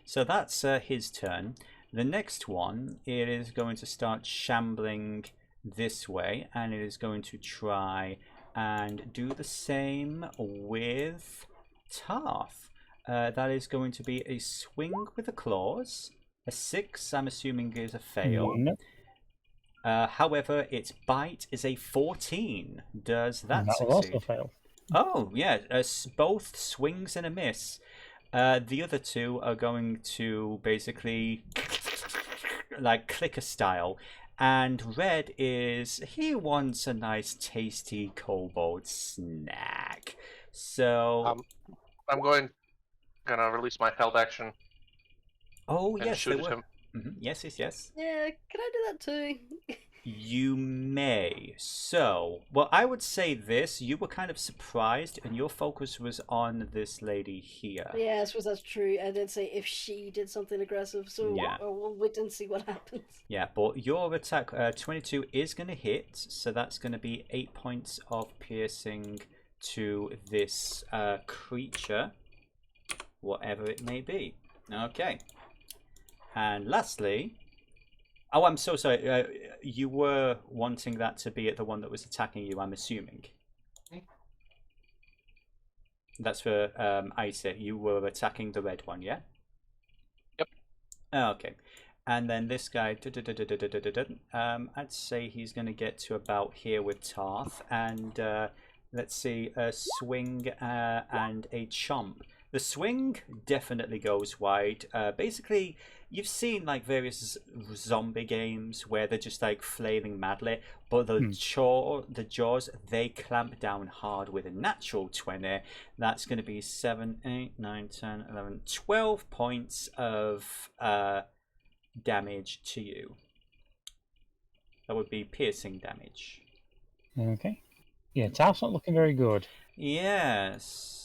So that's his turn. The next one, it is going to start shambling this way, and it is going to try and do the same with Tarth. That is going to be a swing with the claws. A 6, I'm assuming, is a fail. No. However, its bite is a 14. Does that That will succeed? also fail. Oh, yeah. Both swings and a miss. The other two are going to basically like clicker style. And Red he wants a nice tasty kobold snack. So I'm gonna release my held action. Oh and yes, shoot there at were. him. Yes. Yeah, can I do that too? You may. So, well, I would say this. You were kind of surprised, and your focus was on this lady here. Yeah, I suppose that's true. I did say if she did something aggressive, so Yeah. we'll wait and see what happens. Yeah, but your attack 22 is going to hit, so that's going to be 8 points of piercing to this creature, whatever it may be. Okay. And lastly, oh, I'm so sorry. You were wanting that to be at the one that was attacking you, I'm assuming. That's for Isa. You were attacking the red one, yeah? Yep. Okay. And then this guy, I'd say he's going to get to about here with Tarth. And let's see, a swing and a chomp. The swing definitely goes wide. Basically, you've seen like various zombie games where they're just like flailing madly, but the jaws, they clamp down hard with a natural 20. That's going to be 7, 8, 9, 10, 11, 12 points of damage to you. That would be piercing damage. Okay. Yeah, Taft's not looking very good. Yes.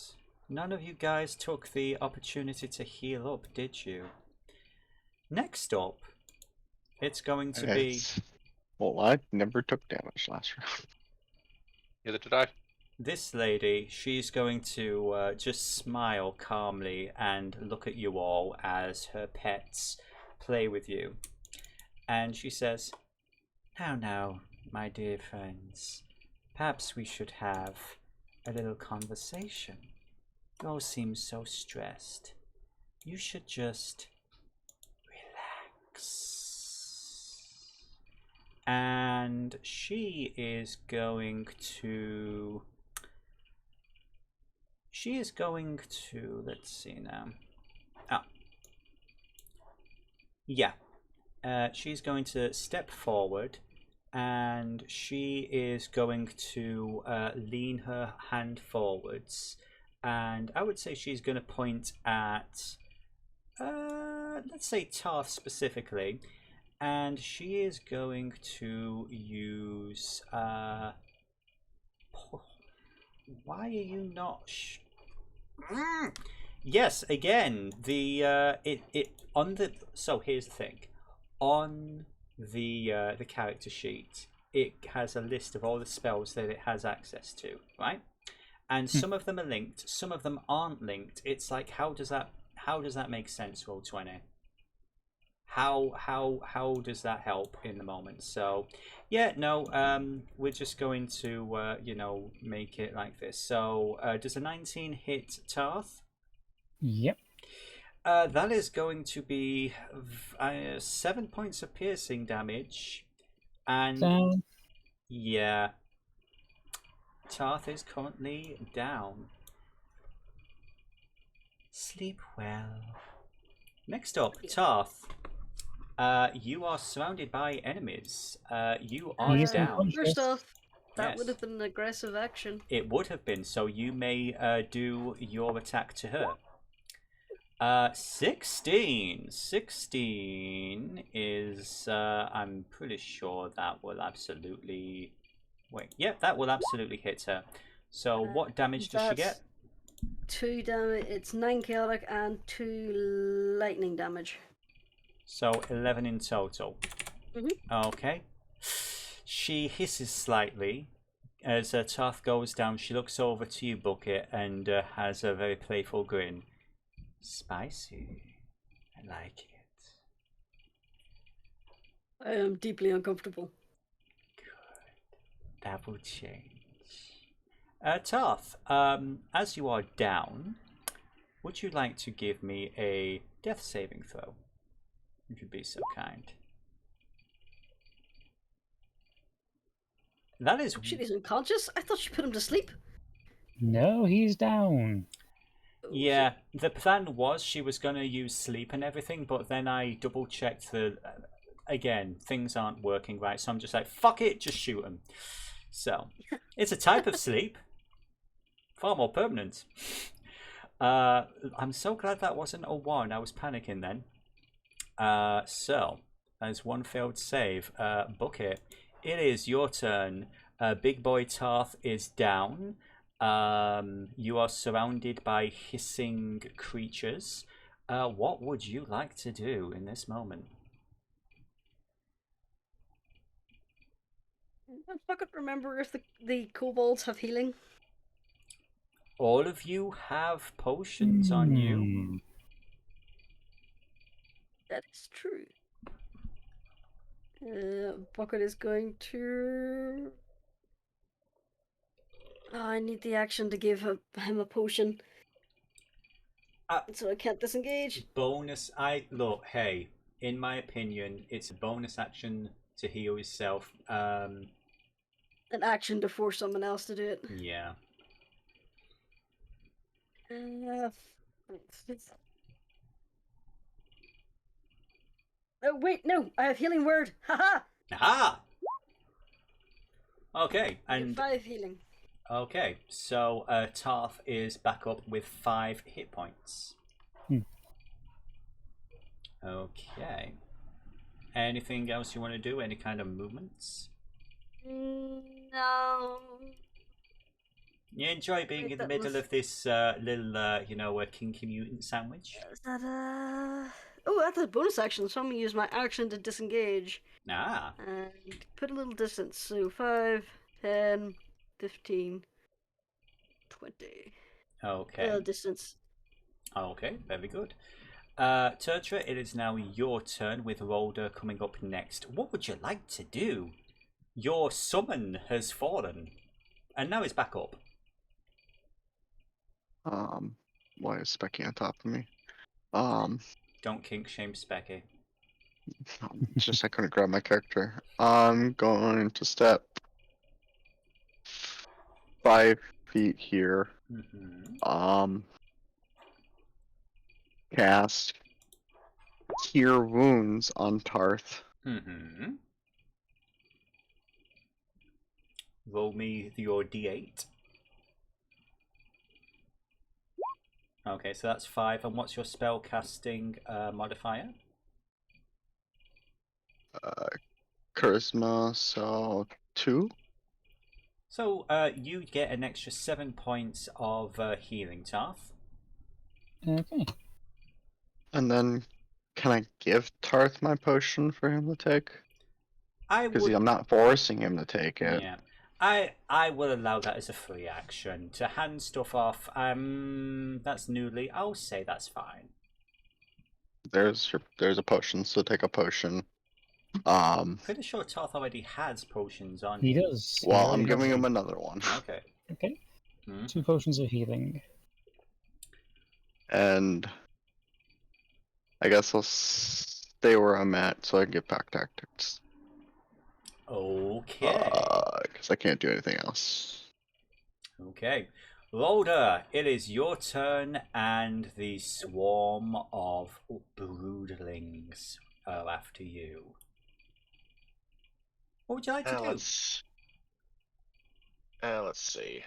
None of you guys took the opportunity to heal up, did you? Next up, it's going to be... Well, I never took damage last round. Neither did I. This lady, she's going to just smile calmly and look at you all as her pets play with you. And she says, now, my dear friends, perhaps we should have a little conversation. You all seem so stressed. You should just relax. And she is going to... let's see now. Yeah. She's going to step forward and she is going to lean her hand forwards. And I would say she's going to point at, let's say Tarth specifically. And she is going to use, why are you not... Yes, again, the, on the, so here's the thing. On the character sheet, it has a list of all the spells that it has access to, right? And some of them are linked, some of them aren't linked. It's like, how does that make sense, Roll20? How does that help in the moment? So yeah, no, we're just going to you know, make it like this. So does a 19 hit Tarth? Yep. That is going to be 7 points of piercing damage, and yeah, Tarth is currently down. Sleep well. Next up, Tarth. You are surrounded by enemies. You are down. First off, that Yes. would have been an aggressive action. It would have been, so you may do your attack to her. 16. 16 is, I'm pretty sure that will absolutely... Wait, yep, that will absolutely hit her. So what damage does she get? 2 damage, it's 9 chaotic and 2 lightning damage. So 11 in total. Okay. She hisses slightly. As Tarth goes down, she looks over to you, Bucket, and has a very playful grin. Spicy. I like it. I am deeply uncomfortable. Good. That will change. Tarth, as you are down, would you like to give me a death saving throw? If you'd be so kind. That is... Shit, he's unconscious? I thought she put him to sleep. No, he's down. Yeah, the plan was she was going to use sleep and everything, but then I double checked the... again, things aren't working right, so I'm just like, fuck it, just shoot him. So, it's a type of sleep. Far more permanent. I'm so glad that wasn't a 1. I was panicking then. So, as one failed save, Bucket, it is your turn. Big Boy Tarth is down. You are surrounded by hissing creatures. What would you like to do in this moment? I fucking remember if the kobolds have healing. All of you have potions on you. That is true. Bucket is going to. Oh, I need the action to give him a potion. So I can't disengage. Bonus. Look. Hey, in my opinion, it's a bonus action to heal yourself. An action to force someone else to do it. Yeah. Oh wait, no! I have healing word. Haha. Aha. Okay, I have and 5 healing. okay, so Tarth is back up with 5 hit points. Okay. Anything else you want to do? Any kind of movements? No. You enjoy being Wait, in the that middle was- of this little, a kinky mutant sandwich? Is that Oh, that's a bonus action, so I'm gonna use my action to disengage. Ah. And put a little distance. So 5, 10, 15, 20. Okay. A little distance. Okay, very good. Tertra, it is now your turn with Rolder coming up next. What would you like to do? Your summon has fallen, and now it's back up. Why is Specky on top of me? Don't kink shame Specky. It's just I couldn't grab my character. I'm going to step 5 feet here. Cast Cure Wounds on Tarth. Roll me your d8. Okay, so that's 5. And what's your spell casting modifier? Charisma, so 2. So you get an extra 7 points of healing, Tarth. Okay. And then, can I give Tarth my potion for him to take? Because I'm not forcing him to take it. Yeah. I will allow that as a free action. To hand stuff off, that's newly. I'll say that's fine. There's a potion, so take a potion. Pretty sure Tarth already has potions on He him. does. He Well, already I'm has giving him them. another one. Okay. Okay. 2 potions of healing. And I guess I'll stay where I'm at so I can get back tactics. Okay. Because I can't do anything else. Okay. Rolder, it is your turn, and the swarm of broodlings are after you. What would you like to do? Let's see.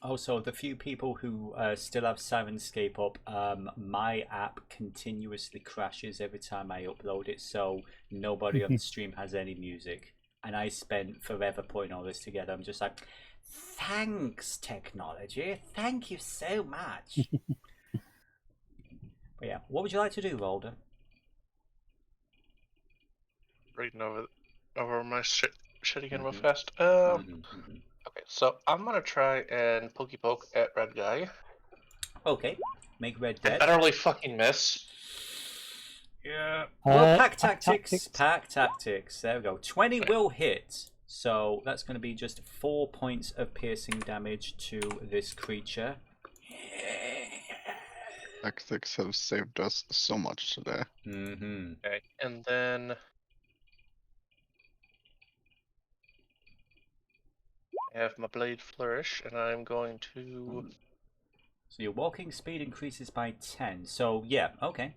Also, the few people who still have Sirenscape up, my app continuously crashes every time I upload it, so nobody on the stream has any music. And I spent forever putting all this together. I'm just like, thanks, technology. Thank you so much. But yeah, what would you like to do, Rolder? Reading over my shit again real fast. Okay, so I'm gonna try and pokey poke at red guy. Okay, make red dead. I utterly fucking miss. Yeah. Well, pack tactics. Pack tactics. There we go. 20 will hit. So that's going to be just 4 points of piercing damage to this creature. Tactics have saved us so much today. Okay, and then I have my blade flourish, and I'm going to. So your walking speed increases by 10. So yeah, okay.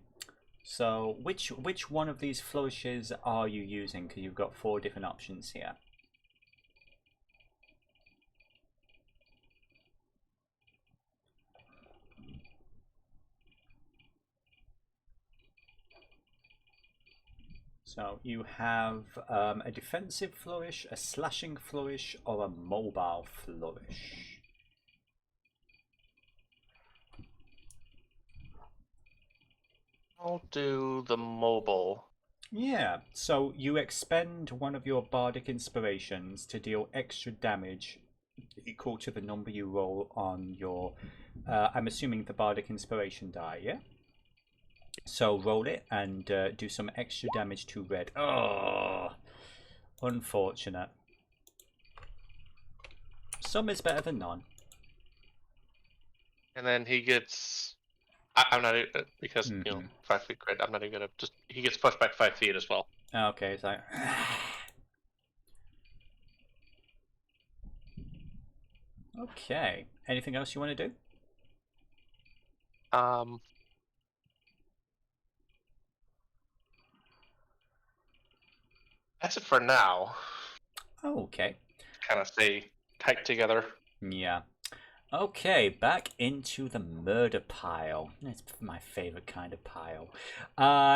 So which one of these flourishes are you using? Because you've got 4 different options here. So you have a defensive flourish, a slashing flourish, or a mobile flourish. I'll do the mobile. Yeah, so you expend one of your bardic inspirations to deal extra damage equal to the number you roll on your, I'm assuming the bardic inspiration die, yeah? So roll it and do some extra damage to red. Oh, unfortunate. Some is better than none. And then he gets. I'm not because you know 5 feet grid. I'm not even gonna just. He gets pushed back 5 feet as well. Okay, it's like. Okay. Anything else you want to do? That's it for now. Oh, okay. Kind of stay tight together. Yeah. Okay, back into the murder pile. It's my favorite kind of pile.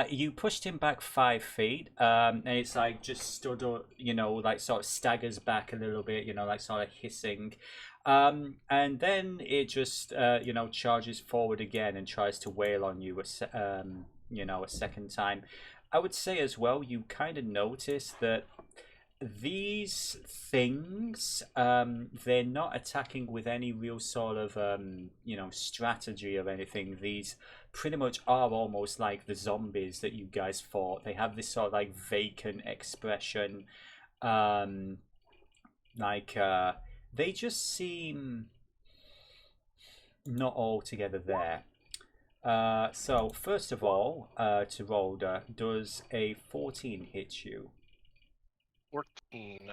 You pushed him back 5 feet, and it's like just stood, you know, like sort of staggers back a little bit, you know, like sort of hissing. And then it just, you know, charges forward again and tries to wail on you, you know, a second time. I would say as well, you kind of notice that these things, they're not attacking with any real sort of you know, strategy or anything. These pretty much are almost like the zombies that you guys fought. They have this sort of like vacant expression, like they just seem not altogether there. So first of all, to Rolder, does a 14 hit you? 14.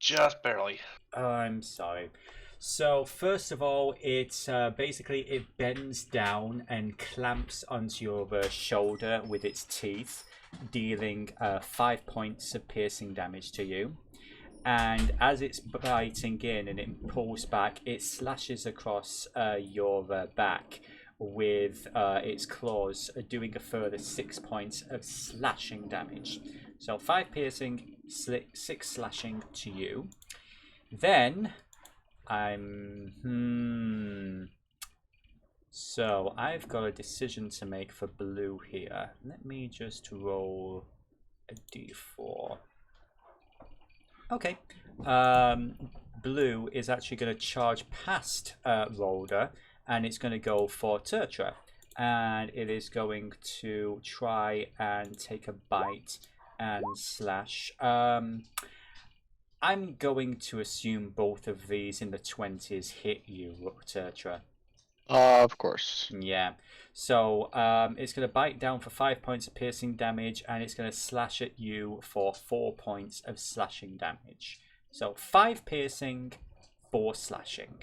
Just barely. I'm sorry. So first of all, it's basically it bends down and clamps onto your shoulder with its teeth, dealing 5 points of piercing damage to you. And as it's biting in and it pulls back, it slashes across your back with its claws, doing a further 6 points of slashing damage. So 5 piercing, 6 slashing to you. Then so I've got a decision to make for blue here. Let me just roll a d4. Okay. Blue is actually going to charge past Rolder, and it's going to go for Tertra. And it is going to try and take a bite and slash. I'm going to assume both of these in the 20s hit you, Tertra. Of course. Yeah. So it's going to bite down for 5 points of piercing damage, and it's going to slash at you for 4 points of slashing damage. So 5 piercing, 4 slashing.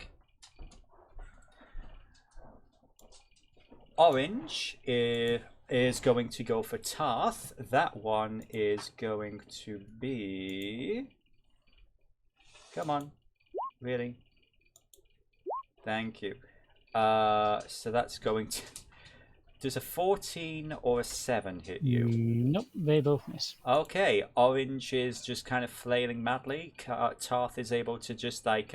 Orange is going to go for Tarth. That one is going to be... Come on. Really? Thank you. So that's going to... Does a 14 or a 7 hit you? Nope, they both miss. Okay, Orange is just kind of flailing madly. Tarth is able to just like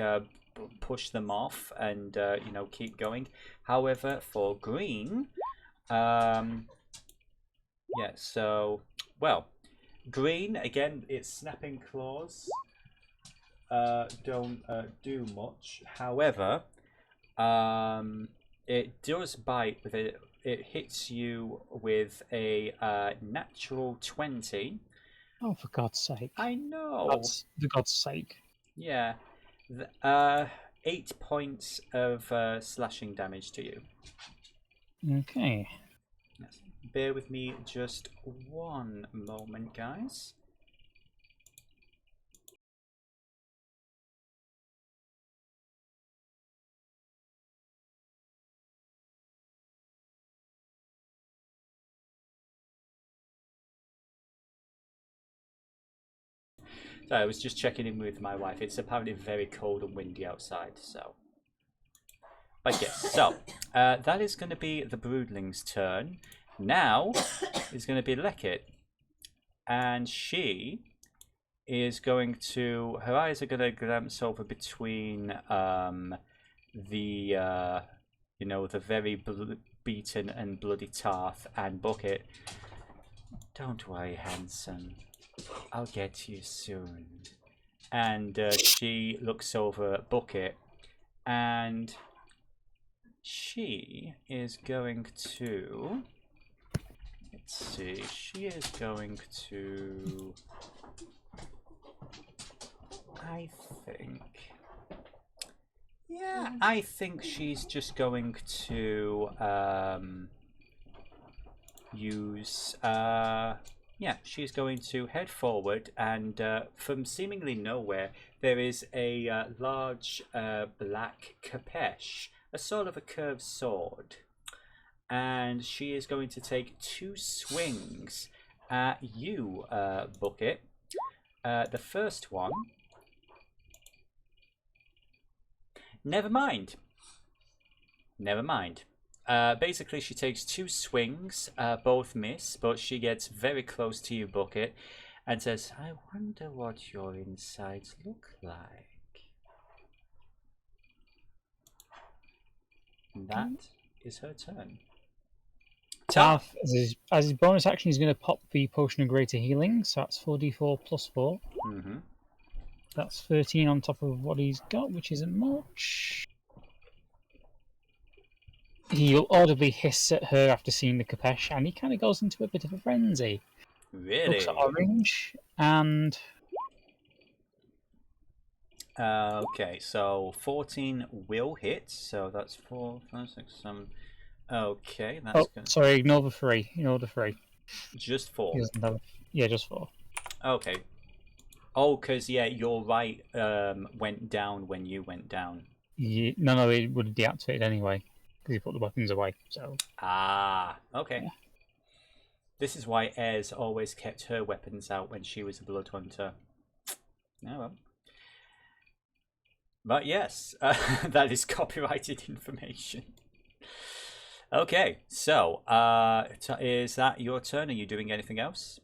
push them off and you know, keep going. However, for Green, yeah, so well, Green again, its snapping claws don't do much. However, it does bite with it. It hits you with a natural 20. Oh, for God's sake. I know. That's for God's sake. Yeah. 8 points of slashing damage to you. Okay. Yes. Bear with me just one moment, guys. So I was just checking in with my wife. It's apparently very cold and windy outside, so. But yes, so that is going to be the Broodling's turn. Now it's going to be Lekit. and she is going to. Her eyes are going to glance over between the the very beaten and bloody Tarth and Bucket. Don't worry, handsome. I'll get to you soon. And she looks over at Bucket, and she is going to. Let's see. She is going to. I think. Yeah, I think she's just going to use. Yeah, she's going to head forward, and from seemingly nowhere, there is a large black Kapesh, a sort of a curved sword. And she is going to take 2 swings at you, Bucket. The first one. Never mind. Never mind. Basically, she takes 2 swings, both miss, but she gets very close to you, Bucket, and says, I wonder what your insides look like. And that is her turn. Tarth, as his bonus action, he's going to pop the Potion of Greater Healing, so that's 4d4 plus 4. Mm-hmm. That's 13 on top of what he's got, which isn't much. He'll audibly hiss at her after seeing the Kapesh, and he kind of goes into a bit of a frenzy. Really? Looks at Orange, and... Okay, so 14 will hit, so that's 4, 5, 6, 7. Okay, that's good. Sorry, ignore the 3. Ignore the 3. Just 4. Yeah, just 4. Okay. Oh, because, yeah, you're right, went down when you went down. Yeah, no, it would have deactivated anyway, because you put the weapons away, so... Ah, okay. Yeah. This is why Ayres always kept her weapons out when she was a blood hunter. Oh, well. But yes, that is copyrighted information. Okay, so, is that your turn? Are you doing anything else?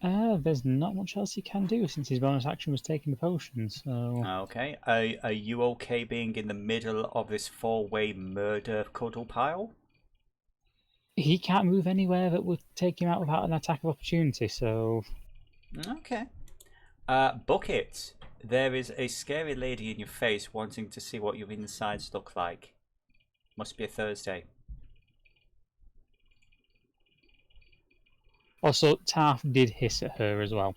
There's not much else he can do since his bonus action was taking the potion, so... Okay, are you okay being in the middle of this 4-way murder cuddle pile? He can't move anywhere that would take him out without an attack of opportunity, so... Okay. Bucket, there is a scary lady in your face wanting to see what your insides look like. Must be a Thursday. Also, Tarth did hiss at her as well.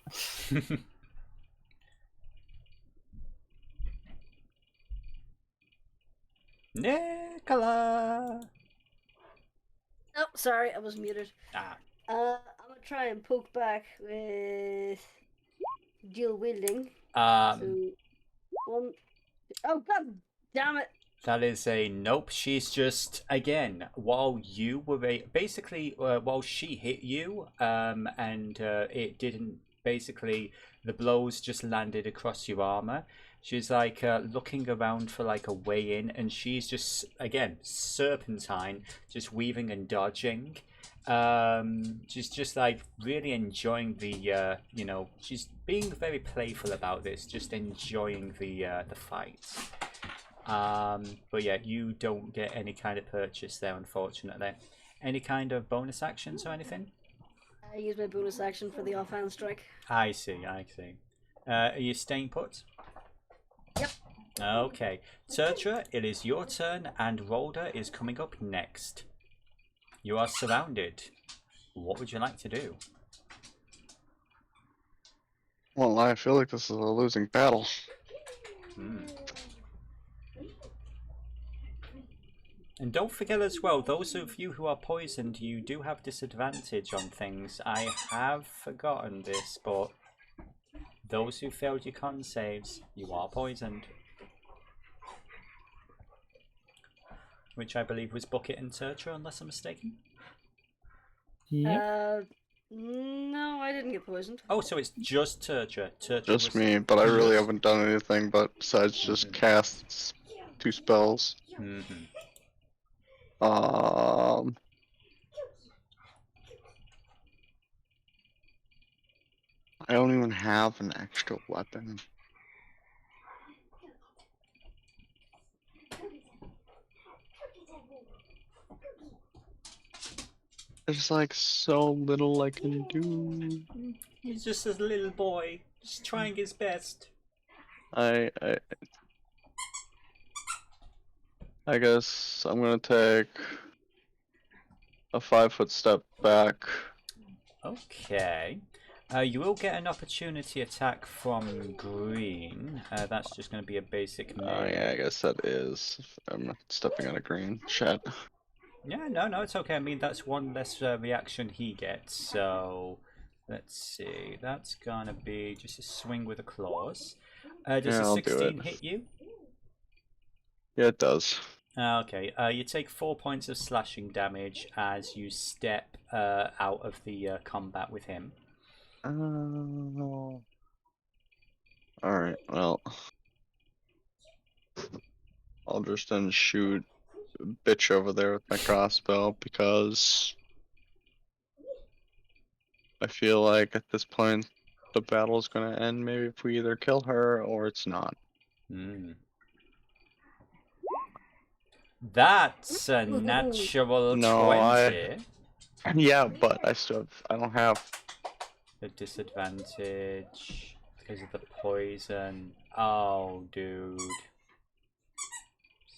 Nicola! Oh, sorry, I was muted. Ah. I'm gonna try and poke back with dual wielding. So, 1. Oh, god damn it! That is a nope. She's just, again, while you were basically, while she hit you, and it didn't, basically, the blows just landed across your armor. She's like looking around for like a way in, and she's just, again, serpentine, just weaving and dodging. She's just like really enjoying the, she's being very playful about this, just enjoying the fight. But yeah, you don't get any kind of purchase there, unfortunately. Any kind of bonus actions or anything? I use my bonus action for the offhand strike. I see. Are you staying put? Yep. Okay. Tertra, it is your turn, and Rolda is coming up next. You are surrounded. What would you like to do? Well, I feel like this is a losing battle. And don't forget as well, those of you who are poisoned, you do have disadvantage on things. I have forgotten this, but those who failed your con saves, you are poisoned. Which I believe was Bucket and Tertra, unless I'm mistaken. Yep. No, I didn't get poisoned. Oh, so it's just Tertra. Just me, but I really haven't done anything besides just cast 2 spells. I don't even have an extra weapon. There's like so little I can do. He's just a little boy, just trying his best. I guess I'm gonna take a 5-foot step back. Okay. You will get an opportunity attack from green. That's just going to be a basic melee. Yeah, I guess that is. I'm stepping on a green. Shit. Yeah, no, it's okay. I mean, that's one less reaction he gets. So, let's see. That's going to be just a swing with the claws. Does Yeah, a I'll do 16 it. hit you? Yeah, it does. Okay. You take 4 points of slashing damage as you step out of the combat with him. Alright, well. I'll just then shoot a bitch over there with my crossbow because I feel like at this point the battle's gonna end maybe if we either kill her or it's not. That's a natural No, 20. Yeah, but I don't have. The disadvantage because of the poison. Oh, dude.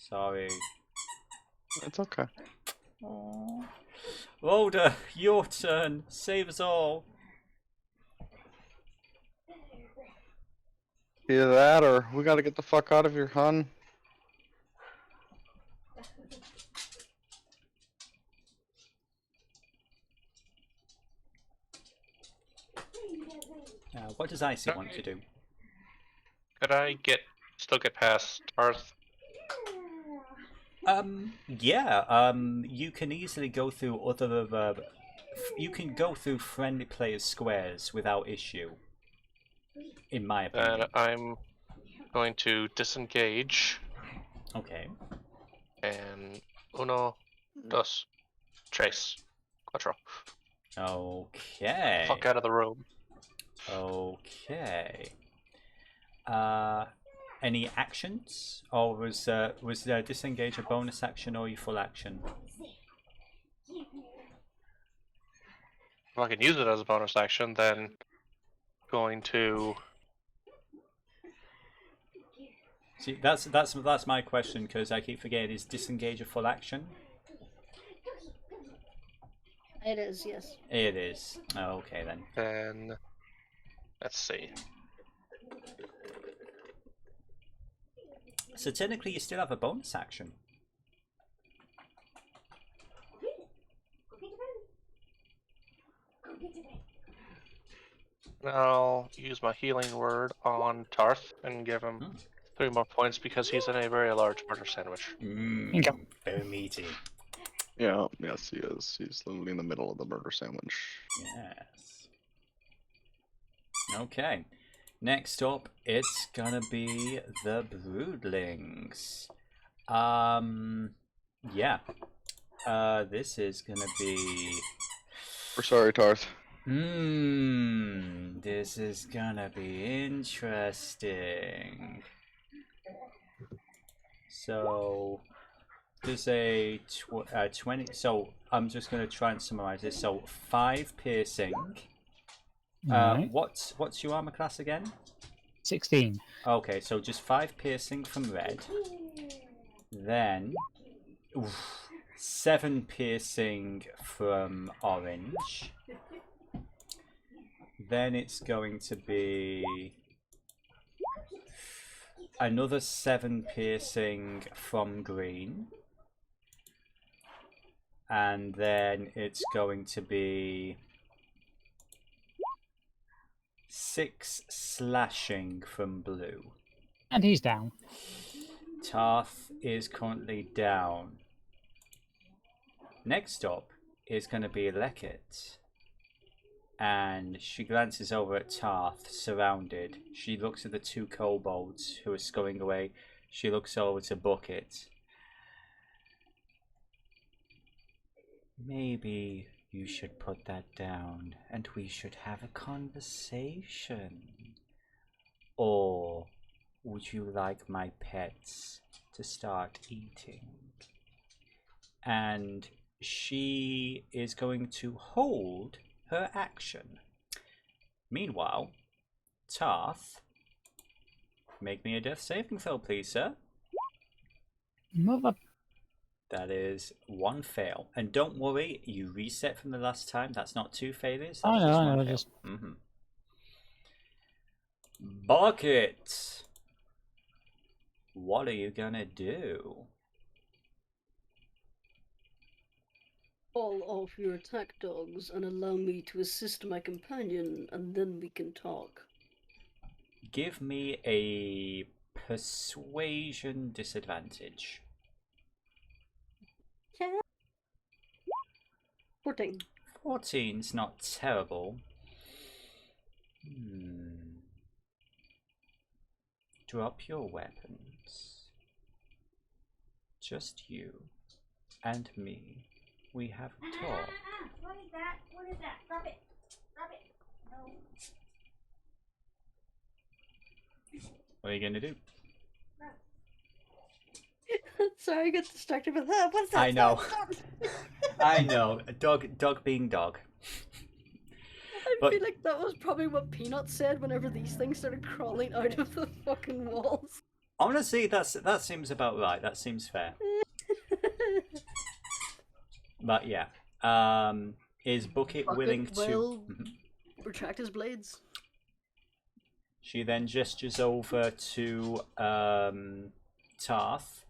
Sorry. It's okay. Aww. Rhoda, your turn. Save us all. Either that or we gotta get the fuck out of here, hun. What does Icy want to do? Could I still get past Tarth? Yeah. You can easily go through other. You can go through friendly players' squares without issue. In my opinion. And I'm going to disengage. Okay. And uno, dos, tres, cuatro. Okay. Fuck out of the room. Okay. Any actions, or was disengage a bonus action or your full action? If I can use it as a bonus action, then going to. See, that's my question because I keep forgetting. Is disengage a full action? It is, yes. It is. Oh, okay then. Then let's see. So technically, you still have a bonus action. I'll use my healing word on Tarth and give him 3 more points because he's in a very large murder sandwich. Very meaty. Yeah, yes he is. He's literally in the middle of the murder sandwich. Yes. Okay. Next up, it's gonna be the Broodlings. Yeah. This is gonna be. We're sorry, Tarth. This is gonna be interesting. So, there's a 20. So, I'm just gonna try and summarize this. So, 5 piercing. Right. What's your armor class again? 16. Okay, so just 5 piercing from red. Then 7 piercing from orange. Then it's going to be another 7 piercing from green. And then it's going to be 6 slashing from blue. And he's down. Tarth is currently down. Next up is going to be Lekit. And she glances over at Tarth, surrounded. She looks at the 2 kobolds who are scurrying away. She looks over to Bucket. Maybe you should put that down and we should have a conversation. Or would you like my pets to start eating? And she is going to hold her action. Meanwhile, Tarth, make me a death saving throw, please, sir. Mother. That is 1 fail. And don't worry, you reset from the last time. That's not 2 failures. I That's know, just I 1 know, fail. just- Bucket! What are you gonna do? Call off your attack dogs and allow me to assist my companion, and then we can talk. Give me a persuasion disadvantage. 14. 14's not terrible. Drop your weapons. Just you and me. We have a talk. What is that? What is that? Drop it. Drop it. No. What are you gonna do? Sorry, I got distracted with that. What's that? I know. Stop. I know. Dog being dog. I feel like that was probably what Peanut said whenever these things started crawling out of the fucking walls. Honestly, that seems about right. That seems fair. But yeah, is Bucket willing to? Retract his blades. She then gestures over to Tarth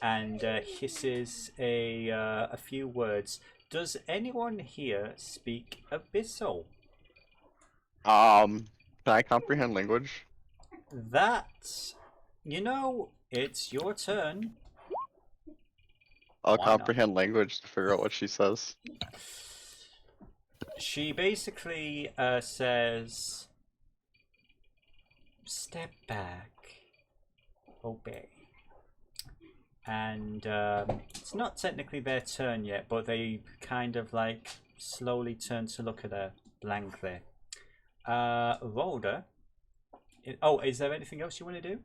and hisses a few words. Does anyone here speak Abyssal? Can I comprehend language? That, it's your turn. I'll Why not? comprehend language to figure out what she says. She basically says, "Step back, obey." And it's not technically their turn yet, but they kind of like slowly turn to look at her blankly. Rolder. Oh, is there anything else you want to do?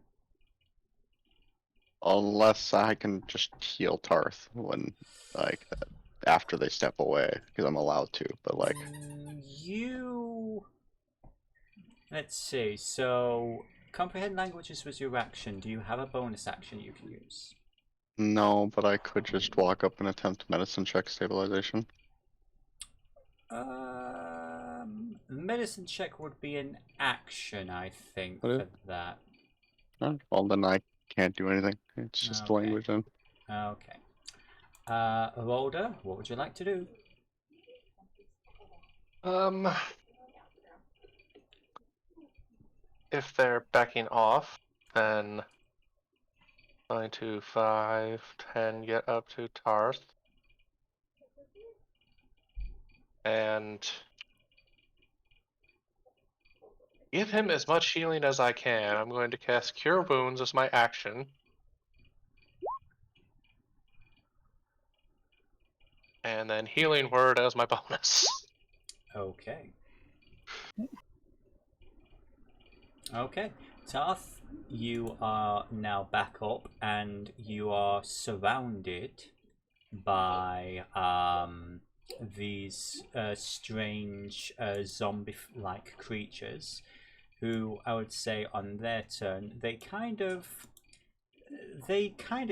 Unless I can just heal Tarth when, like, after they step away, because I'm allowed to, but like... Let's see, so... Comprehend languages was your action. Do you have a bonus action you can use? No, but I could just walk up and attempt medicine check stabilization. Medicine check would be an action, I think, for that. Oh, well, then I can't do anything. It's just Okay. language then. Okay. Rolder, what would you like to do? If they're backing off, then 9 to 5, 10, get up to Tarth. And give him as much healing as I can. I'm going to cast Cure Wounds as my action. And then Healing Word as my bonus. Okay. Okay. Tarth, you are now back up and you are surrounded by these strange zombie-like creatures who I would say on their turn they kind of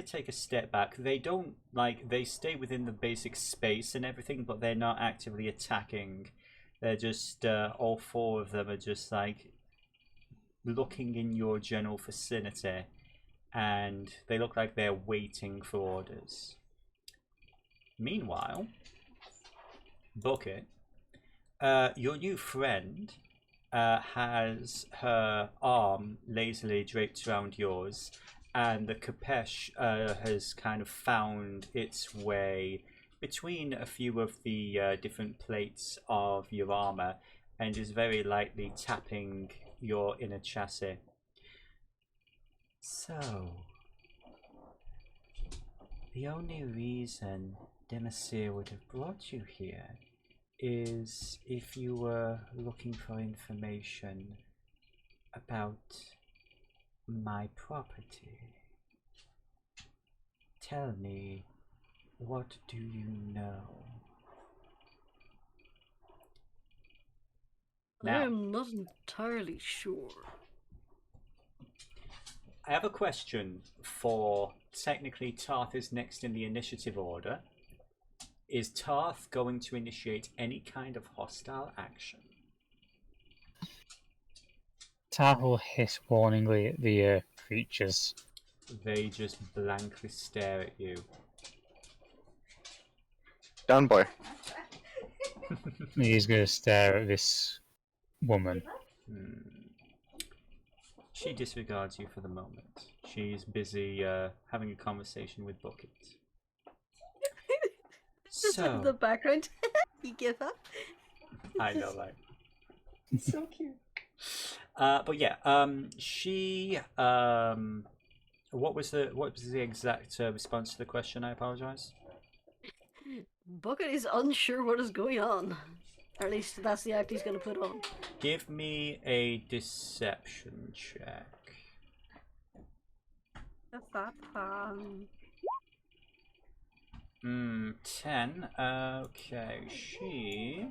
take a step back. They don't they stay within the basic space and everything, but they're not actively attacking. They're just all 4 of them are just like looking in your general vicinity, and they look like they're waiting for orders. Meanwhile, Bucket, your new friend has her arm lazily draped around yours, and the Kapesh has kind of found its way between a few of the different plates of your armor and is very lightly tapping your inner chassis. So, the only reason Demasir would have brought you here is if you were looking for information about my property, tell me, what do you know? I Now, am not entirely sure. I have a question for technically Tarth is next in the initiative order. Is Tarth going to initiate any kind of hostile action? Tar will hiss warningly at the creatures. They just blankly stare at you. Down boy. He's going to stare at this woman. She disregards you for the moment. She's busy having a conversation with Bucket. Just in the background. You give up? I know, right? So cute. But yeah, she. What was the exact response to the question? I apologize. Bucket is unsure what is going on. Or at least that's the act he's going to put on. Give me a deception check. That's that. 10. Okay, she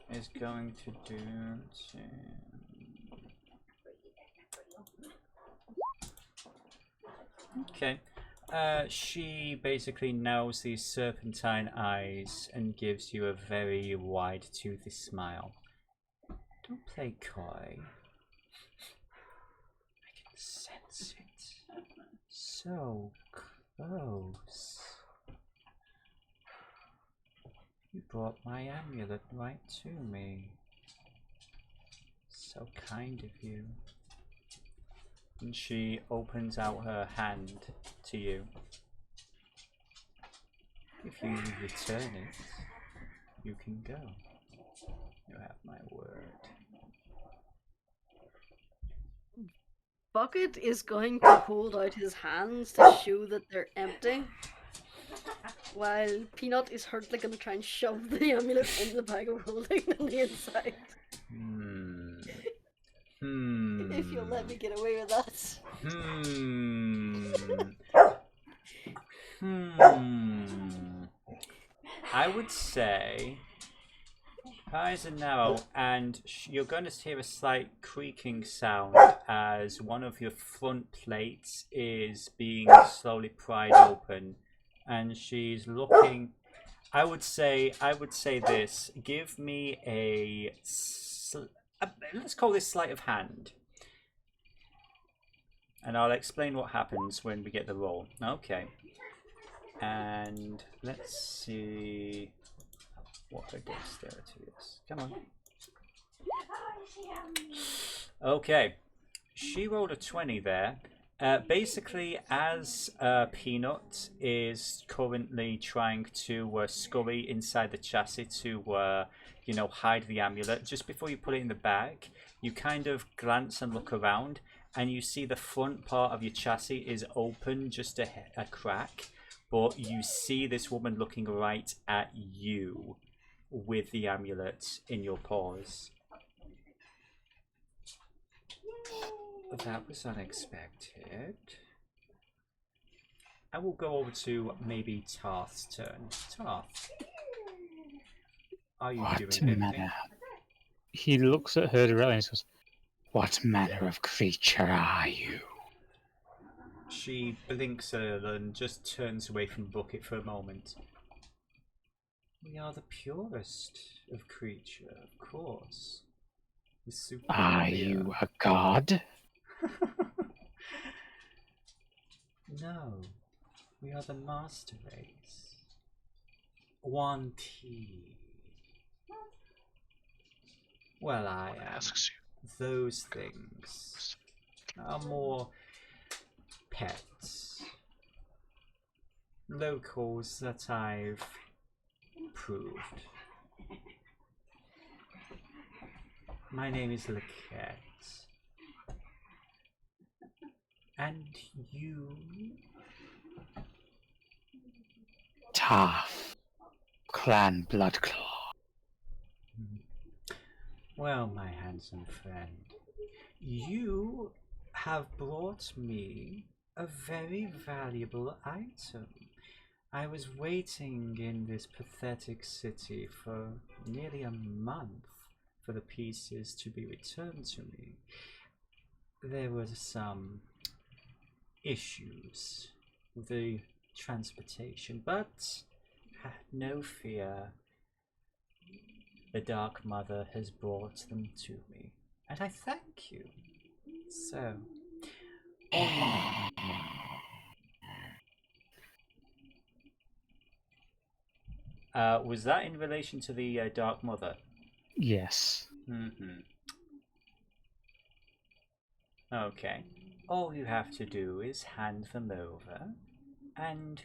is going to do. Okay. She basically knows these serpentine eyes and gives you a very wide-toothy smile. Don't play coy. I can sense it. So close. You brought my amulet right to me. So kind of you. And she opens out her hand to you. If you return it, you can go. You have my word. Bucket is going to hold out his hands to show that they're empty. While Peanut is hurtly going to try and shove the amulet in the bag of holding on the inside. If you'll let me get away with that. I would say eyes are narrow, and you're going to hear a slight creaking sound as one of your front plates is being slowly pried open, and she's looking. I would say this. Give me a let's call this sleight of hand. And I'll explain what happens when we get the roll. Okay. And let's see what her dexterity is. Come on. Okay. She rolled a 20 there. Basically, as Peanut is currently trying to scurry inside the chassis to, hide the amulet, just before you put it in the bag, you kind of glance and look around, and you see the front part of your chassis is open, just a crack, but you see this woman looking right at you with the amulet in your paws. That was unexpected. I will go over to maybe Tarth's turn. Tarth, are you doing anything? He looks at her directly and says, "What manner of creature are you?" She blinks a little and just turns away from Bucket for a moment. We are the purest of creature, of course. Are you a god? No, we are the master race. One T. Well, I am. Those things are more pets. Locals that I've proved. My name is Laquette. And you? Taff, Clan Bloodclaw. Well, my handsome friend, you have brought me a very valuable item. I was waiting in this pathetic city for nearly a month for the pieces to be returned to me. There were some issues with the transportation, but no fear. The Dark Mother has brought them to me, and I thank you. So, was that in relation to the Dark Mother? Yes. Okay. All you have to do is hand them over, and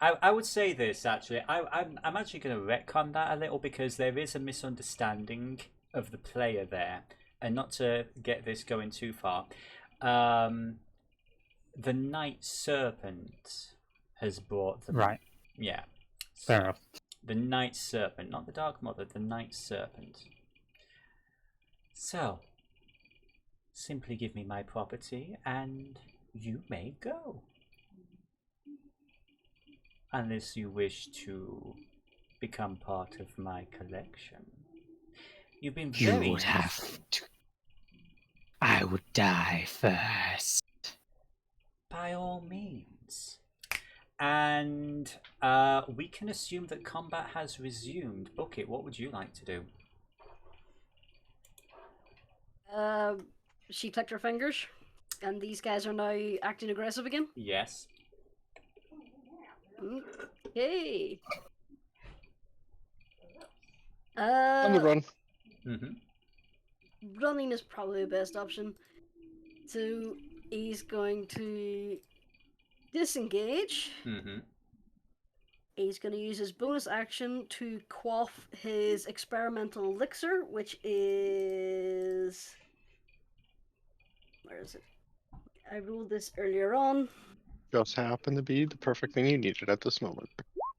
I would say this actually. I'm actually going to retcon that a little because there is a misunderstanding of the player there, and not to get this going too far. The Night Serpent has brought them. Right. Yeah. Fair enough. The Night Serpent, not the Dark Mother, the Night Serpent. So, simply give me my property and you may go. Unless you wish to become part of my collection. You've been very... You would have to. I would die first. By all means. And we can assume that combat has resumed. Bucket, what would you like to do? She clicked her fingers, and these guys are now acting aggressive again. Yes. Okay. On the run. Running is probably the best option. So he's going to disengage. He's going to use his bonus action to quaff his experimental elixir, which is... Where is it? I rolled this earlier on. Just happened to be the perfect thing you needed at this moment.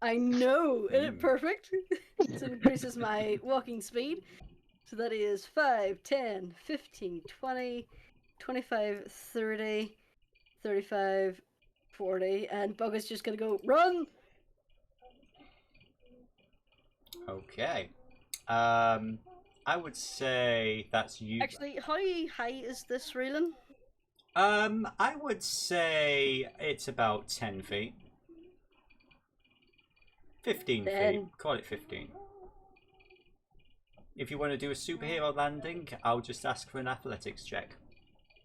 I know! Isn't it perfect? So it increases my walking speed. So that is 5, 10, 15, 20, 25, 30, 35, 40, and Bug is just going to go, run! Okay. I would say that's you. Actually, how high is this railing? I would say it's about 10 feet. 15 feet. Call it 15. If you want to do a superhero landing, I'll just ask for an athletics check.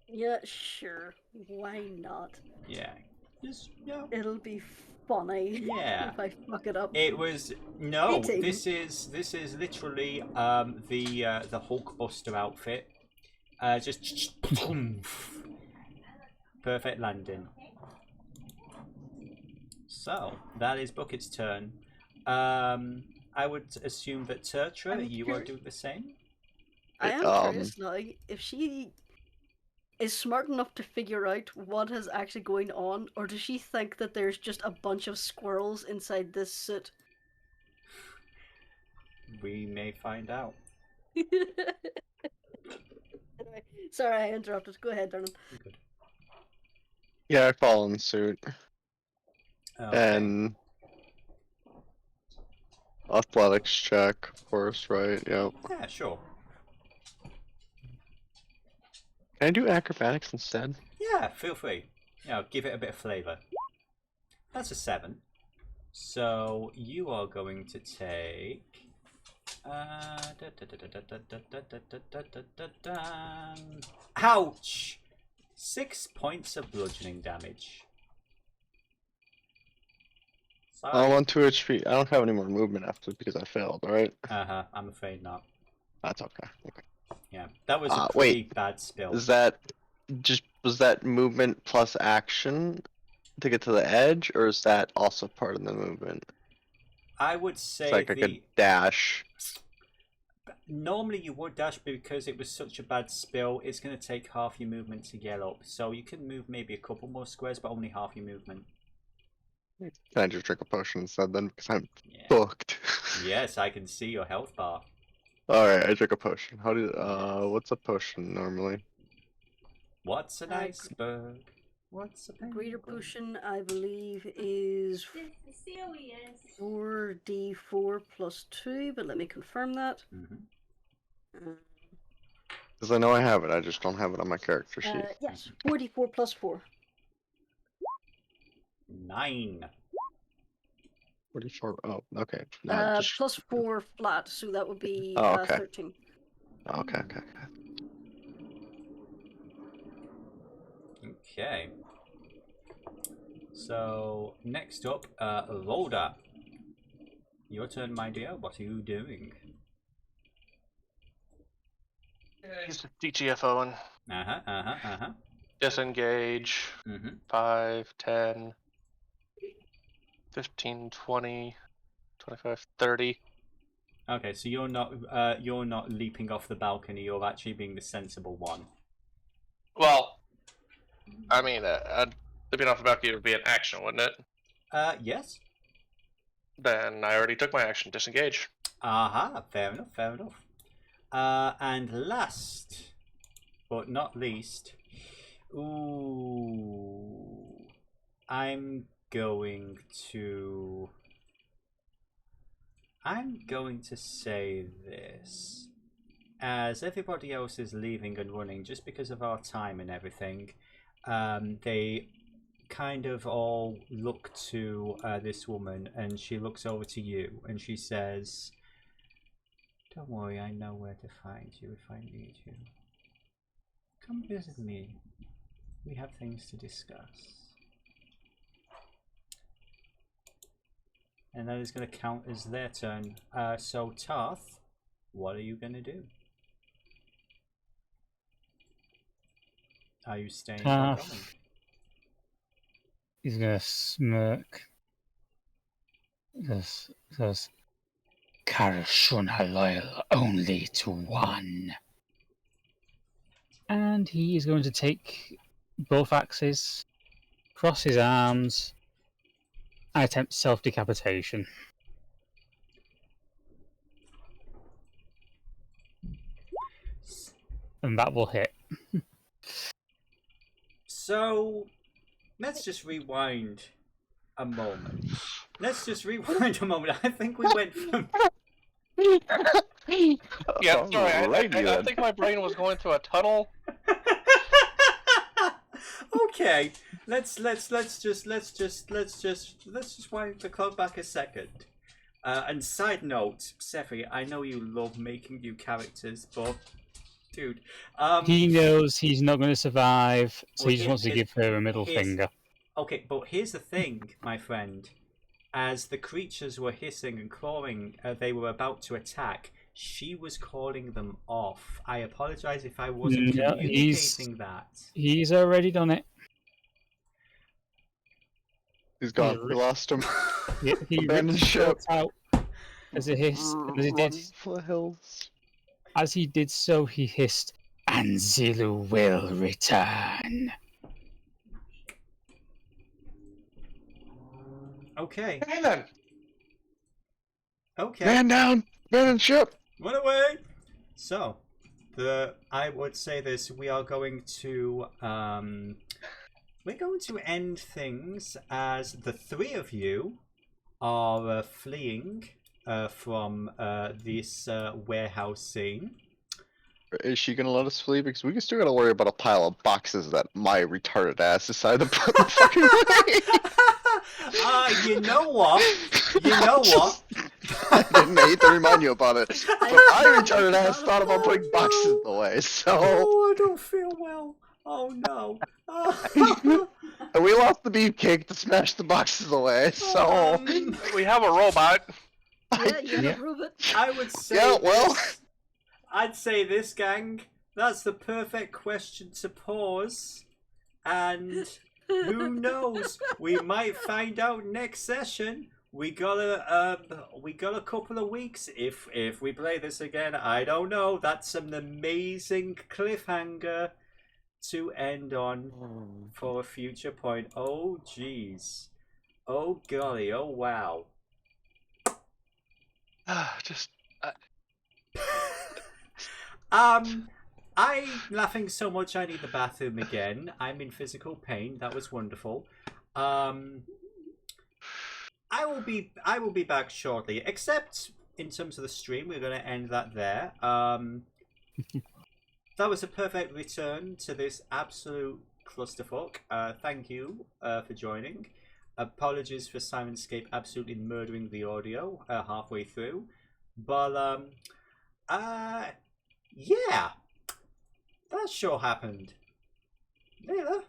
Yeah, sure. Why not? Yeah. Just, no. It'll be funny. Yeah. If I fuck it up. It was no. 18. This is literally the Hulkbuster outfit. Just perfect landing. So that is Bucket's turn. I would assume that Tertra, you will do the same. I am curious now if she is smart enough to figure out what is actually going on, or does she think that there's just a bunch of squirrels inside this suit? We may find out. Anyway, sorry, I interrupted. Go ahead, darling. Good. Yeah, I follow in suit. Okay. And athletics check, of course, right? Yep. Yeah, sure. Can I do acrobatics instead? Yeah, feel free. Give it a bit of flavour. That's a 7. So you are going to take... Ouch! 6 points of bludgeoning damage. Sorry. I'm on 2 HP. I don't have any more movement after because I failed, right? I'm afraid not. That's okay. Okay. Yeah, that was a pretty bad spill. Was that movement plus action to get to the edge, or is that also part of the movement? I would say It's like a dash. Normally you would dash, but because it was such a bad spill, it's going to take half your movement to get up. So you can move maybe a couple more squares, but only half your movement. Can I just drink a potion instead then? Because I'm booked. Yes, I can see your health bar. Alright, I took a potion. What's a potion normally? What's an Uh, iceberg? What's a Greater penguin? potion, I believe, is This is serious. 4d4 plus 2, but let me confirm that. Mm-hmm. Because I know I have it, I just don't have it on my character sheet. Yes, 4d4 plus 4. 9. 44. Oh, okay. No, just... Plus 4 flat, so that would be Oh, okay. 13. Okay. Okay. So, next up, Rhoda. Your turn, my dear. What are you doing? He's just DTFOing. Disengage. Mm-hmm. 5, 10, 15, 20, 25, 30. Okay, so you're not leaping off the balcony. You're actually being the sensible one. Well, I mean, leaping off the balcony would be an action, wouldn't it? Yes. Then I already took my action. Disengage. Aha, fair enough. And last but not least, I'm going to say this. As everybody else is leaving and running, just because of our time and everything, they kind of all look to this woman, and she looks over to you, and she says, "Don't worry, I know where to find you if I need you. Come visit me. We have things to discuss." And that is going to count as their turn. So, Tarth, what are you going to do? Are you staying or going? He's gonna smirk. Says, Karashuna loyal only to one. And he is going to take both axes, cross his arms, and attempt self-decapitation. And that will hit. So, let's just rewind a moment. I think we went from... Yeah, sorry, I think my brain was going through a tunnel. Okay, let's just wind the clock back a second. And side note, Sephi, I know you love making new characters, but dude, he knows he's not going to survive, so well, he just wants to give her a middle finger. Okay, but here's the thing, my friend. As the creatures were hissing and clawing, they were about to attack. She was calling them off. I apologize if I wasn't communicating that. He's already done it. He's gone. We lost him. Yeah, he Abandoned ripped his ship. out as a hiss, and as he did, For the hills. as he did so, he hissed, "Anzilu will return." Okay. Hey then. Okay. Man down! Abandoned ship! Run away! So, I would say this, we are going to end things as the three of you are fleeing from this warehouse scene. Is she gonna let us flee? Because we still gotta worry about a pile of boxes that my retarded ass decided to put in the fucking way. You know what? I didn't hate to remind you about it. But my retarded ass thought about putting boxes in the way, so... Oh, I don't feel well. Oh, no. And we lost the beefcake to smash the boxes away, so... We have a robot. Yeah, you have a robot. I would say... Yeah, well... I'd say this, gang. That's the perfect question to pause. And who knows? We might find out next session. We got a couple of weeks if we play this again. I don't know. That's an amazing cliffhanger to end on for a future point. Oh jeez. Oh golly. Oh wow. Just I'm laughing so much I need the bathroom again. I'm in physical pain. That was wonderful. I will be back shortly. Except in terms of the stream, we're going to end that there. That was a perfect return to this absolute clusterfuck. Thank you for joining. Apologies for Simonscape absolutely murdering the audio halfway through. But yeah, that sure happened. Layla?